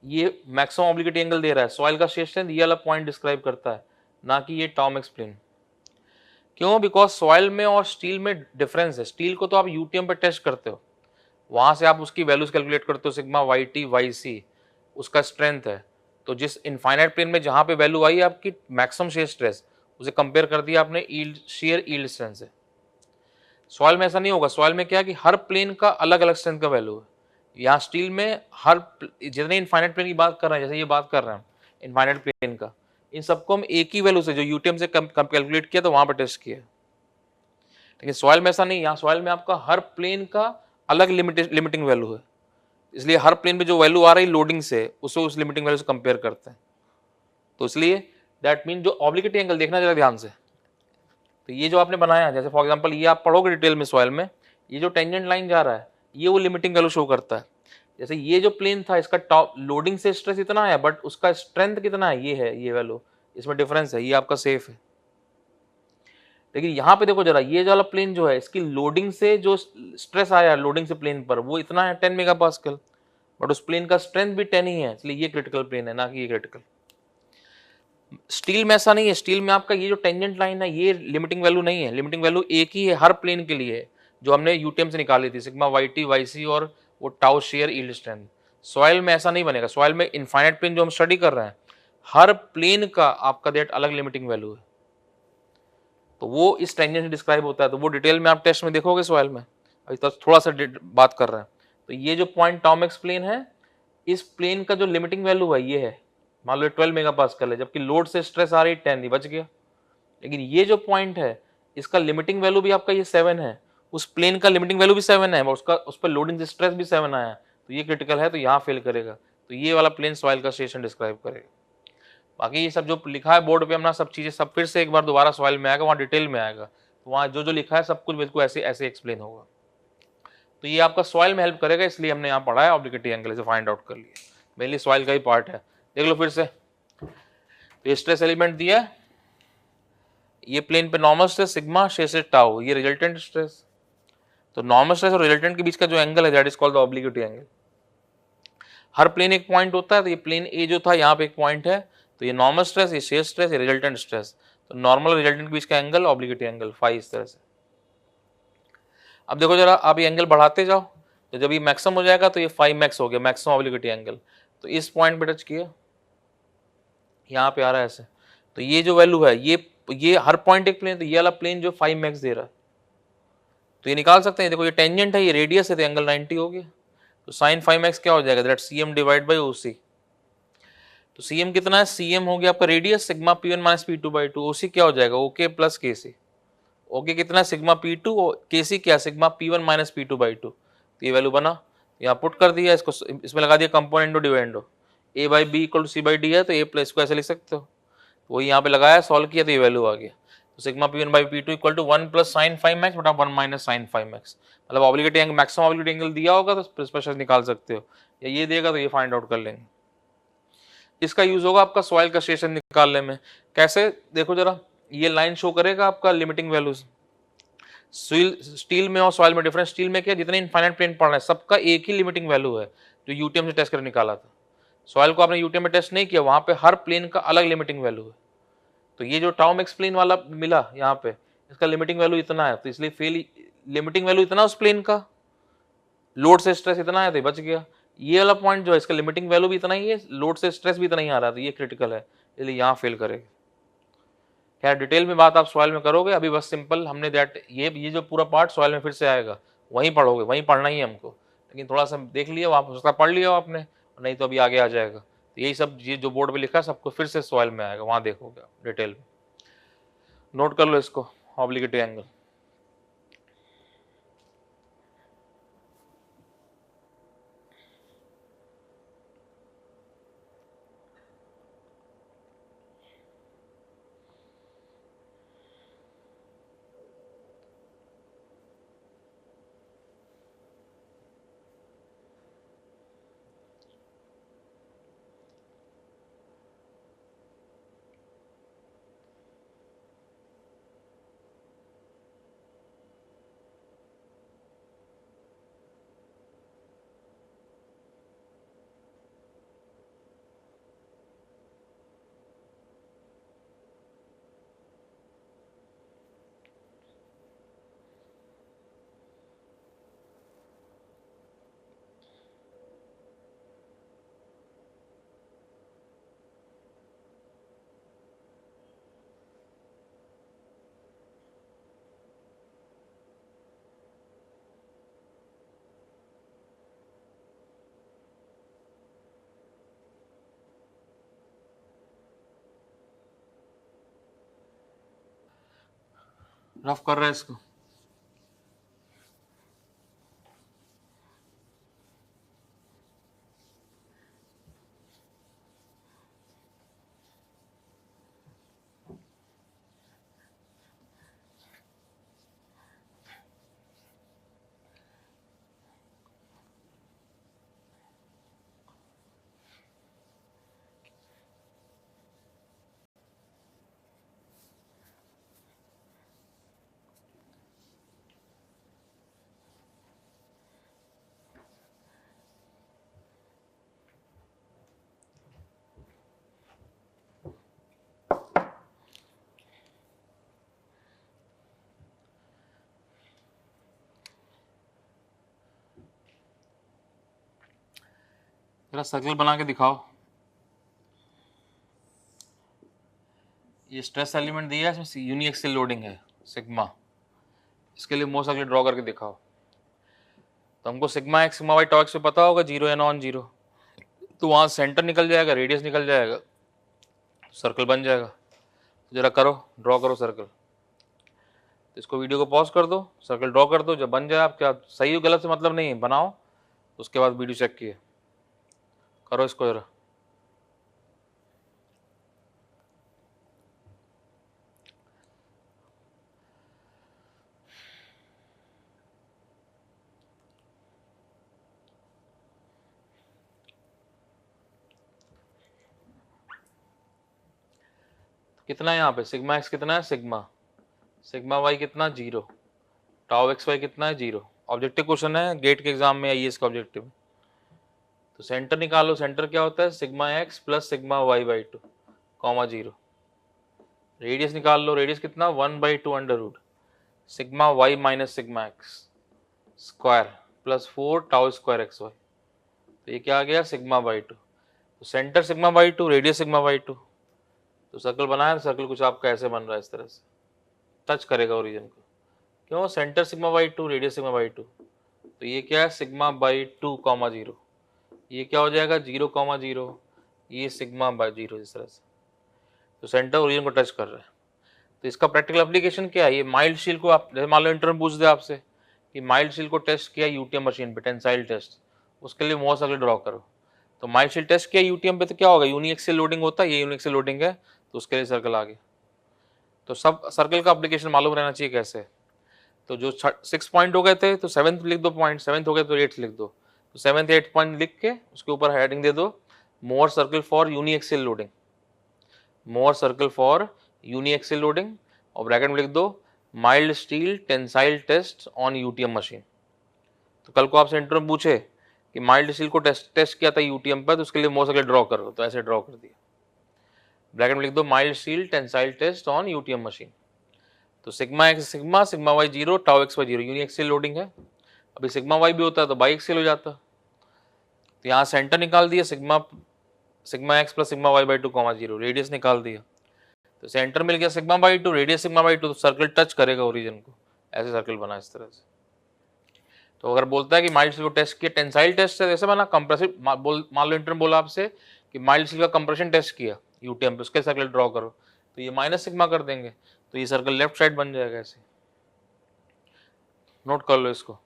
ये मैक्सिमम ऑब्लिक्विटी एंगल दे रहा है, सॉइल का स्टेशन ये वाला पॉइंट डिस्क्राइब करता है, ना कि ये टाउ मैक्स प्लेन। क्यों, बिकॉज सॉइल में और स्टील में डिफरेंस है, स्टील को तो आप यूटीएम पे टेस्ट करते हो, वहां से आप उसकी वैल्यूज कैलकुलेट करते हो, सिग्मा YT YC उसका स्ट्रेंथ है, तो जिस इनफाइनाइट प्लेन में जहां पे वैल्यू आई है आपकी मैक्सिमम शेयर स्ट्रेस, उसे कंपेयर कर दिया आपने शेयर यील्ड स्ट्रेंथ से। सॉइल में ऐसा नहीं होगा, सॉइल में क्या है कि हर प्लेन का अलग अलग स्ट्रेंथ का वैल्यू है, यहाँ स्टील में हर जितने इनफाइनाइट प्लेन की बात कर रहे हैं, जैसे ये बात कर रहे हैं इनफाइनाइट प्लेन का, इन सबको हम एक ही वैल्यू से जो यूटीएम से कैलकुलेट किया तो वहां पर टेस्ट किया, लेकिन सॉइल में ऐसा नहीं, यहाँ सॉइल में आपका हर प्लेन का अलग लिमिटिंग वैल्यू है, इसलिए हर प्लेन पे जो वैल्यू आ रही लोडिंग से उसे उस लिमिटिंग वैल्यू से कंपेयर करते हैं। तो इसलिए दैट मीन जो ऑब्लिक्विटी एंगल देखना जरा ध्यान से, तो ये जो आपने बनाया, जैसे फॉर एग्जांपल ये आप पढ़ोगे डिटेल में सॉइल में, ये जो टेंजेंट लाइन जा रहा है ये वो लिमिटिंग वैल्यू शो करता है। जैसे ये जो प्लेन था इसका टॉप लोडिंग से स्ट्रेस इतना है, बट उसका स्ट्रेंथ कितना है, ये है, ये वैल्यू, इसमें डिफरेंस है, ये आपका सेफ है। लेकिन यहाँ पे देखो जरा, ये वाला प्लेन जो है इसकी लोडिंग से जो स्ट्रेस आया लोडिंग से प्लेन पर वो इतना है 10 मेगापास्कल, बट उस प्लेन का स्ट्रेंथ भी 10 ही है, इसलिए ये क्रिटिकल प्लेन है, ना कि ये क्रिटिकल। स्टील में ऐसा नहीं है, स्टील में आपका ये जो टेंजेंट लाइन है ये लिमिटिंग वैल्यू नहीं है, लिमिटिंग वैल्यू एक ही है हर प्लेन के लिए, जो हमने यूटीएम से निकाली थी, सिग्मा YT YC और वो tau share yield strength. Soil में ऐसा नहीं बनेगा, सॉइल में इनफाइनाइट प्लेन जो हम स्टडी कर रहे हैं हर प्लेन का आपका दैट अलग लिमिटिंग वैल्यू है, तो वो इस टेंजेंट से डिस्क्राइब होता है, तो वो डिटेल में आप टेस्ट में देखोगे सॉइल में, अभी तो थोड़ा सा बात कर रहे हैं। तो ये जो पॉइंट टाउ मैक्स प्लेन है, इस प्लेन का जो लिमिटिंग वैल्यू है ये है, मान लो 12 मेगापास्कल है, जबकि लोड से स्ट्रेस आ रही 10, ही बच गया। लेकिन ये जो पॉइंट है इसका लिमिटिंग वैल्यू भी आपका ये 7 है, उस प्लेन का लिमिटिंग वैल्यू भी 7 है, उसका उस पर लोडिंग से स्ट्रेस भी 7 आया है, तो ये क्रिटिकल है, तो यहाँ फेल करेगा, तो ये वाला प्लेन सॉइल का स्टेशन डिस्क्राइब करेगा। बाकी ये सब जो लिखा है बोर्ड पे अपना सब चीजें सब फिर से एक बार दोबारा सॉइल में आएगा, वहाँ डिटेल में आएगा, तो वहाँ जो जो लिखा है सब कुछ बिल्कुल ऐसे ऐसे एक्सप्लेन होगा। तो ये आपका सॉइल में हेल्प करेगा, इसलिए हमने यहाँ पढ़ा है ऑब्लिगेटी एंगल, इसे फाइंड आउट कर लिया, मेनली सॉइल का ही पार्ट है। देख लो फिर से, तो स्ट्रेस एलिमेंट दिया है, ये प्लेन पे नॉर्मल स्ट्रेस सिग्मा, शेष टाउ, ये रिजल्टेंट स्ट्रेस। तो नॉर्मल स्ट्रेस और रिजल्टेंट के बीच का जो एंगल है that is called the obliquity angle. हर प्लेन एक पॉइंट होता है, तो ये प्लेन ए जो था यहाँ पे एक पॉइंट है, तो ये नॉर्मल स्ट्रेस, ये शेयर स्ट्रेस, ये रिजल्टेंट स्ट्रेस, तो नॉर्मल और रिजल्टेंट के बीच का एंगल ऑब्लिगेटी एंगल फाई, इस तरह से। अब देखो जरा, आप ये एंगल बढ़ाते जाओ, तो जब ये मैक्सिमम हो जाएगा तो ये फाई मैक्स हो गया, मैक्सिमम ऑब्लिगेटी एंगल। तो इस पॉइंट पे टच किया, यहाँ पे आ रहा है ऐसे, तो ये जो वैल्यू है, ये हर पॉइंट एक प्लेन, तो ये वाला प्लेन जो फाई मैक्स दे रहा है, तो ये निकाल सकते हैं। देखो ये टेंजेंट है, ये रेडियस है, तो एंगल 90 हो गया। तो साइन फाई मैक्स क्या हो जाएगा, that CM divide by OC। तो CM कितना है, CM हो गया आपका radius, sigma P1 minus P2 by 2, OC क्या हो जाएगा, OK प्लस KC। OK कितना है, सिग्मा P2, और KC क्या, sigma P1 minus P2 by 2। तो ये वैल्यू बना, यहाँ पुट कर दिया, इसको इसमें लगा दिया componendo dividendo, A by B equal to C by D है, तो A प्लस को ऐसे लिख सकते हो, तो वही यहाँ पे लगाया, सॉल्व किया, तो ये वैल्यू आ गया। तो sigma P1 by P2 equal to 1 plus sine five max बटा 1 माइनस साइन फाइव मैक्स। मतलब obliquity angle, maximum obliquity angle दिया होगा तो स्पेशल निकाल सकते हो, या ये देगा तो ये फाइंड आउट कर लेंगे। इसका यूज होगा आपका सॉइल का स्टेशन निकालने में। कैसे, देखो जरा, ये लाइन शो करेगा आपका लिमिटिंग वैल्यूज। स्टील में और सॉइल में डिफरेंस, स्टील में क्या, जितने इनफाइनाइट प्लेन पढ़ रहे हैं सबका एक ही लिमिटिंग वैल्यू है, जो यूटीएम से टेस्ट कर निकाला था। सॉइल को आपने यूटीएम में टेस्ट नहीं किया, वहां पे हर प्लेन का अलग लिमिटिंग वैल्यू है। तो ये जो टाउ मैक्स प्लेन वाला मिला यहाँ पे, इसका लिमिटिंग वैल्यू इतना है, तो इसलिए फेल, लिमिटिंग वैल्यू इतना उस प्लेन का, लोड से स्ट्रेस इतना है, तो बच गया। ये वाला पॉइंट जो है, इसका लिमिटिंग वैल्यू भी इतना ही है, लोड से स्ट्रेस भी इतना ही आ रहा था, ये क्रिटिकल है, इसलिए यहाँ फेल करेगा। खैर डिटेल में बात आप सॉइल में करोगे, अभी बस सिंपल हमने दैट, ये जो पूरा पार्ट सॉइल में फिर से आएगा, वहीं पढ़ोगे, वहीं पढ़ना ही है हमको, लेकिन थोड़ा सा देख लिया, वहाँ हो सकता है पढ़ लिया हो आपने, नहीं तो अभी आगे आ जाएगा। तो यही सब ये जो बोर्ड पे लिखा है सबको फिर से सॉइल में आएगा, वहाँ देखोगे डिटेल में। नोट कर लो इसको, ऑब्लिगेटी एंगल। रफ कर रहे हैं इसको। जरा सर्कल बना के दिखाओ। ये स्ट्रेस एलिमेंट दिया है, इसमें यूनिएक्सियल लोडिंग है सिग्मा, इसके लिए मोस्ट सर्कल ड्रॉ करके दिखाओ। तो हमको सिग्मा एक्स सिग्मा वाई टॉक्स पे पता होगा, 0 या नॉन जीरो, तो वहाँ सेंटर निकल जाएगा, रेडियस निकल जाएगा, सर्कल बन जाएगा। तो जरा करो, ड्रॉ करो सर्कल। तो इसको वीडियो को पॉज कर दो, सर्कल ड्रॉ कर दो, जब बन जाए, आप क्या सही हो गलत से मतलब नहीं है, बनाओ, उसके बाद वीडियो चेक किए, करो इसको जरा। कितना है यहाँ पे, सिग्मा एक्स कितना है, सिग्मा वाई कितना, 0, टाउ एक्स वाई कितना है, 0। ऑब्जेक्टिव क्वेश्चन है, गेट के एग्जाम में आईएएस का ऑब्जेक्टिव। तो सेंटर निकालो, सेंटर क्या होता है, sigma x plus sigma y by 2 comma 0। Radius निकाल लो, रेडियस कितना, 1/2 under root sigma y minus sigma x square plus 4 tau square x y. तो ये क्या आ गया, सिग्मा बाई 2। तो centre sigma by 2, radius sigma by 2। तो सर्कल बनाया, सर्कल कुछ आपका ऐसे बन रहा है, इस तरह से टच करेगा ओरिजिन को। क्यों, centre sigma by 2, radius sigma by 2। तो ये क्या है, सिग्मा बाई 2 कॉमा 0। ये क्या हो जाएगा, 0 कॉमा 0, ये सिग्मा बाई 0, इस तरह से। तो सेंटर ओरिजिन को टच कर रहा है। तो इसका प्रैक्टिकल एप्लीकेशन क्या है, ये माइल्ड स्टील को आप, जैसे मान लो इंटरव्यू पूछ दे आपसे कि माइल्ड स्टील को टेस्ट किया यूटीएम मशीन पे, टेंसाइल टेस्ट, उसके लिए मोहर सर्कल ड्रॉ करो। तो माइल्ड स्टील टेस्ट किया यूटीएम पे तो क्या होगा, यूनिएक्सियल लोडिंग होता है, ये यूनिएक्सियल लोडिंग है, तो उसके लिए सर्कल आ गया। तो सब सर्कल का एप्लीकेशन मालूम रहना चाहिए कैसे। तो जो 6 पॉइंट हो गए थे, तो 7th लिख दो पॉइंट, 7th हो गए तो 8th लिख दो। तो 7th 8th पॉइंट लिख के उसके ऊपर हेडिंग दे दो, Mohr circle for uniaxial loading, Mohr circle for uniaxial loading, और ब्रैकेट में लिख दो mild steel tensile test on UTM machine. तो कल को आपसे इंटरव्यू पूछे कि माइल्ड स्टील को टेस्ट किया था यूटीएम पर, तो उसके लिए मोहर सर्कल ड्रॉ करो, तो ऐसे ड्रॉ कर दिया, ब्रैकेट में लिख दो mild steel tensile test on UTM machine. तो sigma x sigma, sigma y 0, tau x y 0, uniaxial loading है। अभी सिग्मा वाई भी होता है तो बाई एक्सियल हो जाता। तो यहाँ सेंटर निकाल दिया, sigma x plus sigma y by 2 comma 0, radius निकाल दिया। तो सेंटर मिल गया sigma by 2, radius sigma by 2, तो सर्कल टच करेगा ओरिजिन को, ऐसे सर्कल बना इस तरह से। तो अगर बोलता है कि माइल्ड स्टील को टेस्ट किया, टेंसाइल टेस्ट है, जैसे बना कंप्रेसिव, मान लो इंटरव्यू बोला आपसे कि माइल्ड स्टील का कंप्रेशन टेस्ट किया यूटीएम पे, उसके सर्कल ड्रॉ करो, तो ये माइनस सिग्मा कर देंगे, तो ये सर्कल लेफ्ट साइड बन जाएगा ऐसे। नोट कर लो इसको।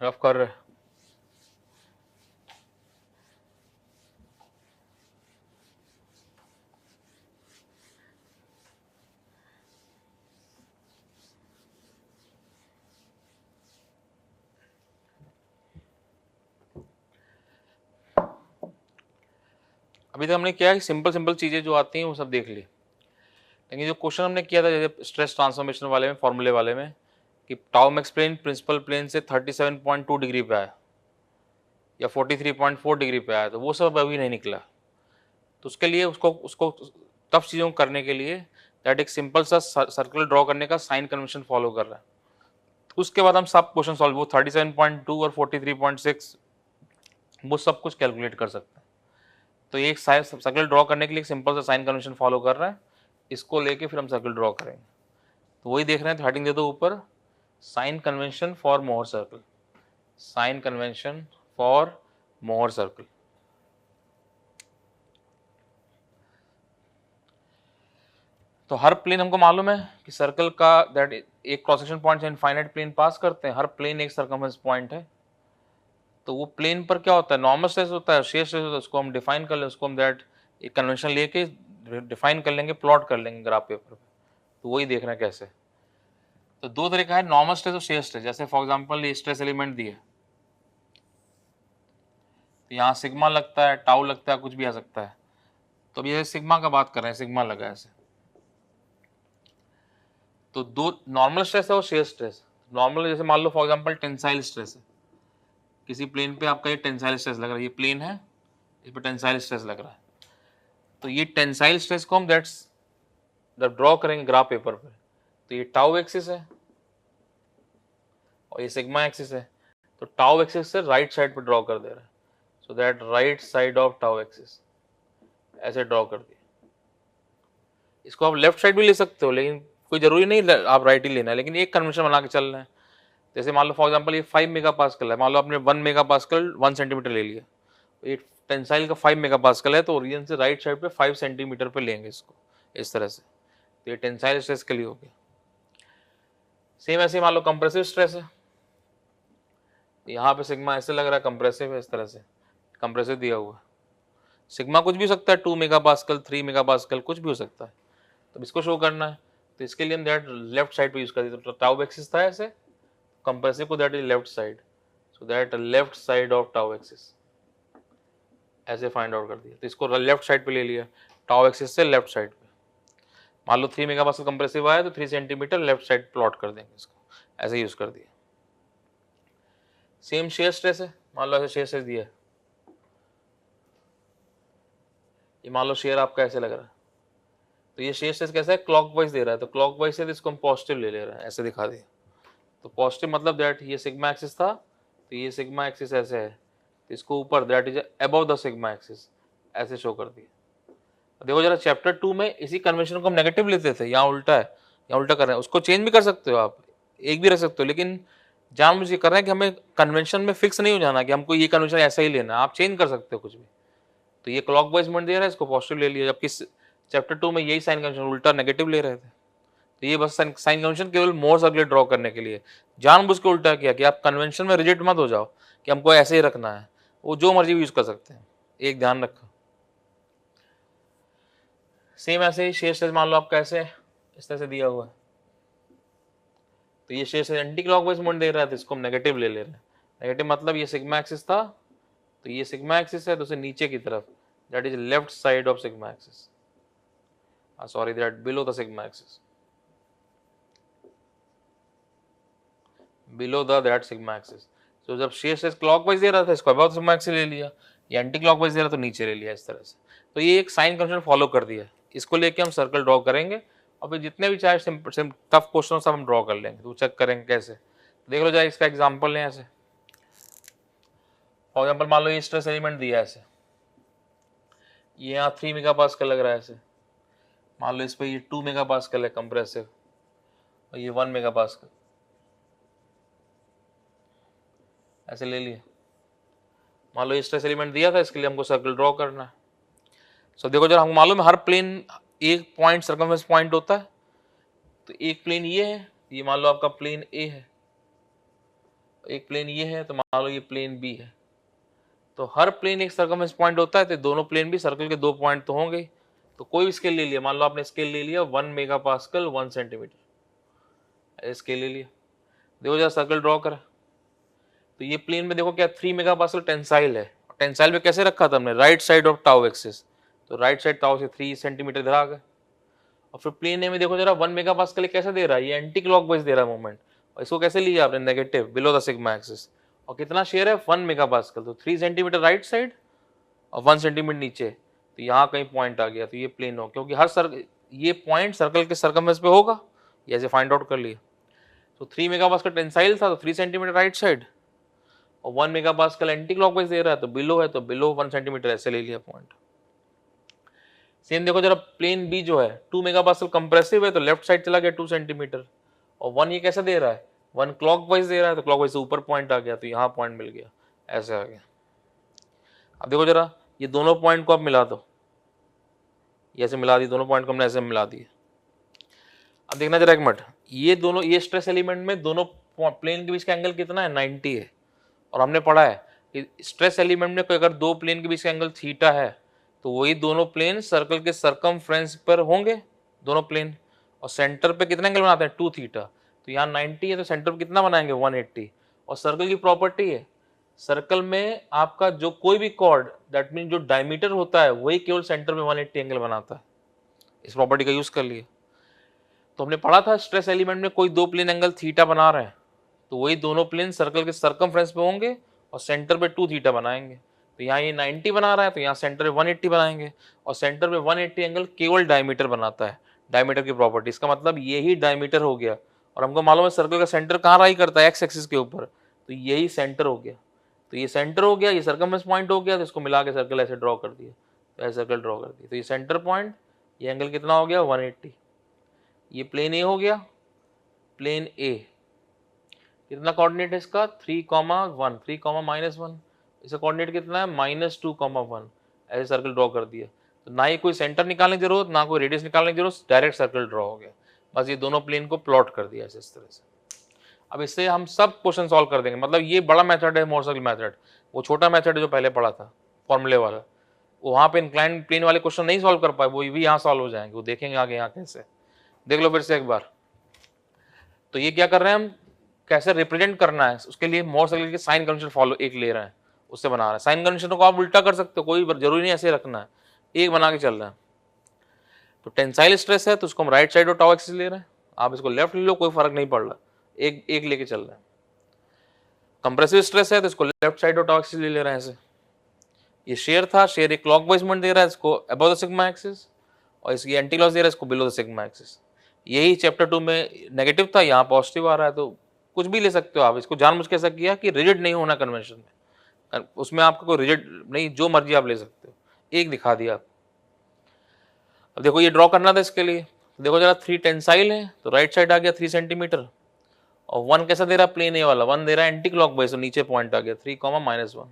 रफ कर रहे, अभी तक हमने क्या है, सिंपल सिंपल चीजें जो आती हैं वो सब देख ली। लेकिन जो क्वेश्चन हमने किया था जैसे स्ट्रेस ट्रांसफॉर्मेशन वाले में, फॉर्मूले वाले में, कि tau max plane principal plane से 37.2 डिग्री पे आया या 43.4 डिग्री पे आया, तो वो सब अभी नहीं निकला। तो उसके लिए उसको उसको टफ चीज़ों को करने के लिए दैट एक सिंपल सा सर्कल ड्रॉ करने का साइन कन्वेंशन फॉलो कर रहा है। तो उसके बाद हम सब क्वेश्चन सॉल्व, वो 37.2 और 43.6 वो सब कुछ कैलकुलेट कर सकते हैं। तो ये एक सर्कल ड्रॉ करने के लिए सिंपल सा साइन कन्वेंशन फॉलो कर रहा है, इसको लेके फिर हम सर्कल ड्रॉ करेंगे। तो वही देख रहे हैं, तो हेडिंग दे दो ऊपर, sign convention for Mohr circle, sign convention for Mohr circle. तो हर प्लेन हमको मालूम है कि सर्कल का दैट एक क्रॉस सेक्शन पॉइंट से इनफाइनाइट प्लेन पास करते हैं, हर प्लेन एक सर्कमफरेंस पॉइंट है। तो वो प्लेन पर क्या होता है, नॉर्मल स्ट्रेस होता है, शेयर स्ट्रेस होता है, उसको हम डिफाइन कर लें, उसको हम दैट एक कन्वेंशन लेके डिफाइन कर लेंगे, प्लॉट कर लेंगे ग्राफ पेपर पे। तो वही देखना है कैसे। तो दो तरीका है, नॉर्मल स्ट्रेस और शेयर स्ट्रेस। जैसे फॉर एग्जांपल ये स्ट्रेस एलिमेंट दिए, तो यहाँ सिग्मा लगता है, टाउ लगता है, कुछ भी आ सकता है। तो अब ये सिग्मा का बात कर रहे हैं, सिग्मा लगा है ऐसे। तो दो नॉर्मल स्ट्रेस है और शेयर स्ट्रेस। नॉर्मल जैसे मान लो फॉर एग्जांपल टेंसाइल स्ट्रेस है, किसी प्लेन पे आपका ये टेंसाइल स्ट्रेस लग रहा है, ये प्लेन है, इस पर टेंसाइल स्ट्रेस लग रहा है। तो ये टेंसाइल स्ट्रेस को हम दैट्स जब ड्रॉ करेंगे ग्राफ पेपर पे, तो ये टाउ एक्सिस है और ये सिग्मा एक्सिस है। तो टाउ एक्सिस से राइट साइड पे ड्रॉ कर दे रहा है, so that right side of tau axis, ऐसे ड्रॉ कर दिया। इसको आप लेफ्ट साइड भी ले सकते हो, लेकिन कोई जरूरी नहीं आप राइट ही लेना है, लेकिन एक कन्वेंशन बना के चल रहे हैं। जैसे मान लो फॉर एग्जांपल ये 5 मेगा पास्कल है, मान लो आपने 1 मेगा पास्कल 1 सेंटीमीटर ले लिया, ये टेंसाइल का 5 मेगा पास्कल है, तो ओरिजिन से राइट साइड पे 5 सेंटीमीटर पे लेंगे इसको इस तरह से, तो ये टेंसाइल स्ट्रेस के लिए हो गया। सेम ऐसे मान लो कंप्रेसिव स्ट्रेस है, यहाँ पे सिग्मा ऐसे लग रहा है, कंप्रेसिव है इस तरह से, कंप्रेसिव दिया हुआ है, सिग्मा कुछ भी हो सकता है, 2 मेगा पास्कल 3 मेगा पास्कल कुछ भी हो सकता है, तो इसको शो करना है, तो इसके लिए हम दैट लेफ्ट साइड पे यूज कर देते, तो टाउ एक्सिस था ऐसे, कंप्रेसिव को that is left side, so that left side of tau axis ऐसे फाइंड आउट कर दिया, तो इसको लेफ्ट साइड पे ले लिया, टाउ एक्सिस से लेफ्ट साइड पे, मान लो 3 मेगा पास्कल कंप्रेसिव आया तो 3 सेंटीमीटर लेफ्ट साइड प्लॉट कर देंगे इसको, ऐसे यूज कर दिया। सेम शेयर स्ट्रेस है, मान लो ऐसे शेयर स्ट्रेस दिया है, ये मान लो शेयर आपका ऐसे लग रहा है, तो ये शेयर स्ट्रेस कैसा है, क्लॉकवाइज दे रहा है, तो क्लॉकवाइज है तो इसको हम पॉजिटिव ले रहे हैं, ऐसे दिखा दिया, तो पॉजिटिव मतलब दैट ये सिग्मा एक्सिस था, तो ये सिग्मा एक्सिस ऐसे है, तो इसको ऊपर that is above the sigma axis ऐसे शो कर दिया। देखो जरा चैप्टर 2 में इसी कन्वेंशन को हम नेगेटिव लेते थे, यहाँ उल्टा है, यहाँ उल्टा कर रहे हैं, उसको चेंज भी कर सकते हो आप, एक भी रख सकते हो, लेकिन जानबूझ के कर रहे हैं कि हमें कन्वेंशन में फिक्स नहीं हो जाना कि हमको ये कन्वेंशन ऐसा ही लेना, आप चेंज कर सकते हो कुछ भी, तो ये क्लॉकवाइज मूवमेंट दे रहा है, इसको पॉजिटिव ले लिया, जबकि चैप्टर 2 में यही साइन कन्वेंशन उल्टा नेगेटिव ले रहे थे, तो ये बस साइन कन्वेंशन केवल मोर सर्कुलर ड्रॉ करने के लिए जानबूझ के उल्टा किया कि आप कन्वेंशन में रिजिड मत हो जाओ कि हमको ऐसे ही रखना है, वो जो मर्जी भी यूज कर सकते हैं, एक ध्यान रखो। सेम ऐसे ही शेयर स्ट्रेस मान लो आपका ऐसे इस तरह से दिया हुआ है, तो ये shear stress anti clockwise movement दे रहा है, तो इसको हम नेगेटिव ले रहे हैं, नेगेटिव मतलब ये सिग्मा एक्सिस था, तो ये सिग्मा एक्सिस है, तो उसे नीचे की तरफ, that is left side of sigma axis, sorry that below the sigma axis, below the that sigma axis, तो जब शेयर स्ट्रेस क्लॉकवाइज दे रहा था इसको अबव सिग्मा एक्सिस ले लिया, ये एंटी क्लॉकवाइज दे रहा तो नीचे ले लिया इस तरह से, तो ये एक साइन कन्वेंशन फॉलो कर दिया, इसको लेके हम सर्कल ड्रॉ करेंगे, और फिर जितने भी चाहे टफ क्वेश्चन सब हम ड्रॉ कर लेंगे, तो चेक करेंगे कैसे, देख लो जाए इसका एग्जाम्पल लें ऐसे, फॉर एग्जाम्पल मान लो ये स्ट्रेस एलिमेंट दिया है ऐसे, ये यहाँ 3 मेगा पास्कल लग रहा है ऐसे, मान लो इस पर ये 2 मेगा पास्कल है कंप्रेसिव, और ये 1 मेगा पास्कल ऐसे ले लिया, मान लो ये स्ट्रेस एलिमेंट दिया था, इसके लिए हमको सर्कल ड्रॉ करना है। सो देखो जरा हमको मालूम है हर प्लेन एक पॉइंट सर्कमफेरेंस पॉइंट होता है, तो एक प्लेन ये है, ये मान लो आपका प्लेन ए है, एक प्लेन ये है, तो मान लो ये प्लेन बी है, तो हर प्लेन एक सर्कमफेरेंस पॉइंट होता है, तो दोनों प्लेन भी सर्कल के 2 पॉइंट तो होंगे, तो कोई भी स्केल ले लिया, मान लो आपने स्केल ले लिया 1 मेगा पास्कल 1 सेंटीमीटर, स्केल ले लिया, देखो जरा सर्कल ड्रॉ करा, तो ये प्लेन में देखो क्या 3 मेगा पास्कल टेंसाइल है, टेंसाइल पे कैसे रखा था हमने, right side of tau axis, तो राइट साइड टाउ से 3 सेंटीमीटर इधर आ गए, और फिर प्लेन ए में देखो जरा 1 मेगा पास्कल कैसे दे रहा है, ये एंटी क्लॉकवाइज दे रहा है मूवमेंट, और इसको कैसे लिया आपने negative below the sigma axis, और कितना शेयर है 1 मेगा पास्कल, तो 3 सेंटीमीटर राइट साइड और 1 सेंटीमीटर नीचे, तो यहाँ कहीं पॉइंट आ गया, तो ये प्लेन हो, क्योंकि हर ये पॉइंट सर्कल के सर्कमफेरेंस पे होगा, ये ऐसे फाइंड आउट कर लिया, तो 3 मेगा पास्कल टेंसाइल था, तो 3 सेंटीमीटर राइट साइड, और 1 मेगा पास्कल एंटी क्लॉकवाइज दे रहा है, तो बिलो है, तो बिलो 1 सेंटीमीटर ऐसे ले लिया पॉइंट। सेम देखो जरा प्लेन बी जो है 2 मेगा पास्कल कंप्रेसिव है, तो लेफ्ट साइड चला गया 2 सेंटीमीटर, और 1 ये कैसा दे रहा है 1 क्लॉकवाइज दे रहा है, तो क्लॉकवाइज से ऊपर पॉइंट आ गया, तो यहाँ पॉइंट मिल गया, ऐसे आ गया। अब देखो जरा ये दोनों पॉइंट को आप मिला दो, ये ऐसे मिला दी, दोनों पॉइंट को हमने ऐसे मिला दिए। अब देखना जरा एक मिनट, ये दोनों ये स्ट्रेस एलिमेंट में दोनों प्लेन के बीच का एंगल कितना है 90 है, और हमने पढ़ा है कि स्ट्रेस एलिमेंट में कोई अगर दो प्लेन के बीच का एंगल थीटा है, तो वही दोनों प्लेन सर्कल के सरकमफ्रेंस पर होंगे दोनों प्लेन, और सेंटर पे कितना एंगल बनाते हैं 2 थीटा, तो यहाँ 90 है, तो सेंटर पे कितना बनाएंगे 180, और सर्कल की प्रॉपर्टी है सर्कल में आपका जो कोई भी कॉर्ड दैट मीन जो डायमीटर होता है वही केवल सेंटर में 180 एंगल बनाता है, इस प्रॉपर्टी का यूज कर लिए। तो हमने पढ़ा था स्ट्रेस एलिमेंट में कोई दो प्लेन एंगल थीटा बना रहे हैं, तो वही दोनों प्लेन सर्कल के सरकमफ्रेंस पे होंगे और सेंटर पे 2 थीटा बनाएंगे, तो यहाँ ये 90 बना रहा है, तो यहाँ सेंटर पे 180 बनाएंगे, और सेंटर पे 180 एंगल केवल डायमीटर बनाता है, डायमीटर की प्रॉपर्टी, इसका मतलब यही डायमीटर हो गया, और हमको मालूम है सर्कल का सेंटर कहाँ राई करता है एक्स एक्सिस के ऊपर, तो यही सेंटर हो गया, तो ये सेंटर हो गया, ये सर्कमफ्रेंस पॉइंट हो गया, तो इसको मिला के सर्कल ऐसे ड्रॉ कर दिया, तो ऐसे सर्कल ड्रॉ कर दिया, तो ये सेंटर पॉइंट, ये एंगल कितना हो गया 180, ये प्लेन ए हो गया, प्लेन ए, कितना कोऑर्डिनेट है इसका 3,1, 3,-1, इसका कोऑर्डिनेट कितना है -2,1, ऐसे सर्कल ड्रॉ कर दिया। तो ना ही कोई सेंटर निकालने की जरूरत, ना कोई रेडियस निकालने की जरूरत, डायरेक्ट सर्कल ड्रॉ हो गया। बस ये दोनों प्लेन को प्लॉट कर दिया ऐसे इस तरह से। अब इससे हम सब क्वेश्चन सॉल्व कर देंगे। मतलब ये बड़ा मेथड है मोर सर्कल मेथड, वो छोटा मेथड है जो पहले पढ़ा था फॉर्मूले वाला, वहां पे इंक्लाइन प्लेन वाले क्वेश्चन नहीं सॉल्व कर पाए, वो भी यहाँ सॉल्व हो जाएंगे, वो देखेंगे आगे यहाँ कैसे। देख लो फिर से एक बार। तो ये क्या कर रहे हैं हम, कैसे रिप्रेजेंट करना है उसके लिए मोर सर्कल के साइन कन्वेंशन फॉलो एक ले रहे हैं, उससे बना रहे हैं। साइन कन्वेंशन को आप उल्टा कर सकते हो, कोई जरूरी नहीं ऐसे रखना है, एक बना के चल रहे हैं। तो टेंसाइल स्ट्रेस है तो उसको हम राइट साइड और टाउ एक्सिस ले रहे हैं, आप इसको लेफ्ट ले लो, कोई फर्क नहीं पड़ रहा, एक एक लेके चल रहे हैं। कंप्रेसिव स्ट्रेस है तो इसको लेफ्ट साइड और टाउ एक्सिस ले रहे हैं ऐसे। ये शेयर था, शेयर एक क्लॉकवाइज मूवमेंट दे रहा है इसको अबव द सिग्मा एक्सिस, और इसकी एंटी लॉस दे रहा है इसको बिलो द सिग्मा एक्सिस। यही चैप्टर 2 में नेगेटिव था, यहाँ पॉजिटिव आ रहा है। तो कुछ भी ले सकते हो आप, इसको जानबूझ के ऐसा किया कि रिजिड नहीं होना कन्वेंशन में, उसमें आपका कोई रिजिड नहीं, जो मर्जी आप ले सकते हो, एक दिखा दिया आप। अब देखो ये ड्रॉ करना था इसके लिए, देखो जरा 3 टेंसाइल है तो राइट साइड आ गया 3 सेंटीमीटर, और 1 कैसा दे रहा है प्लेन ए वाला, 1 दे रहा है एंटी क्लॉकवाइज, तो नीचे पॉइंट आ गया 3,-1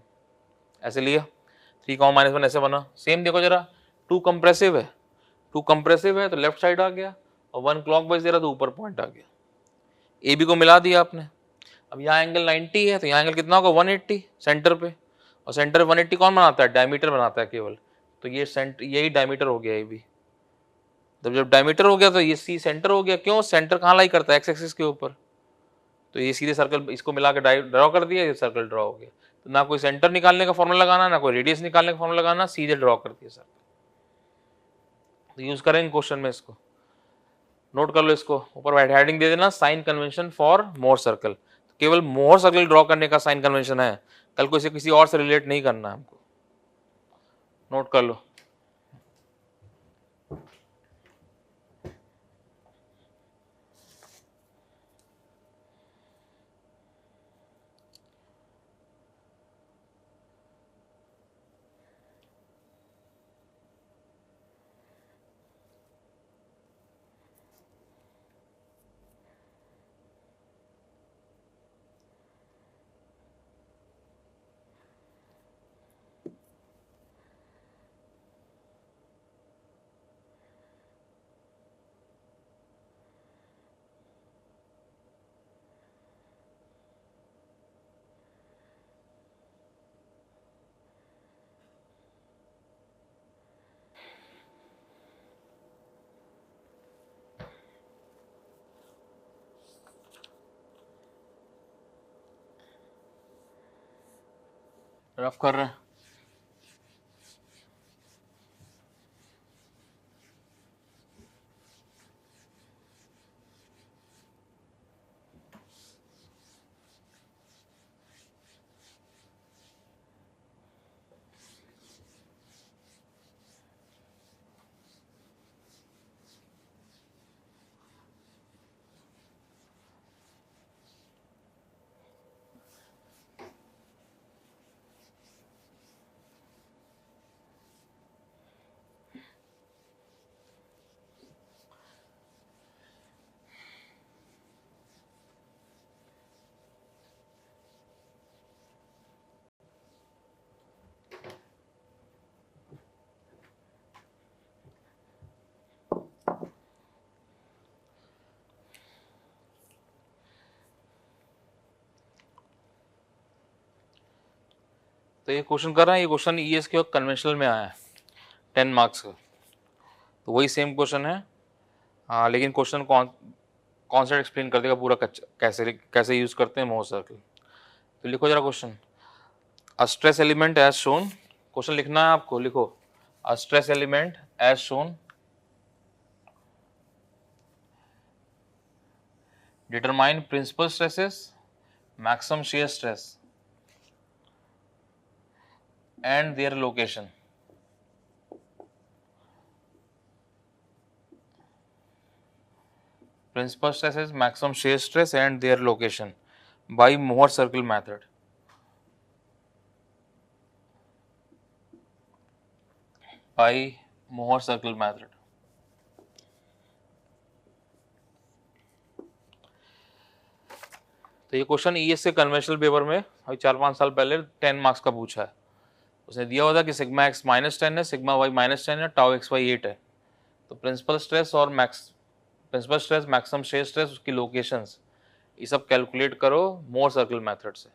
ऐसे लिया, 3,-1 ऐसे बना। सेम देखो जरा 2 कंप्रेसिव है, 2 कंप्रेसिव है तो लेफ्ट साइड आ गया, और 1 क्लॉकवाइज दे रहा तो ऊपर पॉइंट आ गया। ए बी को मिला दिया आपने। अब यहाँ एंगल 90 है तो यहाँ एंगल कितना होगा 180 सेंटर पे, और सेंटर 180 कौन बनाता है, डायमीटर बनाता है केवल, तो ये यही डायमीटर हो गया ए बी। तो जब डायमीटर हो गया तो ये सी सेंटर हो गया। क्यों, सेंटर कहाँ लाई करता है, एक्स एक्सिस के ऊपर, तो ये सीधे सर्कल इसको मिला के ड्रॉ कर दिया, ये सर्कल ड्रॉ हो गया। तो ना कोई सेंटर निकालने का फॉर्मूला लगाना, ना कोई रेडियस निकालने का फॉर्मूला लगाना, सीधे ड्रॉ कर दिया सर्कल। तो यूज करेंगे क्वेश्चन में, इसको नोट कर लो, इसको ऊपर हेडिंग दे देना, sign convention for Mohr circle. केवल मोर सर्कल ड्रॉ करने का साइन कन्वेंशन है, कल को इसे किसी और से रिलेट नहीं करना है हमको, नोट कर लो। रफ कर रहे हैं। तो ये क्वेश्चन कर रहे हैं, ये क्वेश्चन ईएस के कन्वेंशनल में आया है 10 मार्क्स का, तो वही सेम क्वेश्चन है। हाँ, लेकिन क्वेश्चन कॉन्सेप्ट एक्सप्लेन कर देगा पूरा, कैसे कैसे यूज करते हैं मोर सर्कल। तो लिखो जरा question, a stress element as shown, question लिखना है आपको, लिखो a stress element as shown determine principal stresses, maximum shear stress and their location. Principal stresses, maximum shear stress and their location by Mohr circle method. By Mohr circle method. तो ये क्वेश्चन ईएस के कन्वेंशनल पेपर में अभी 4-5 साल पहले 10 मार्क्स का पूछा है। उसने दिया हुआ था कि सिग्मा एक्स -10 है, सिग्मा वाई -10 है, टाउ एक्स वाई 8 है। तो प्रिंसिपल स्ट्रेस और principal stress, maximum shear stress, उसकी लोकेशंस, ये सब कैलकुलेट करो मोर सर्कल मेथड से।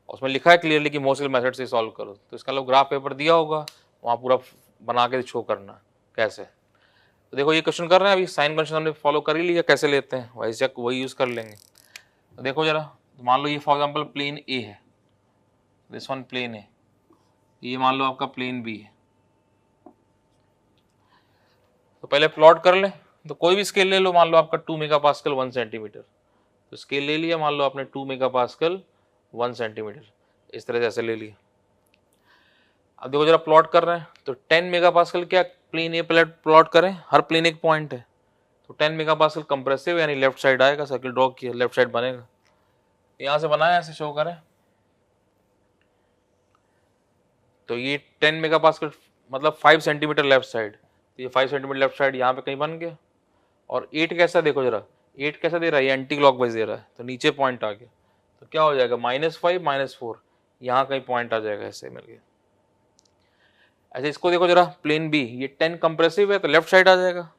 उसमें लिखा है क्लियरली कि मोर सर्कल मेथड से सॉल्व करो। तो इसका लोग ग्राफ पेपर दिया होगा, वहाँ पूरा बना के शो करना कैसे। तो देखो ये क्वेश्चन कर रहे हैं, अभी साइन कन्वेंशन हमने फॉलो कर ही लिया, कैसे लेते हैं वही यूज़ कर लेंगे। तो देखो जरा, तो मान लो ये फॉर एग्जांपल प्लेन ए है, दिस वन प्लेन है, ये मान लो आपका प्लेन बी है। तो पहले प्लॉट कर ले, तो कोई भी स्केल ले लो, मान लो आपका 2 मेगापास्कल 1 सेंटीमीटर, तो स्केल ले लिया, मान लो आपने 2 मेगापास्कल 1 सेंटीमीटर, इस तरह से ऐसे ले लिया। अब देखो जरा प्लॉट कर रहे हैं, तो 10 मेगापास्कल क्या प्लेन ए प्लॉट करें, हर प्लेन एक पॉइंट है, तो 10 मेगापास्कल कंप्रेसिव यानी लेफ्ट साइड आएगा, सर्किल ड्रॉ किया, लेफ्ट साइड बनेगा, यहाँ से बनाया, ऐसे शो करें। तो ये 10 मेगापास्कल मतलब 5 सेंटीमीटर लेफ्ट साइड, तो ये 5 सेंटीमीटर लेफ्ट साइड यहाँ पे कहीं बन गया। और 8 कैसा देखो जरा, 8 कैसा दे रहा है, ये एंटी क्लॉकवाइज दे रहा है, तो नीचे पॉइंट आ गया, तो क्या हो जाएगा -5 -4, यहाँ कहीं पॉइंट आ जाएगा, ऐसे मिल गया। ऐसे इसको देखो जरा, प्लेन बी, ये 10 कंप्रेसिव है तो लेफ्ट साइड आ जाएगा,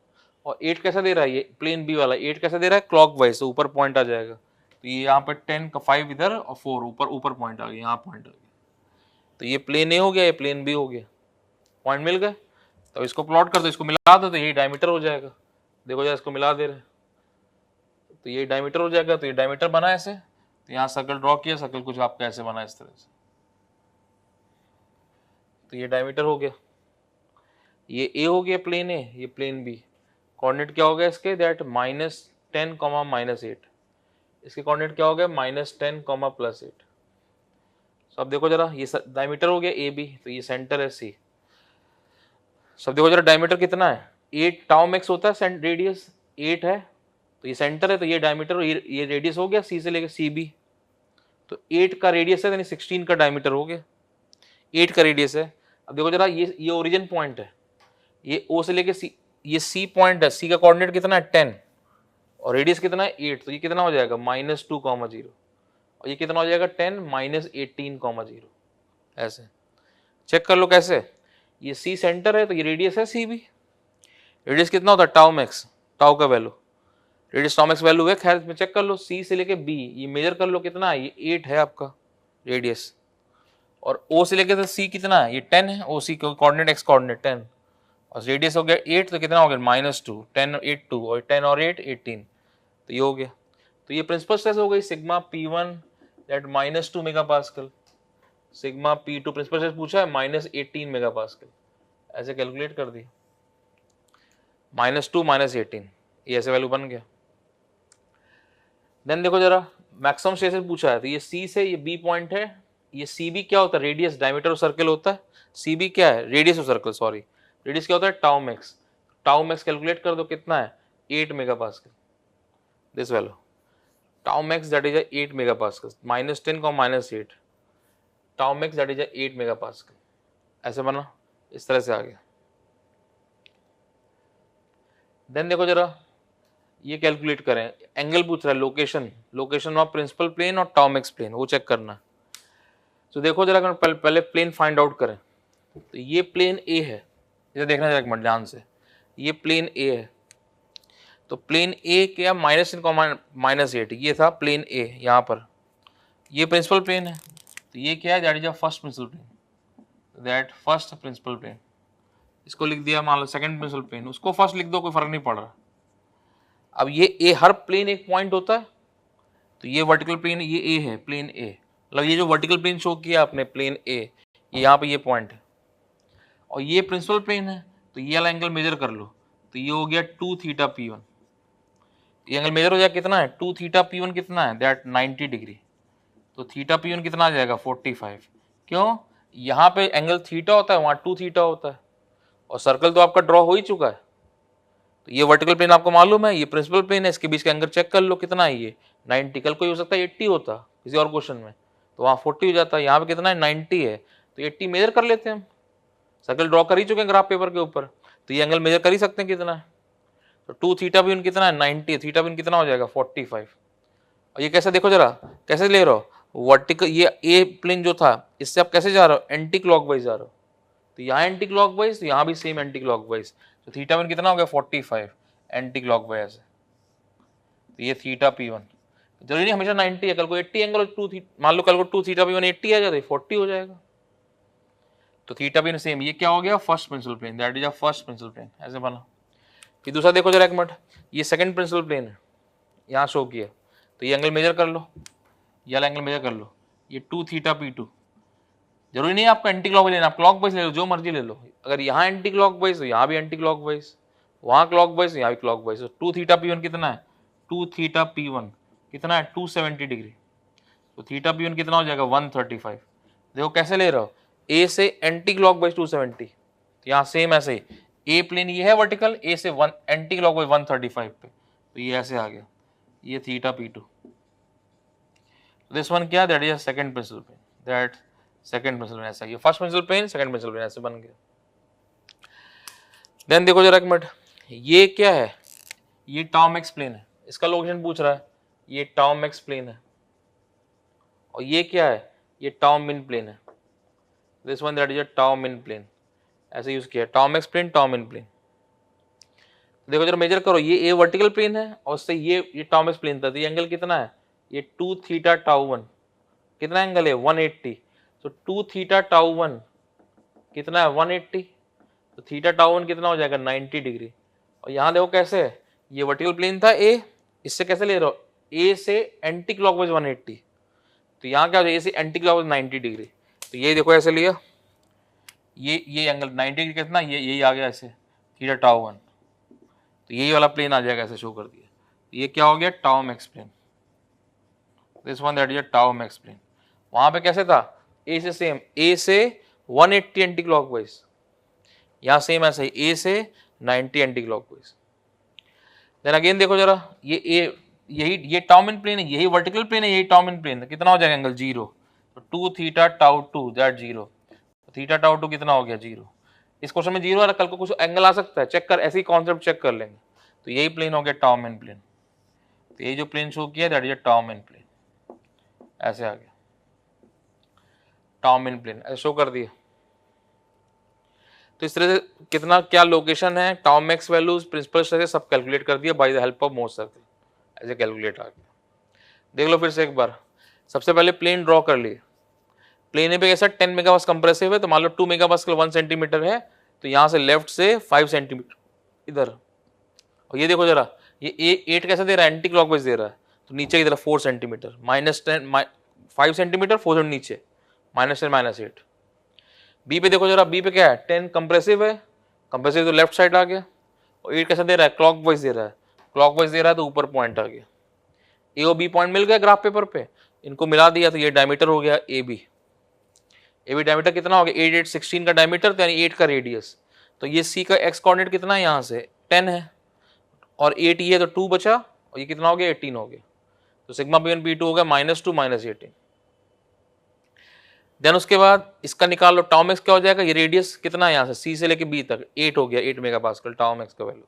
और 8 कैसा दे रहा है, ये प्लेन बी वाला 8 कैसा दे रहा है क्लॉकवाइज, तो ऊपर पॉइंट आ जाएगा। तो ये यहाँ पर 10 का 5 इधर और 4 ऊपर पॉइंट आ गया, यहाँ पॉइंट आ गया। तो ये प्लेन ए हो गया, ये प्लेन बी हो गया, पॉइंट मिल गए। तो इसको प्लॉट कर दो, इसको मिला दो, तो ये डायमीटर हो जाएगा। देखो जरा, इसको मिला दे रहे, तो ये डायमीटर हो जाएगा, तो ये डायमीटर बना ऐसे, तो यहाँ सर्कल ड्रॉ किया, सर्कल कुछ आपका ऐसे बना इस तरह से, तो ये डायमीटर हो गया। ये ए हो गया प्लेन ए, ये प्लेन बी, कोऑर्डिनेट क्या हो गया इसके, दैट -10, -8, इसके कोऑर्डिनेट क्या हो गया, -10, +8। अब देखो जरा, ये डायमीटर हो गया ए बी, तो ये सेंटर है सी। सब देखो जरा, डायमीटर कितना है, 8 टाउ मैक्स होता है, रेडियस 8 है, तो ये सेंटर है, तो ये डायमीटर, ये रेडियस हो गया सी से लेकर सी बी, तो 8 का रेडियस है, यानी 16 का डायमीटर हो गया, 8 का रेडियस है। अब देखो जरा, ये ओरिजिन पॉइंट है, ये ओ से लेके सी, ये सी पॉइंट है, सी का कोऑर्डिनेट कितना है 10, और रेडियस कितना है 8, तो ये कितना हो जाएगा -2, 0, और ये कितना हो जाएगा 10 -18, 0, ऐसे चेक कर लो कैसे। ये सी सेंटर है, तो ये रेडियस है सी बी, रेडियस कितना होता है टाउ मैक्स, टाउ का value, radius tau max value है, खैर इसमें चेक कर लो, सी से लेके बी ये मेजर कर लो कितना है, ये 8 है आपका रेडियस, और ओ से लेके तो सी कितना है, ये 10 है, ओ सी कोऑर्डिनेट एक्स कोऑर्डिनेट 10, और रेडियस हो गया 8, तो कितना हो गया -2, 10 8 2, और 10 और 8 18, तो ये हो गया। तो ये प्रिंसिपल स्ट्रेस हो गई sigma P1 that -2 megapascal, sigma P2 principal stress पूछा है -18 मेगापास्कल, ऐसे कैलकुलेट कर दिया, -2 -18, ये ऐसे वैल्यू बन गया। देन देखो जरा, मैक्सिमम स्ट्रेस पूछा है, तो ये सी से ये बी पॉइंट है, ये सी बी क्या होता है, रेडियस डायमीटर ऑफ सर्कल होता है, सी बी क्या है, radius of circle, sorry radius क्या होता है tau max, tau max calculate कर दो कितना है 8 megapascal, this value tau max that is 8 megapascal, -10 -8, tau max that is 8 megapascal, ऐसे बना, इस तरह से आ गया। देन देखो जरा, ये कैलकुलेट करें, एंगल पूछ रहा है, लोकेशन ऑफ प्रिंसिपल प्लेन और टाउ मैक्स प्लेन, वो चेक करना। तो देखो जरा, अगर पहले प्लेन फाइंड आउट करें, तो ये प्लेन ए है, इसे देखना जरा एक मिनट ध्यान से, ये प्लेन ए है, तो प्लेन ए क्या -10 -8, ये था प्लेन ए, यहाँ पर ये प्रिंसिपल प्लेन है, तो ये क्या है, that is first principal plane, that first principal plane, इसको लिख दिया, मान लो सेकंड प्रिंसिपल प्लेन, उसको फर्स्ट लिख दो, कोई फर्क नहीं पड़ रहा। अब ये ए, हर प्लेन एक पॉइंट होता है, तो ये वर्टिकल प्लेन, ये ए है प्लेन ए, मतलब ये जो वर्टिकल प्लेन शो किया आपने प्लेन ए, ये यहाँ पे ये पॉइंट है, और ये प्रिंसिपल प्लेन है, तो ये वाला एंगल मेजर कर लो, तो ये हो गया 2 थीटा P1, ये एंगल मेजर हो जाएगा कितना है 2 थीटा P1 कितना है, दैट 90 डिग्री, तो थीटा P1 कितना आ जाएगा 45, क्यों, यहाँ पे एंगल थीटा होता है, वहाँ 2 थीटा होता है, और सर्कल तो आपका ड्रॉ हो ही चुका है, तो ये वर्टिकल प्लेन आपको मालूम है, ये प्रिंसिपल प्लेन है, इसके बीच का एंगल चेक कर लो कितना है, ये 90, कल कोई हो सकता है 80 होता किसी और क्वेश्चन में, तो वहाँ 40 हो जाता है, यहाँ पे कितना है 90 है, तो 80 मेजर कर लेते हैं हम, सर्कल ड्रॉ कर ही चुके हैं ग्राफ पेपर के ऊपर, तो ये एंगल मेजर कर ही सकते हैं कितना है, तो 2 थीटा P1 कितना है 90, थीटा P1 कितना हो जाएगा 45, और ये कैसा देखो जरा, कैसे ले रहे हो, वर्टिकल, ये ए प्लेन जो था इससे आप कैसे जा रहे हो, एंटी क्लॉकवाइज जा रहे हो, तो यहाँ एंटी क्लॉकवाइज, तो यहाँ भी सेम एंटी क्लॉकवाइज, तो थीटा वन कितना हो गया 45 एंटी क्लॉकवाइज है, तो ये थीटा P1 जरूरी नहीं हमेशा 90 है, कल को 80 एंगल, मान लो कल को 2 थीटा P1 80 आ जाए तो 40 हो जाएगा, तो थीटा P1 सेम, ये क्या हो गया first principal plane, that is a first principal plane, ऐसे बना। फिर दूसरा देखो जरा एक मिनट, ये सेकंड प्रिंसिपल प्लेन है, यहाँ शो किया, तो ये एंगल मेजर कर लो, ये वाला एंगल मेजर कर लो, ये 2 थीटा P2, जरूरी नहीं आपको एंटी क्लॉकवाइज लेना, आप क्लॉकवाइज ले लो, जो मर्जी ले लो, अगर यहाँ एंटी क्लॉकवाइज तो यहाँ भी एंटी क्लॉकवाइज, वहाँ क्लॉकवाइज तो यहाँ भी क्लॉकवाइज, तो 2 थीटा P1 कितना है, 2 थीटा P1 कितना है 270 डिग्री, तो थीटा P1 कितना हो जाएगा 135। देखो कैसे ले रहे हो, ए से एंटी क्लॉकवाइज 270, तो यहाँ सेम ऐसे ही, ए प्लेन ये है वर्टिकल, ए से वन एंटी क्लॉकवाइज 135 पे, तो ये ऐसे आ गया, ये थीटा P2, दिस वन क्या, that is second principal plane, that second principal plane ऐसा, ये first principal plane second principal plane ऐसे बन गया। देन देखो जरा एक मिनट, ये क्या है, ये टॉम एक्स प्लेन है, इसका लोकेशन पूछ रहा है, ये टॉम एक्स प्लेन है, और ये क्या है, ये टॉम मिन प्लेन है, this one that is a Tom मिन प्लेन, ऐसे यूज किया, टॉम एक्स प्लेन टॉम मिन प्लेन। देखो जरा मेजर करो, ये ए वर्टिकल प्लेन है और उससे ये टॉम एक्स प्लेन था, तो ये एंगल कितना है, ये 2 थीटा टाउ 1, कितना एंगल है 180, तो 2 थीटा टाउ 1 कितना है 180, तो थीटा टाउ 1 कितना हो जाएगा 90 डिग्री, और यहाँ देखो कैसे है, ये वर्टिकल प्लेन था ए, इससे कैसे ले रहे हो, ए से एंटी क्लॉकवाइज 180, तो यहाँ क्या हो जाएगा, ए से एंटी क्लॉकवाइज 90 डिग्री, तो ये देखो ऐसे लिया, ये एंगल 90 डिग्री कितना, ये यही आ गया ऐसे थीटा टाउ 1, तो यही वाला प्लेन आ जाएगा, ऐसे शो कर दिया, तो ये क्या हो गया tau x plane, this one that is a tau x plane. वहां पे कैसे था, ए से सेम, ए से 180 एंटी क्लॉकवाइज, यहाँ सेम ऐसे ही ए से 90 एंटी क्लॉकवाइज। देन अगेन देखो जरा, ये ए, यही ये टाउ इन प्लेन है, यही वर्टिकल प्लेन है, यही टाउ इन प्लेन है, कितना हो जाएगा एंगल 0, तो 2 theta tau 2 that 0, theta tau 2 कितना हो गया 0, इस क्वेश्चन में 0 आ रहा, कल को कुछ एंगल आ सकता है, चेक कर, ऐसे ही कॉन्सेप्ट चेक कर लेंगे, तो यही प्लेन हो गया टाउ इन प्लेन, तो ये जो प्लेन शो किया that is a tau in plane, ऐसे आ गया टाउ इन प्लेन, ऐसे शो कर दिया। तो इस तरह से कितना क्या लोकेशन है, tau x values, principal structure सब कैलकुलेट कर दिया by the help of Mohr circle, ऐसे कैलकुलेट आ गया। देख लो फिर से एक बार, सबसे पहले प्लेन ड्रॉ कर लिए, प्लेन पे कैसा 10 मेगापास्कल कंप्रेसिव है, तो मान लो 2 मेगापास्कल 1 सेंटीमीटर है, तो यहाँ से लेफ्ट से 5 सेंटीमीटर इधर, और ये देखो जरा, ये 8 कैसे दे रहा है, एंटी क्लॉकवाइज दे रहा है, तो नीचे की तरफ 4 सेंटीमीटर, -10 5 सेंटीमीटर 4 नीचे, -10 -8। बी पे देखो जरा, बी पे क्या है 10 कंप्रेसिव है, कंप्रेसिव तो लेफ्ट साइड आ गया, और 8 कैसा दे रहा है क्लॉकवाइज दे रहा है, क्लॉकवाइज दे रहा है तो ऊपर पॉइंट आ गया, ए और बी पॉइंट मिल गया ग्राफ पेपर पे, इनको मिला दिया तो ये डायमीटर हो गया ए बी डायमीटर कितना हो गया 8 8 16 का डायमीटर, तो यानी 8 का रेडियस, तो ये सी का एक्स कोऑर्डिनेट कितना है, यहाँ से 10 है, और 8 ये तो 2 बचा, और ये कितना हो गया 18 हो गया, तो सिग्मा P1 P2 हो गया -2 -18। देन उसके बाद इसका निकाल लो, टाउ एक्स क्या हो जाएगा, ये रेडियस कितना है यहाँ से सी से लेके बी तक 8 हो गया, 8 मेगापास्कल टाउ एक्स का वैल्यू।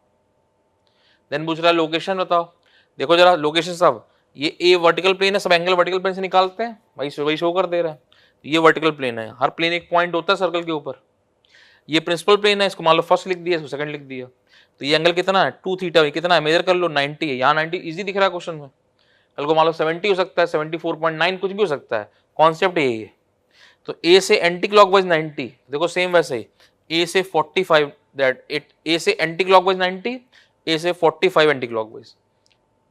देन पूछ रहा है लोकेशन बताओ, देखो जरा लोकेशन सब, ये ए वर्टिकल प्लेन है, सब एंगल वर्टिकल प्लेन से निकालते हैं, वही शो कर दे रहा है, ये वर्टिकल प्लेन है, हर प्लेन एक पॉइंट होता है सर्कल के ऊपर, ये प्रिंसिपल प्लेन है, इसको मान लो फर्स्ट लिख दिया, इसको सेकंड लिख दिया, तो ये एंगल कितना है 2 थीटा, कितना है मेजर कर लो 90 है, यहाँ 90 इजी दिख रहा है क्वेश्चन में, कल को मान लो 70 हो सकता है, 74.9 कुछ भी हो सकता है, कॉन्सेप्ट यही है। तो ए से एंटी क्लॉकवाइज 90, देखो सेम वैसे ही, ए से 45 दैट इट, ए से एंटी क्लॉकवाइज 90, ए से 45 एंटी क्लॉकवाइज,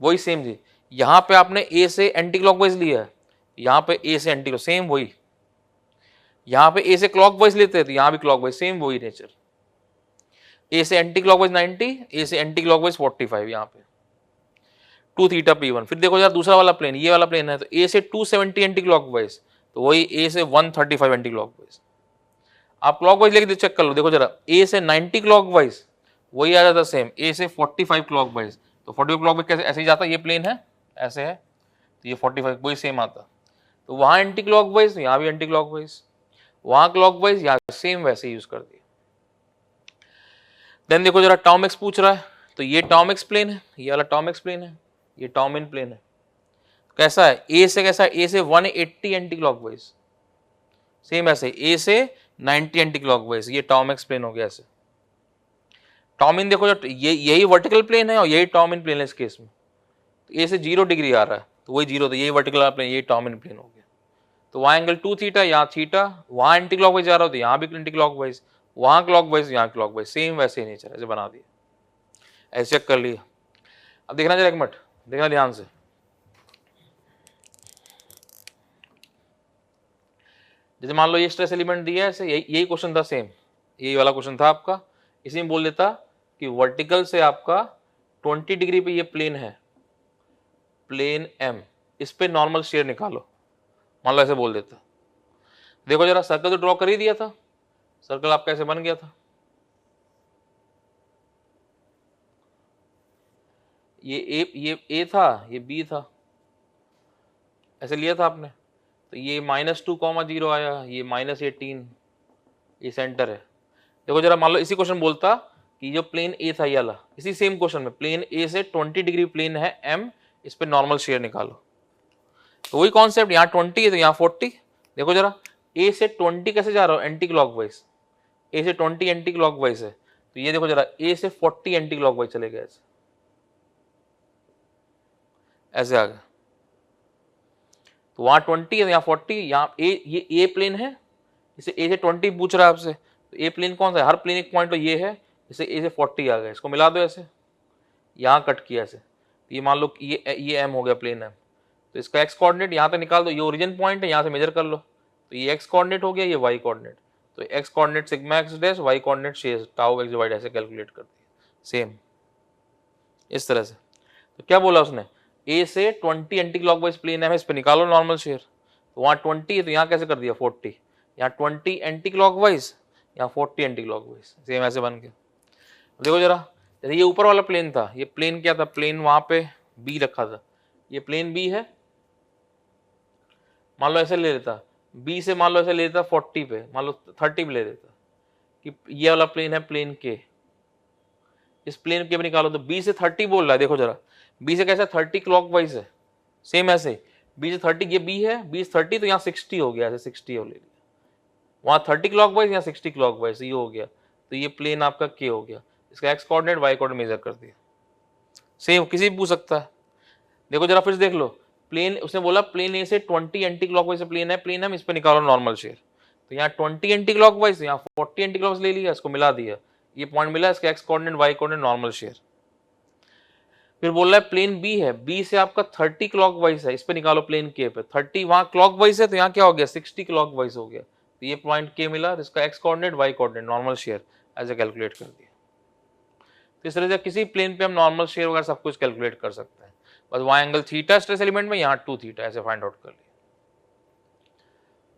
वही सेम जी, यहाँ पे आपने ए से एंटी क्लॉकवाइज लिया है, यहाँ पे ए से एंटी, सेम वही, यहाँ पे ए से क्लॉकवाइज लेते हैं तो यहाँ भी क्लॉकवाइज, सेम वही नेचर, ए से एंटी क्लॉकवाइज 90, ए से एंटी क्लॉकवाइज 45, यहाँ पे 2 थीटा P1। फिर देखो यार दूसरा वाला प्लेन, ये वाला प्लेन है, तो ए से 270 एंटी क्लॉकवाइज, तो वही ए से 135 एंटी क्लॉकवाइज, आप क्लॉकवाइज लेके चेक कर लो, देखो जरा ए से 90 क्लॉकवाइज वही आ जाता सेम, ए से 45 क्लॉकवाइज, तो 45 क्लॉकवाइज कैसे ऐसे ही जाता, ये प्लेन है ऐसे है, तो ये 45 वही सेम आता, तो वहाँ एंटी क्लॉकवाइज, यहाँ भी एंटी क्लॉकवाइज, वहाँ क्लॉकवाइज, यहाँ सेम वैसे यूज कर दिया। देन देखो जरा टाउ एक्स पूछ रहा है, तो ये टाउ एक्स प्लेन है, ये वाला टाउ एक्स प्लेन है, ये टाउ इन प्लेन है, कैसा है, ए से कैसा है, ए से 180 एंटी क्लॉकवाइज, सेम ऐसे ए से 90 एंटी क्लॉकवाइज, ये टॉम एक्स प्लेन हो गया ऐसे। टॉम इन देखो, जो ये यही वर्टिकल प्लेन है और यही टॉम इन प्लेन है इस केस में, तो ए से 0 डिग्री आ रहा है तो वही 0, तो यही वर्टिकल प्लेन, यही टॉम इन प्लेन हो गया। तो वहाँ एंगल 2 थीटा, यहाँ थीटा, वहाँ एंटी क्लॉकवाइज जा रहा हो तो यहाँ भी एंटी क्लॉकवाइज, वहाँ क्लॉकवाइज यहाँ क्लॉकवाइज, सेम वैसे ही नेचर, ऐसे बना दिया, ऐसे चेक कर लिया। अब देखना जरा एक मिनट, देखना ध्यान से। जैसे मान लो ये स्ट्रेस एलिमेंट दिया है ऐसे, यही क्वेश्चन था सेम, यही वाला क्वेश्चन था आपका। इसी में बोल देता कि वर्टिकल से आपका 20 डिग्री पे ये प्लेन है, प्लेन एम, इस पे नॉर्मल शेयर निकालो, मान लो ऐसे बोल देता। देखो जरा, सर्कल तो ड्रॉ कर ही दिया था, सर्कल आपका ऐसे बन गया था, ये ए था, ये बी था, ऐसे लिया था आपने, तो ये -2,0 आया, ये -18, ये सेंटर है। देखो जरा, मान लो इसी क्वेश्चन बोलता कि जो प्लेन ए था ये वाला, इसी सेम क्वेश्चन में प्लेन ए से 20 डिग्री प्लेन है एम, इस पे नॉर्मल शेयर निकालो, तो वही कॉन्सेप्ट, यहाँ 20 है तो यहाँ 40। देखो जरा, ए से 20 कैसे जा रहा हो, एंटी क्लॉकवाइज, ए से 20 एंटी क्लॉकवाइज है, तो ये देखो जरा, ए से 40 एंटी क्लॉकवाइज चले गए, ऐसे आ गए, तो वहां 20 है यहाँ 40, यहाँ ए, ये ए प्लेन है, इसे ए से 20 पूछ रहा है आपसे, तो ए प्लेन कौन सा है, हर प्लेन एक पॉइंट तो ये है, इसे ए से 40 आ गया, इसको मिला दो ऐसे, यहाँ कट किया ऐसे, तो ये मान लो ये एम हो गया, प्लेन एम, तो इसका एक्स कोऑर्डिनेट यहाँ पे निकाल दो, ये ओरिजिन पॉइंट है, यहाँ से मेजर कर लो, तो ये एक्स कोऑर्डिनेट हो गया, ये वाई कोऑर्डिनेट, तो x coordinate sigma x dash, y coordinate shear tau x divide, ऐसे कैलकुलेट कर दिया सेम इस तरह से। तो क्या बोला उसने, ए से 20 एंटी क्लॉकवाइज प्लेन है, इस पे निकालो नॉर्मल शेयर, तो वहाँ 20 है तो यहाँ कैसे कर दिया 40, यहाँ 20 एंटी क्लॉकवाइज, यहाँ 40 एंटी क्लॉकवाइज, सेम ऐसे बन के। देखो जरा, ये ऊपर वाला प्लेन था, ये प्लेन क्या था, प्लेन वहाँ पे बी रखा था, ये प्लेन बी है, मान लो ऐसे ले लेता, बी से मान लो ऐसे ले लेता 40 पे, मान लो 30 पे ले लेता, कि ये वाला प्लेन है प्लेन के, इस प्लेन के भी निकालो, तो बी से 30 बोल रहा है, देखो जरा, बी से कैसा 30 क्लॉकवाइज है, सेम ऐसे बी से 30, ये बी है, बी से 30 तो यहाँ 60 हो गया, ऐसे 60 हो ले लिया, वहाँ 30 क्लॉकवाइज, यहाँ 60 क्लॉकवाइज, ये हो गया, तो ये प्लेन आपका के हो गया, इसका x coordinate y coordinate measure कर दिया, सेम किसी भी पूछ सकता है। देखो जरा फिर से देख लो, प्लेन उसने बोला प्लेन ए से 20 एंटी क्लॉकवाइज से प्लेन है, प्लेन है, इस पे निकालो नॉर्मल शेयर, तो यहाँ 20 एंटी क्लॉकवाइज, यहाँ 40 एंटी क्लॉकवाइज ले लिया, इसको मिला दिया, ये पॉइंट मिला, इसका x coordinate y coordinate normal shear. फिर बोल रहा है प्लेन बी है, बी से आपका 30 क्लॉकवाइज है, इस पे निकालो प्लेन के पे, 30 वहां क्लॉकवाइज है तो यहाँ क्या हो गया 60 क्लॉकवाइज हो गया, तो ये पॉइंट के मिला, तो इसका x coordinate y coordinate normal shear ऐसे कैलकुलेट कर दिया। तो इस तरह से किसी प्लेन पे हम नॉर्मल शेयर वगैरह सब कुछ कैलकुलेट कर सकते हैं, बस वहाँ एंगल थीटा स्ट्रेस एलिमेंट में, यहाँ 2 थीटा, ऐसे फाइंड आउट कर लिया।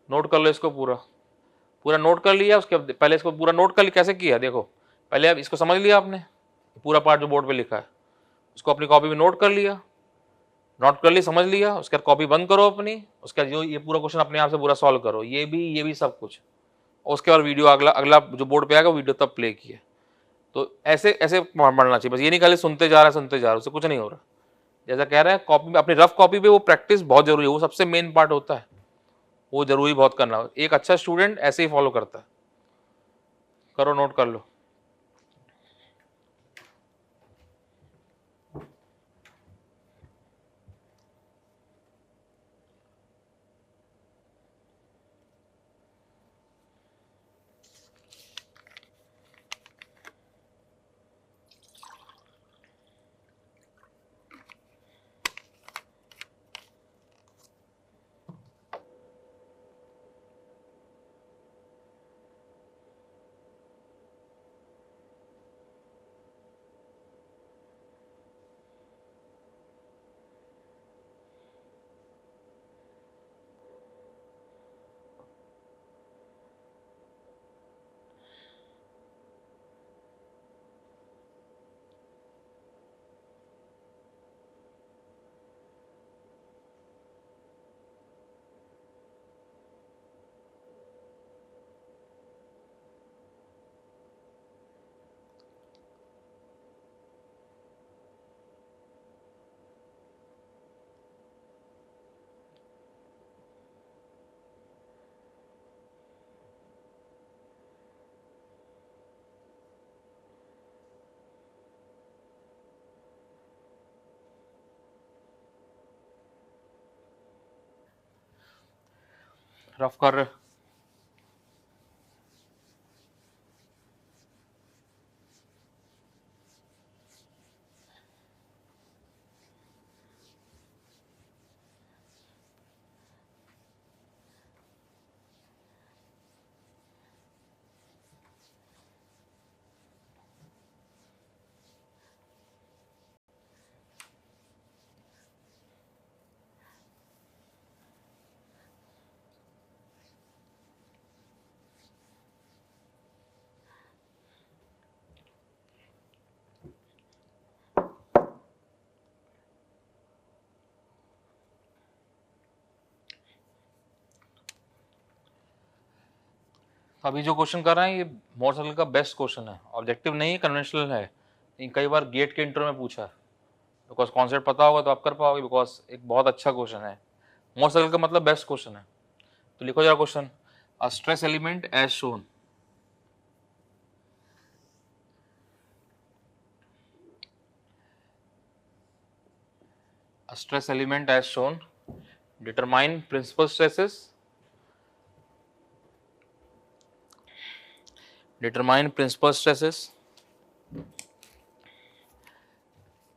नोट कर लो इसको, पूरा पूरा नोट कर लिया, उसके पहले इसको पूरा नोट कर लिया, कैसे किया देखो, पहले अब इसको समझ लिया आपने, पूरा पार्ट जो बोर्ड पे लिखा है उसको अपनी कॉपी में नोट कर लिया, नोट कर ली, समझ लिया, उसके बाद कॉपी बंद करो अपनी, उसके बाद जो ये पूरा क्वेश्चन अपने आप से पूरा सॉल्व करो, ये भी सब कुछ, और उसके बाद वीडियो अगला अगला जो बोर्ड पे आएगा वीडियो तब प्ले किए। तो ऐसे ऐसे पढ़ना चाहिए, बस ये नहीं खाली सुनते जा रहा है, उससे कुछ नहीं हो रहा। जैसा कह रहे हैं कॉपी में, अपनी रफ कॉपी पे वो प्रैक्टिस बहुत जरूरी है, वो सबसे मेन पार्ट होता है, वो जरूरी बहुत करना, एक अच्छा स्टूडेंट ऐसे ही फॉलो करता है। करो, नोट कर लो। रफ कर रहे हो? अभी जो क्वेश्चन कर रहे हैं ये मोटरसाइकिल का बेस्ट क्वेश्चन है, ऑब्जेक्टिव नहीं है, कन्वेंशनल है, लेकिन कई बार गेट के इंटरव्यू में पूछा है। बिकॉज कॉन्सेप्ट पता होगा तो आप कर पाओगे, बिकॉज एक बहुत अच्छा क्वेश्चन है। मोटरसाइकिल का मतलब बेस्ट क्वेश्चन है। तो लिखो जरा question, a stress element as shown, a stress element as shown, determine principal stresses,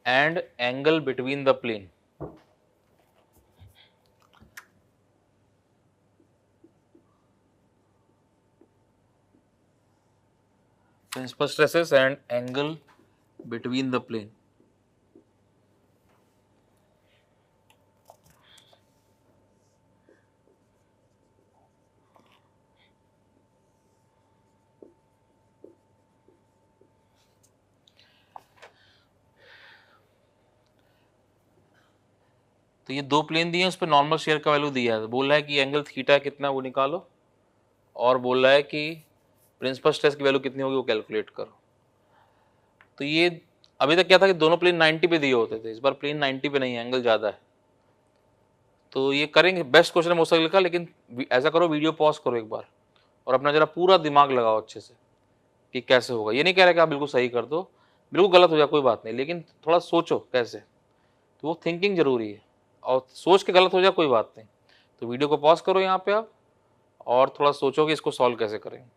and angle between the plane. Principal stresses and angle between the plane. तो ये दो प्लेन दिए हैं, उस पर नॉर्मल शेयर का वैल्यू दिया है, बोल रहा है कि एंगल थीटा कितना वो निकालो, और बोल रहा है कि प्रिंसिपल स्ट्रेस की वैल्यू कितनी होगी वो कैलकुलेट करो। तो ये अभी तक क्या था कि दोनों प्लेन 90 पे दिए होते थे, इस बार प्लेन 90 पे नहीं है, एंगल ज़्यादा है। तो ये करेंगे, बेस्ट क्वेश्चन है मोटरसाइकिल का, लेकिन ऐसा करो वीडियो पॉज करो एक बार और अपना जरा पूरा दिमाग लगाओ अच्छे से कि कैसे होगा। ये नहीं कह रहा कि आप बिल्कुल सही कर दो, बिल्कुल गलत हो जाए कोई बात नहीं, लेकिन थोड़ा सोचो कैसे, तो वो थिंकिंग जरूरी है, और सोच के गलत हो जाए कोई बात नहीं। तो वीडियो को पॉज करो यहाँ पे आप, और थोड़ा सोचो कि इसको सॉल्व कैसे करेंगे।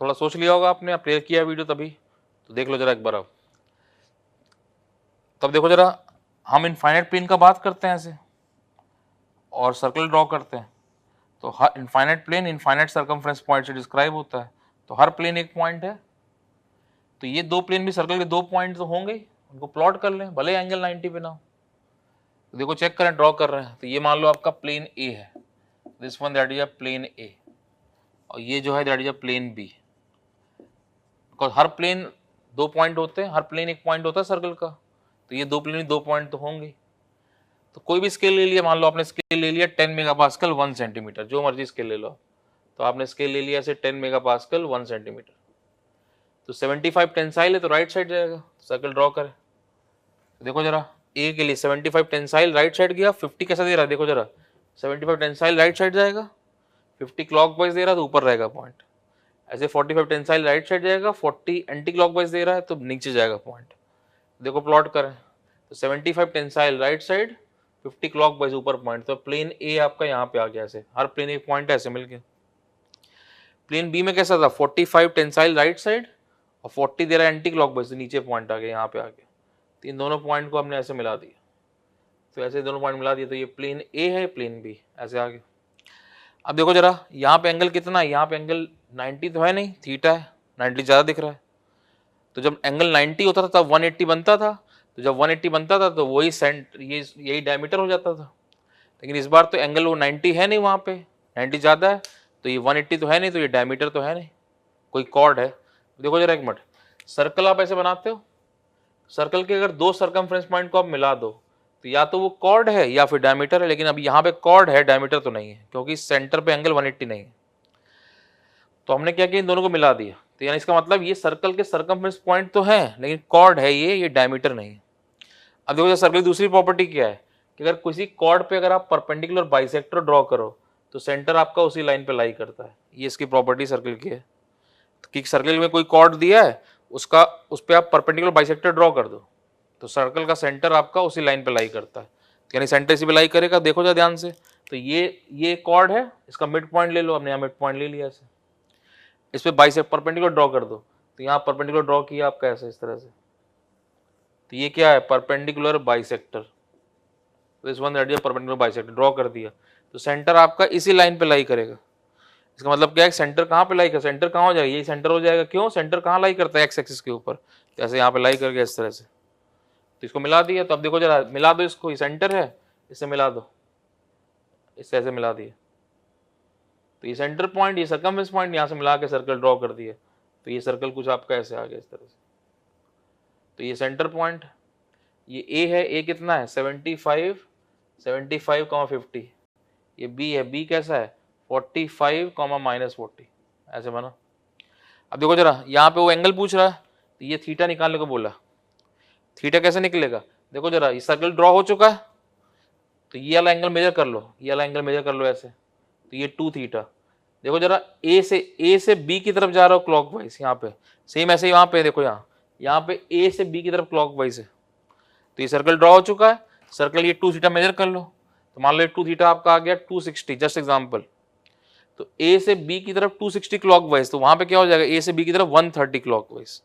थोड़ा सोच लिया होगा आपने, प्ले किया वीडियो तभी, तो देख लो जरा एक बार अब। तब देखो जरा, हम इनफाइनाइट प्लेन का बात करते हैं ऐसे और सर्कल ड्रॉ करते हैं, तो हर infinite plane infinite circumference point से डिस्क्राइब होता है, तो हर प्लेन एक पॉइंट है। तो ये दो प्लेन भी सर्कल के दो पॉइंट तो होंगे, उनको प्लॉट कर लें, भले एंगल 90 पे ना हो। तो देखो चेक करें, ड्रॉ कर रहे हैं, तो ये मान लो आपका प्लेन ए है, this one that is a plane A, और ये जो है that is a plane B. Because हर प्लेन दो पॉइंट होते हैं, हर प्लेन एक पॉइंट होता है सर्कल का, तो ये दो प्लेन दो पॉइंट तो होंगे। तो कोई भी स्केल ले लिया, मान लो आपने स्केल ले लिया 10 मेगापास्कल 1 सेंटीमीटर, जो मर्जी स्केल ले लो, तो आपने स्केल ले लिया ऐसे 10 मेगापास्कल 1 सेंटीमीटर, तो 75 टेंसाइल है, तो राइट साइड जाएगा, सर्कल ड्रॉ करें। देखो जरा, ए के लिए 75 टेंसाइल राइट साइड गया, 50 कैसा दे रहा है देखो जरा, 75 टेंसाइल राइट साइड जाएगा, 50 क्लॉकवाइज दे रहा है तो ऊपर रहेगा पॉइंट, ऐसे 45 टेंसाइल राइट साइड जाएगा, 40 एंटी क्लॉकवाइज दे रहा है तो नीचे जाएगा पॉइंट। देखो प्लॉट करें, तो 75 टेंसाइल राइट साइड, 50 क्लॉकवाइज ऊपर पॉइंट, तो प्लेन ए आपका यहाँ पे आ गया, ऐसे हर प्लेन एक पॉइंट है ऐसे मिलके। प्लेन बी में कैसा था, 45 टेंसाइल राइट साइड और 40 दे रहा है एंटी क्लॉकवाइज, तो नीचे पॉइंट आ गया यहाँ पे आ गया। तो इन दोनों पॉइंट को हमने ऐसे मिला दिया, तो ऐसे दोनों पॉइंट मिला दिए, तो ये प्लेन ए है, प्लेन बी, ऐसे आ गया। अब देखो जरा, यहाँ पे एंगल कितना है, यहाँ पे एंगल 90 तो है नहीं, थीटा है, 90 ज़्यादा दिख रहा है। तो जब एंगल 90 होता था तब 180 बनता था, तो जब 180 बनता था तो वही यही डायमीटर हो जाता था। लेकिन इस बार तो एंगल वो 90 है नहीं, वहाँ पे 90 ज़्यादा है, तो ये 180 तो है नहीं, तो ये डायमीटर तो है नहीं, कोई कॉर्ड है। देखो जरा एक मिनट, सर्कल आप ऐसे बनाते हो, सर्कल के अगर दो सर्कमफ्रेंस पॉइंट को आप मिला दो, तो या तो वो कॉर्ड है या फिर डायमीटर है, लेकिन अब यहाँ पे कॉर्ड है, डायमीटर तो नहीं है, क्योंकि सेंटर पे एंगल 180 नहीं है। तो हमने क्या किया, इन दोनों को मिला दिया, तो यानी इसका मतलब ये सर्कल के सर्कमफ्रेंस पॉइंट तो है, लेकिन कॉर्ड है ये डायमीटर नहीं है। अब देखो सर्कल की दूसरी प्रॉपर्टी क्या है, कि अगर किसी कॉर्ड पे अगर आप परपेंडिकुलर बाइसेक्टर ड्रॉ करो तो सेंटर आपका उसी लाइन पे लाई करता है, ये इसकी प्रॉपर्टी सर्कल की है। कि सर्कल में कोई कॉर्ड दिया है, उसका उस पर आप परपेंडिकुलर बाइसेक्टर ड्रॉ कर दो, तो सर्कल का सेंटर आपका उसी लाइन पे लाई करता है, यानी सेंटर इसी पे लाई करेगा। देखो जरा ध्यान से, तो ये कॉर्ड है, इसका मिड पॉइंट ले लो, हमने यहाँ मिड पॉइंट ले लिया ऐसे, इस पे बाइसेक्ट परपेंडिकुलर ड्रॉ कर दो, तो यहाँ परपेंडिकुलर ड्रॉ किया आपका ऐसे इस तरह से, तो ये क्या है, perpendicular bisector, this one that is perpendicular bisector, draw कर दिया, तो सेंटर आपका इसी लाइन पे लाई करेगा। इसका मतलब क्या है, सेंटर कहाँ पे लाई कर, सेंटर कहाँ हो जाएगा, ये सेंटर हो जाएगा, क्यों, सेंटर कहाँ लाई करता है, एक्स एक्सिस के ऊपर, जैसे यहाँ पे लाई करके इस तरह से, तो इसको मिला दिया। तो अब देखो जरा, मिला दो इसको, ये सेंटर है, इससे मिला दो, इससे ऐसे मिला दिया, तो ये सेंटर पॉइंट, ये सर्कमफेरेंस पॉइंट, यहाँ से मिला के सर्कल ड्रॉ कर दिया, तो ये सर्कल कुछ आपका ऐसे आ गया इस तरह से। तो ये सेंटर पॉइंट, ये ए है, ए कितना है 75, 75,50, ये बी है, बी कैसा है 45, -40, ऐसे बना। अब देखो जरा, यहाँ पे वो एंगल पूछ रहा है, तो ये थीटा निकालने को बोला, थीटा कैसे निकलेगा, देखो जरा, ये सर्कल ड्रॉ हो चुका है, तो ये वाला एंगल मेजर कर लो, ये वाला एंगल मेजर कर लो ऐसे, तो ये 2 थीटा। देखो जरा, ए से बी की तरफ जा रहा हो क्लॉकवाइज, यहाँ पे सेम ऐसे ही, वहाँ पे देखो, यहाँ पे ए से बी की तरफ क्लॉकवाइज है, तो ये सर्कल ड्रॉ हो चुका है, सर्कल ये 2 थीटा मेजर कर लो, तो मान लो 2 थीटा आपका आ गया 260, जस्ट एग्जांपल, तो ए से बी की तरफ 260 क्लॉकवाइज, तो वहां पे क्या हो जाएगा, ए से बी की तरफ 130 क्लॉकवाइज,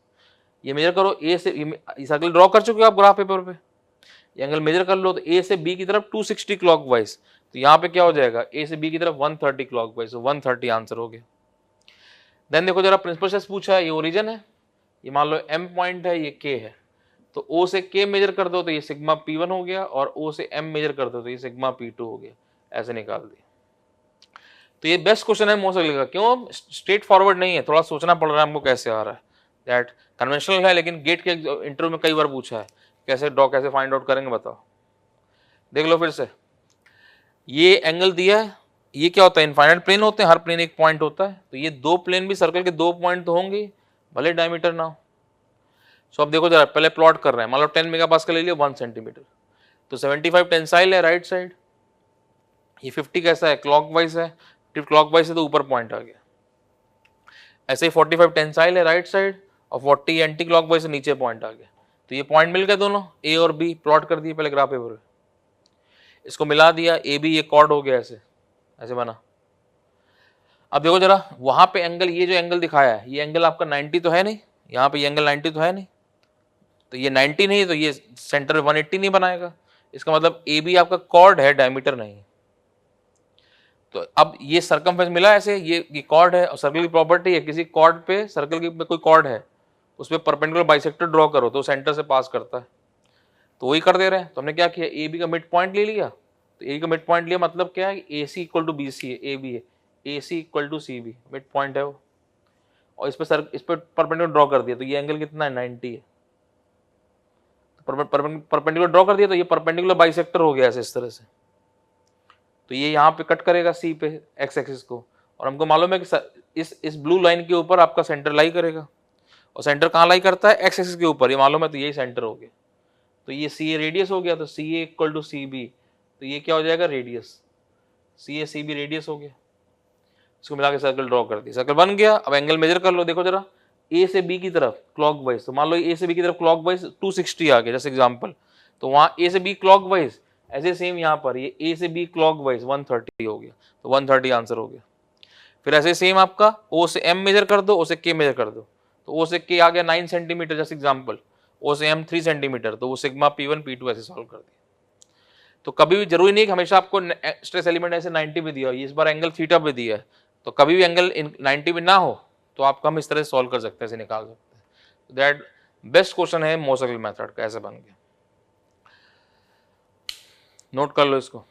ये मेजर करो, ए से ये सर्कल ड्रॉ कर चुके हो आप ग्राफ पेपर पे, ये एंगल मेजर कर लो, तो ए से बी की तरफ 260 क्लॉकवाइज, तो यहाँ पे क्या हो जाएगा, ए से बी की तरफ 130 क्लॉकवाइज, तो 130 आंसर हो गया। देन देखो जरा, प्रिंसिपल स्ट्रेस पूछा है, ये ओरिजिन है, ये मान लो एम पॉइंट है, ये के है, तो ओ से के मेजर कर दो, तो ये सिग्मा P1 हो गया, और ओ से एम मेजर कर दो, तो ये सिग्मा P2 हो गया, ऐसे निकाल दिया। तो ये बेस्ट क्वेश्चन है मोस्ट का, क्यों, स्ट्रेट फॉरवर्ड नहीं है, थोड़ा सोचना पड़ रहा है हमको कैसे आ रहा है, दैट कन्वेंशनल है, लेकिन गेट के इंटरव्यू में कई बार पूछा है, कैसे ड्रॉ, कैसे फाइंड आउट करेंगे बताओ। देख लो फिर से, ये एंगल दिया है, ये क्या होता है, इनफाइनाइट प्लेन होते हैं, हर प्लेन एक पॉइंट होता है, तो ये 2 प्लेन भी सर्कल के 2 पॉइंट तो होंगे, भले डायमीटर ना हो। सो अब देखो जरा, पहले प्लॉट कर रहे हैं, मान लो 10 मेगापास्कल ले लिया 1 सेंटीमीटर, तो 75 टेंसाइल है राइट साइड, ये 50 कैसा है, क्लॉकवाइज है, क्लॉकवाइज है तो ऊपर पॉइंट आ गया, ऐसे ही 45 टेंसाइल है राइट साइड, और 40 एंटी क्लॉकवाइज से नीचे पॉइंट आ गया, तो ये पॉइंट मिल गए दोनों, ए और बी, प्लॉट कर दिए पहले ग्राफ पेपर पे, इसको मिला दिया, ए बी ये कॉर्ड हो गया, ऐसे ऐसे बना। अब देखो जरा, वहां पे एंगल, ये जो एंगल दिखाया है, ये एंगल आपका 90 तो है नहीं, यहाँ पे ये एंगल 90 तो है नहीं, तो ये 90 नहीं, तो ये सेंटर 180 नहीं बनाएगा, इसका मतलब ए बी आपका कॉर्ड है, डायमीटर नहीं। तो अब ये सर्कमफेरेंस मिला ऐसे, ये कॉर्ड है, और सर्कल की प्रॉपर्टी है, किसी कॉर्ड पे, सर्कल की कोई कॉर्ड है, उस पर परपेंडिकुलर बाइसेक्टर ड्रॉ करो, तो सेंटर से पास करता है, तो वही कर दे रहे हैं। तो हमने क्या किया, ए बी का मिड पॉइंट ले लिया, तो ए का मिड पॉइंट लिया, मतलब क्या है, A C equal to B C है, ए बी है, A C equal to C B, mid point है वो, और इस पर परपेंडिकुलर ड्रॉ कर दिया, तो ये एंगल कितना है 90 है, परपेंडिकुलर ड्रॉ कर दिया, तो ये परपेंडिकुलर बाइसेक्टर हो गया ऐसे इस तरह से, तो ये यहाँ पे कट करेगा सी पे एक्स एक्सिस को, और हमको मालूम है कि इस ब्लू लाइन के ऊपर आपका सेंटर लाई करेगा, और सेंटर कहाँ लाई करता है, एक्स एक्सिस के ऊपर, ये मालूम है, तो यही सेंटर हो गया, तो ये सी ए रेडियस हो गया, तो सी ए इक्वल टू सी बी, तो ये क्या हो जाएगा, रेडियस, सी ए सी बी रेडियस हो गया, इसको मिला के सर्कल ड्रॉ कर दिया, सर्कल बन गया। अब एंगल मेजर कर लो, देखो जरा, ए से बी की तरफ क्लॉकवाइज, तो मान लो ए से बी की तरफ क्लॉकवाइज 260 आ गया जैसे एग्जांपल, तो वहां ए से बी क्लॉकवाइज, ऐसे सेम यहाँ पर ये ए से बी क्लॉकवाइज 130 हो गया, तो 130 आंसर हो गया। फिर ऐसे सेम आपका ओ से एम मेजर कर दो, ओ से के मेजर कर दो, तो ओ से के आ गया 9 सेंटीमीटर जैसे एग्जाम्पल, ओ से एम 3 सेंटीमीटर, तो वो सिग्मा P1 P2 ऐसे सॉल्व कर दिया। तो कभी भी जरूरी नहीं कि हमेशा आपको स्ट्रेस एलिमेंट ऐसे 90 पे दिया हो, इस बार एंगल थीटा पे दिया है, तो कभी भी एंगल 90 पे ना हो तो आप हम इस तरह से सॉल्व कर सकते हैं, ऐसे निकाल सकते हैं। दैट बेस्ट क्वेश्चन है मोसेगल मेथड का, ऐसे बन गया, नोट कर लो इसको।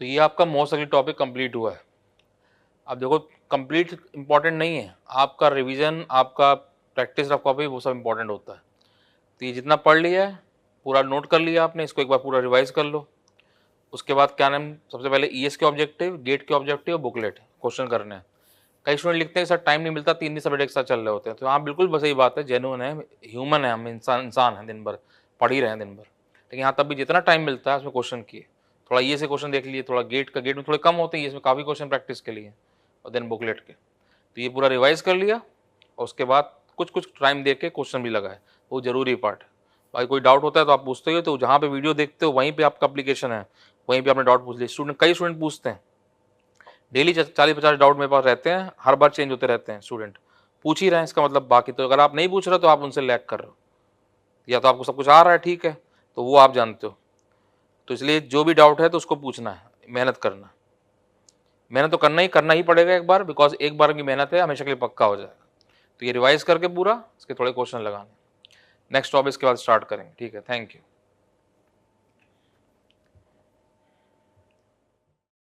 तो ये आपका मोस्ट अगली टॉपिक कंप्लीट हुआ है। अब देखो कंप्लीट इंपॉर्टेंट नहीं है, आपका रिवीजन, आपका प्रैक्टिस रफ कॉपी, वो सब इंपॉर्टेंट होता है। तो ये जितना पढ़ लिया है पूरा नोट कर लिया आपने, इसको एक बार पूरा रिवाइज कर लो। उसके बाद क्या नाम, सबसे पहले ईएस के ऑब्जेक्टिव, गेट के ऑब्जेक्टिव, बुकलेट क्वेश्चन करने हैं। कई स्टूडेंट लिखते हैं सर टाइम नहीं मिलता, 3 दिन सब्जेक्ट एक साथ चल रहे होते हैं। तो हाँ बिल्कुल बस यही बात है, जेन्युइन है, ह्यूमन है, हम इंसान हैं, दिन भर पढ़ ही रहे हैं दिन भर। लेकिन यहाँ तब भी जितना टाइम मिलता है उसमें क्वेश्चन किए, थोड़ा ये से क्वेश्चन देख लिए, थोड़ा गेट में थोड़े कम होते हैं, इसमें काफ़ी क्वेश्चन प्रैक्टिस के लिए, और देन बुकलेट के। तो ये पूरा रिवाइज कर लिया, और उसके बाद कुछ कुछ टाइम दे के क्वेश्चन भी लगाए, वो जरूरी पार्ट है। भाई कोई डाउट होता है तो आप पूछते हो, तो जहाँ पे वीडियो देखते हो वहीं पे आपका एप्लीकेशन है, वहीं पे आपने डाउट पूछ लिया। कई स्टूडेंट पूछते हैं, डेली 40-50 डाउट मेरे पास रहते हैं, हर बार चेंज होते रहते हैं स्टूडेंट, पूछ ही रहे हैं, इसका मतलब बाकी तो अगर आप नहीं पूछ रहे तो आप उनसे लैग कर रहे हो, या तो आपको सब कुछ आ रहा है ठीक है, तो वो आप जानते हो। तो इसलिए जो भी डाउट है तो उसको पूछना है, मेहनत करना, मेहनत तो करना ही पड़ेगा एक बार, बिकॉज एक बार की मेहनत है, हमेशा के लिए पक्का हो जाएगा। तो ये रिवाइज करके पूरा इसके थोड़े क्वेश्चन लगाने, नेक्स्ट टॉपिक के बाद स्टार्ट करेंगे, ठीक है, थैंक यू।